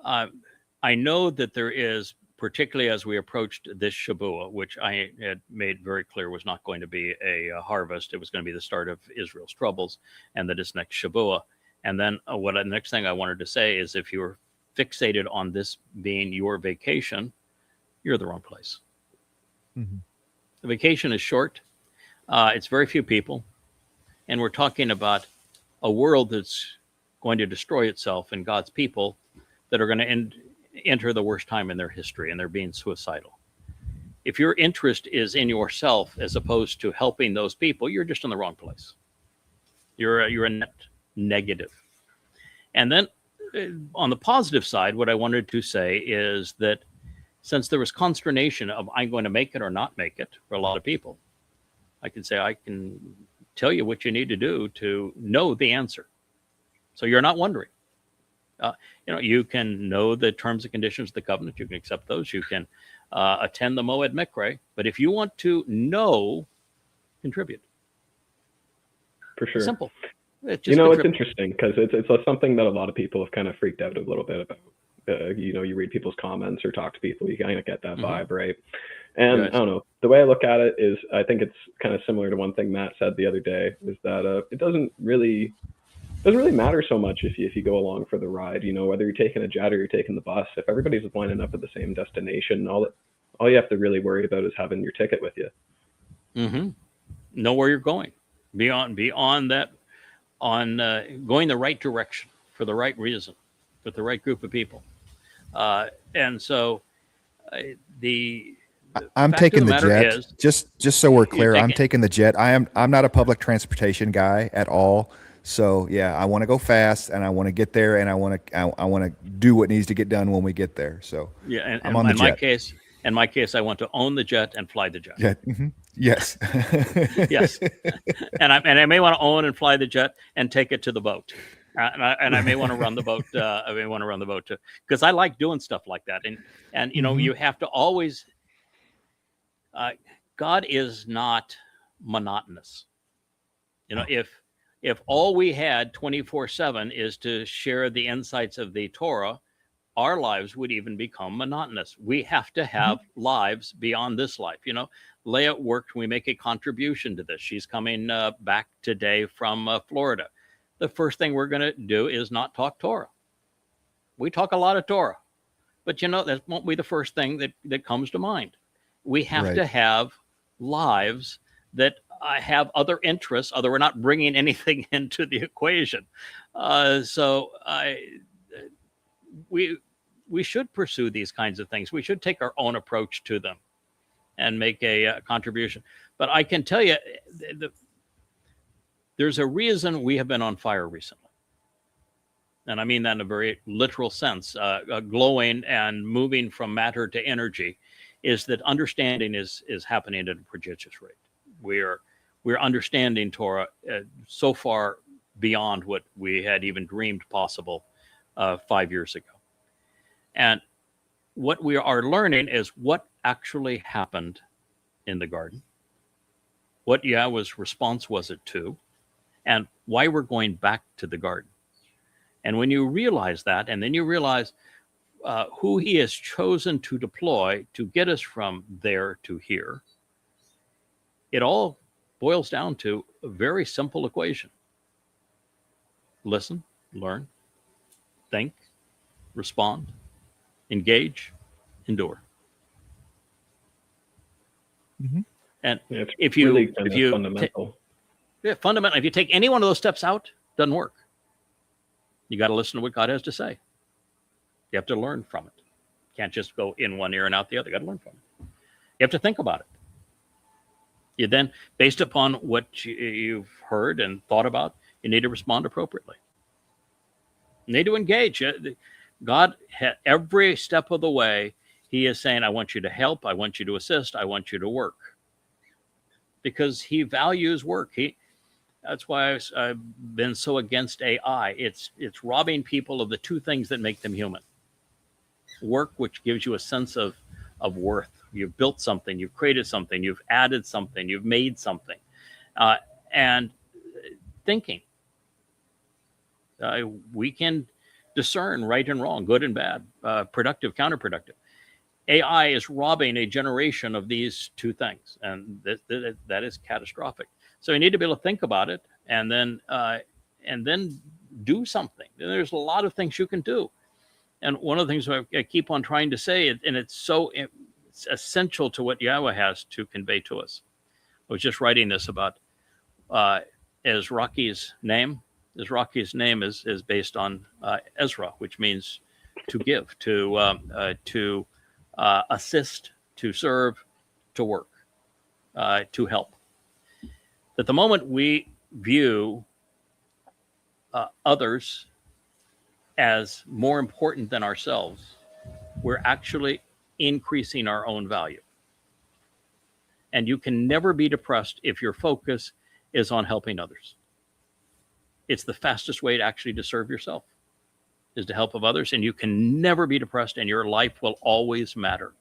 I know that there is, particularly as we approached this Shabuah, which I had made very clear was not going to be a harvest. It was going to be the start of Israel's troubles, and that is next Shabuah. And then the next thing I wanted to say is, if you're fixated on this being your vacation, you're the wrong place. Mm-hmm. The vacation is short. It's very few people. And we're talking about a world that's going to destroy itself, and God's people that are going to enter the worst time in their history, and they're being suicidal. If your interest is in yourself as opposed to helping those people, you're just in the wrong place. You're a net negative. And then on the positive side, what I wanted to say is that since there was consternation of, I'm going to make it or not make it for a lot of people, I can say, I can tell you what you need to do to know the answer. So you're not wondering. You can know the terms and conditions of the covenant. You can accept those. You can attend the Moed Mikre. But if you want to know, contribute. For sure. It's simple. It's interesting because it's something that a lot of people have kind of freaked out a little bit about. You read people's comments or talk to people, you kind of get that vibe, right? And I don't know, the way I look at it is, I think it's kind of similar to one thing Matt said the other day, is that it doesn't really matter so much if you go along for the ride, whether you're taking a jet or you're taking the bus. If everybody's lining up at the same destination, all you have to really worry about is having your ticket with you. Mm-hmm. Know where you're going. Be on that, going the right direction for the right reason, with the right group of people. And so I'm taking the jet. Just so we're clear, I'm taking the jet. I'm not a public transportation guy at all. So yeah, I want to go fast, and I want to get there, and I want to do what needs to get done when we get there. So yeah, and I'm on the jet. In my case, I want to own the jet and fly the jet. Yeah. Mm-hmm. Yes. Yes. And I may want to own and fly the jet and take it to the boat. And I may want to run the boat. I may want to run the boat too, because I like doing stuff like that. And you have to always. God is not monotonous. If all we had 24/7 is to share the insights of the Torah, our lives would even become monotonous. We have to have lives beyond this life. Leah worked. We make a contribution to this. She's coming back today from Florida. The first thing we're going to do is not talk Torah. We talk a lot of Torah, but that won't be the first thing that comes to mind. We have to have lives that have other interests, other we're not bringing anything into the equation. So we should pursue these kinds of things. We should take our own approach to them and make a contribution. But I can tell you, there's a reason we have been on fire recently. And I mean that in a very literal sense. Glowing and moving from matter to energy is that understanding is happening at a prodigious rate. We're understanding Torah so far beyond what we had even dreamed possible 5 years ago. And what we are learning is what actually happened in the garden. What Yahweh's response was it to? and why we're going back to the garden. And when you realize that, and then you realize who he has chosen to deploy to get us from there to here, it all boils down to a very simple equation. Listen, learn, think, respond, engage, endure. Mm-hmm. And Yeah, it's if you, really kind if of you, fundamental. fundamentally, if you take any one of those steps out, it doesn't work. You got to listen to what God has to say. You have to learn from it. You can't just go in one ear and out the other. You got to learn from it. You have to think about it. You then, based upon what you've heard and thought about, you need to respond appropriately. You need to engage. God, every step of the way, he is saying, I want you to help. I want you to assist. I want you to work. Because he values work. That's why I've been so against AI. It's robbing people of the two things that make them human. Work, which gives you a sense of worth. You've built something, you've created something, you've added something, you've made something. And thinking. We can discern right and wrong, good and bad, productive, counterproductive. AI is robbing a generation of these two things, and that is catastrophic. So you need to be able to think about it and then do something. And there's a lot of things you can do. And one of the things I keep on trying to say, and it's essential to what Yahweh has to convey to us. I was just writing this about Ezraki's name. Ezraki's name is based on Ezra, which means to give, to assist, to serve, to work, to help. That the moment we view others as more important than ourselves, we're actually increasing our own value. And you can never be depressed if your focus is on helping others. It's the fastest way to serve yourself, is to help of others, and you can never be depressed, and your life will always matter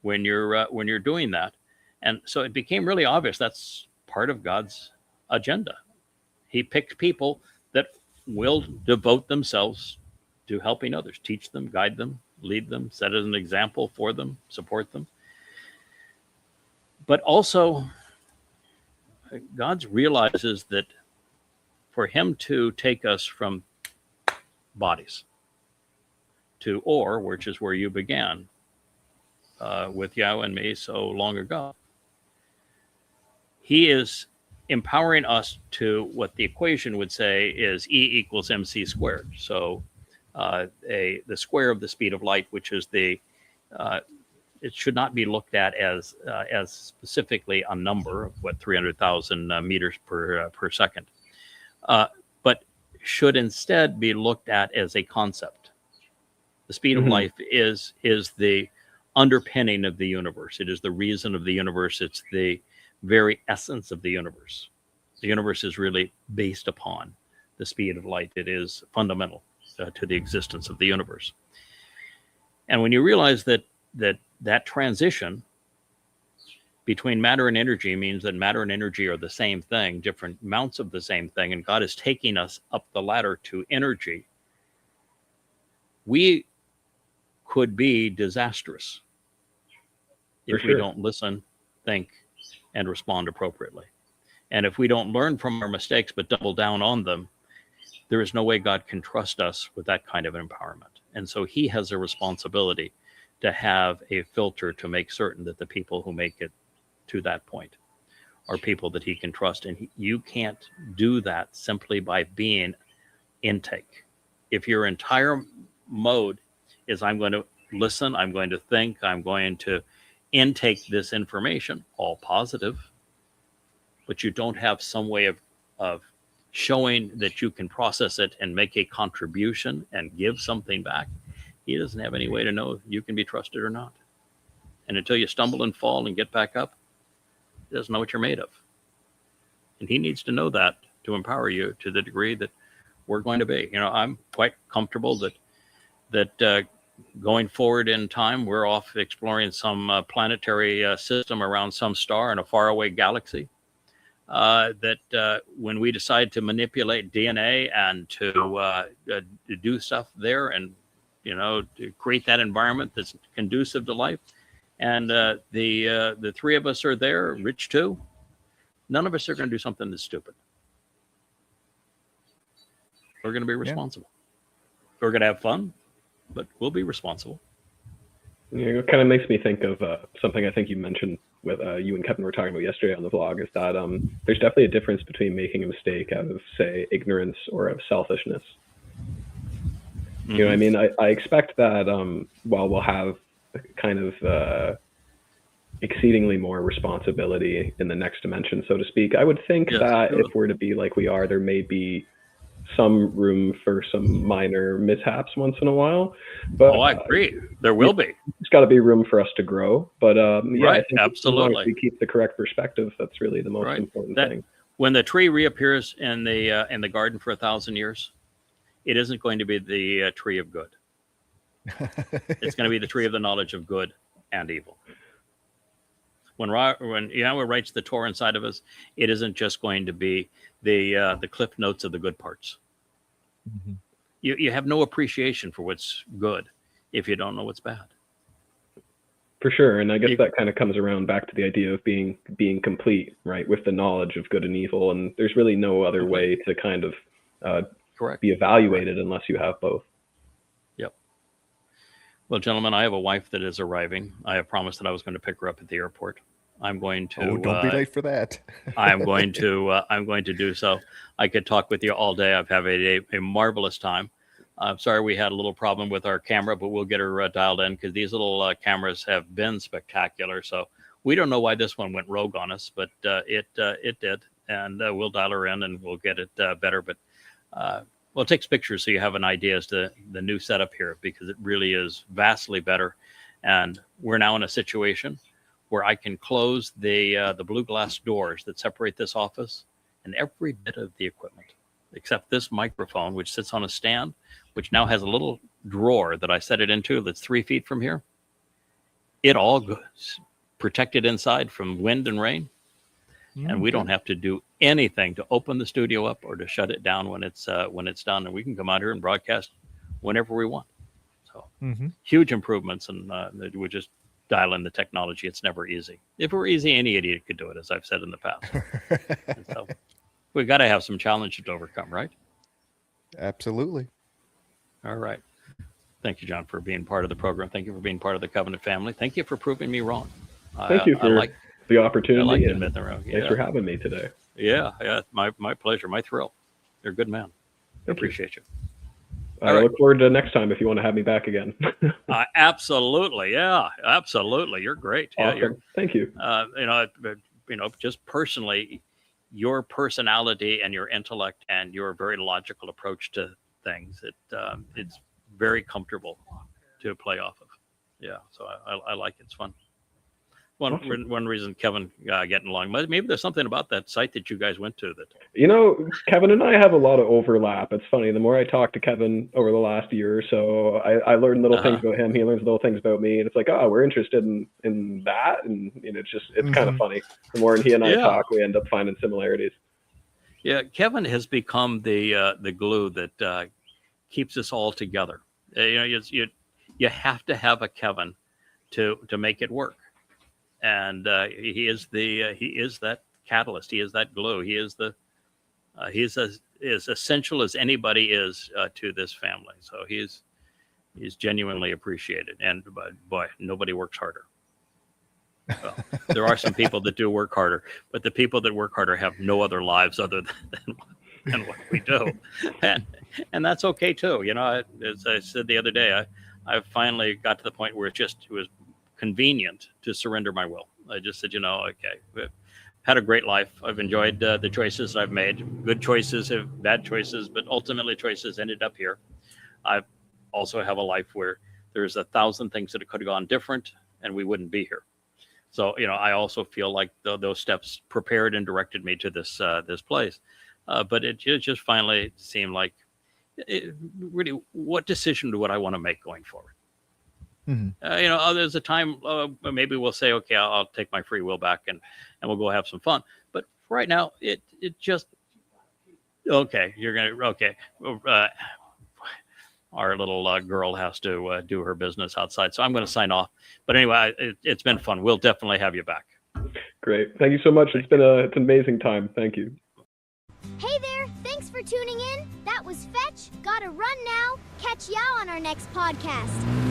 when you're doing that. And so it became really obvious that's part of God's agenda. He picked people that will devote themselves to helping others, teach them, guide them, lead them, set as an example for them, support them. But also, God realizes that for him to take us from bodies to Or, which is where you began with Yahweh and me so long ago, he is empowering us to what the equation would say is E equals mc squared. So the square of the speed of light, which is it should not be looked at as specifically a number of 300,000 meters per second, but should instead be looked at as a concept. The speed of light is the underpinning of the universe. It is the reason of the universe. It's the very essence of the universe. The universe is really based upon the speed of light. It is fundamental to the existence of the universe. And when you realize that transition between matter and energy means that matter and energy are the same thing, different amounts of the same thing, and God is taking us up the ladder to energy, we could be disastrous if we don't listen, think, and respond appropriately. And if we don't learn from our mistakes but double down on them, there is no way God can trust us with that kind of empowerment. And so he has a responsibility to have a filter to make certain that the people who make it to that point are people that he can trust. And you can't do that simply by being intake. If your entire mode is I'm going to listen, I'm going to think, I'm going to intake this information, all positive, but you don't have some way of showing that you can process it and make a contribution and give something back, he doesn't have any way to know if you can be trusted or not. And until you stumble and fall and get back up, he doesn't know what you're made of. And he needs to know that to empower you to the degree that we're going to be. I'm quite comfortable that going forward in time, we're off exploring some planetary system around some star in a faraway galaxy. that when we decide to manipulate DNA and to do stuff there, and to create that environment that's conducive to life, and the three of us are there, Rich too, none of us are going to do something that's stupid. We're going to be responsible. We're going to have fun, but we'll be responsible. It kind of makes me think of something I think you mentioned with you and Kevin were talking about yesterday on the vlog, is that there's definitely a difference between making a mistake out of, say, ignorance or of selfishness. You know what I mean? I expect that while we'll have kind of exceedingly more responsibility in the next dimension, so to speak, I would think that if we're to be like we are, there may be some room for some minor mishaps once in a while. But I agree. There will be. There's got to be room for us to grow. But right, I think absolutely. as long as we keep the correct perspective, that's really the most important thing. When the tree reappears in the garden for 1,000 years, it isn't going to be the tree of good. It's going to be the tree of the knowledge of good and evil. When Yahweh writes the Torah inside of us, it isn't just going to be the cliff notes of the good parts. Mm-hmm. You have no appreciation for what's good if you don't know what's bad. For sure, and I guess that kind of comes around back to the idea of being complete, right, with the knowledge of good and evil, and there's really no other way to kind of be evaluated unless you have both. Yep. Well, gentlemen, I have a wife that is arriving. I have promised that I was going to pick her up at the airport. I'm going to. Oh, don't be late for that. I'm going to do so. I could talk with you all day. I've had a marvelous time. I'm sorry we had a little problem with our camera, but we'll get her dialed in, because these little cameras have been spectacular. So we don't know why this one went rogue on us, but it did, and we'll dial her in and we'll get it better. But well, it takes pictures so you have an idea as to the new setup here, because it really is vastly better. And we're now in a situation where I can close the blue glass doors that separate this office and every bit of the equipment, except this microphone, which sits on a stand, which now has a little drawer that I set it into that's 3 feet from here. It all goes protected inside from wind and rain. And we don't have to do anything to open the studio up or to shut it down when it's done. And we can come out here and broadcast whenever we want. So huge improvements, and we just dial in the technology. It's never easy. If it were easy, any idiot could do it, as I've said in the past. So we've got to have some challenges to overcome, right? Absolutely. All right. Thank you, John, for being part of the program. Thank you for being part of the Covenant family. Thank you for proving me wrong. Thank you for the opportunity. I like to admit the wrong. Thanks for having me today. Yeah, my pleasure, my thrill. You're a good man. I appreciate you. I look forward to next time if you want to have me back again. Absolutely, yeah, absolutely. You're great. Awesome. Yeah, thank you. Just personally, your personality and your intellect and your very logical approach to things, it's very comfortable to play off of. Yeah, so I like it. It's fun. One reason Kevin getting along, maybe there's something about that site that you guys went to that. Kevin and I have a lot of overlap. It's funny. The more I talk to Kevin over the last year or so, I learn little things about him. He learns little things about me, and it's like, we're interested in that, and it's kind of funny. The more he and I talk, we end up finding similarities. Yeah, Kevin has become the glue that keeps us all together. You have to have a Kevin to make it work. And he is that catalyst. He is that glue. He is he's as essential as anybody is to this family. So he's genuinely appreciated. And boy, nobody works harder. Well, there are some people that do work harder, but the people that work harder have no other lives other than what we do, and that's okay too. As I said the other day, I finally got to the point where it was convenient to surrender my will. I just said, okay, I've had a great life. I've enjoyed the choices I've made. Good choices, bad choices, but ultimately choices ended up here. I also have a life where there's 1,000 things that could have gone different and we wouldn't be here. So, I also feel like those steps prepared and directed me to this place. But it just finally seemed like, really, what decision would I want to make going forward? There's a time maybe we'll say, okay, I'll take my free will back and we'll go have some fun. But right now, it just okay. You're gonna okay. Our little girl has to do her business outside, so I'm going to sign off. But anyway, it's been fun. We'll definitely have you back. Great. Thank you so much. It's been it's an amazing time. Thank you. Hey there. Thanks for tuning in. That was Fetch. Gotta run now. Catch y'all on our next podcast.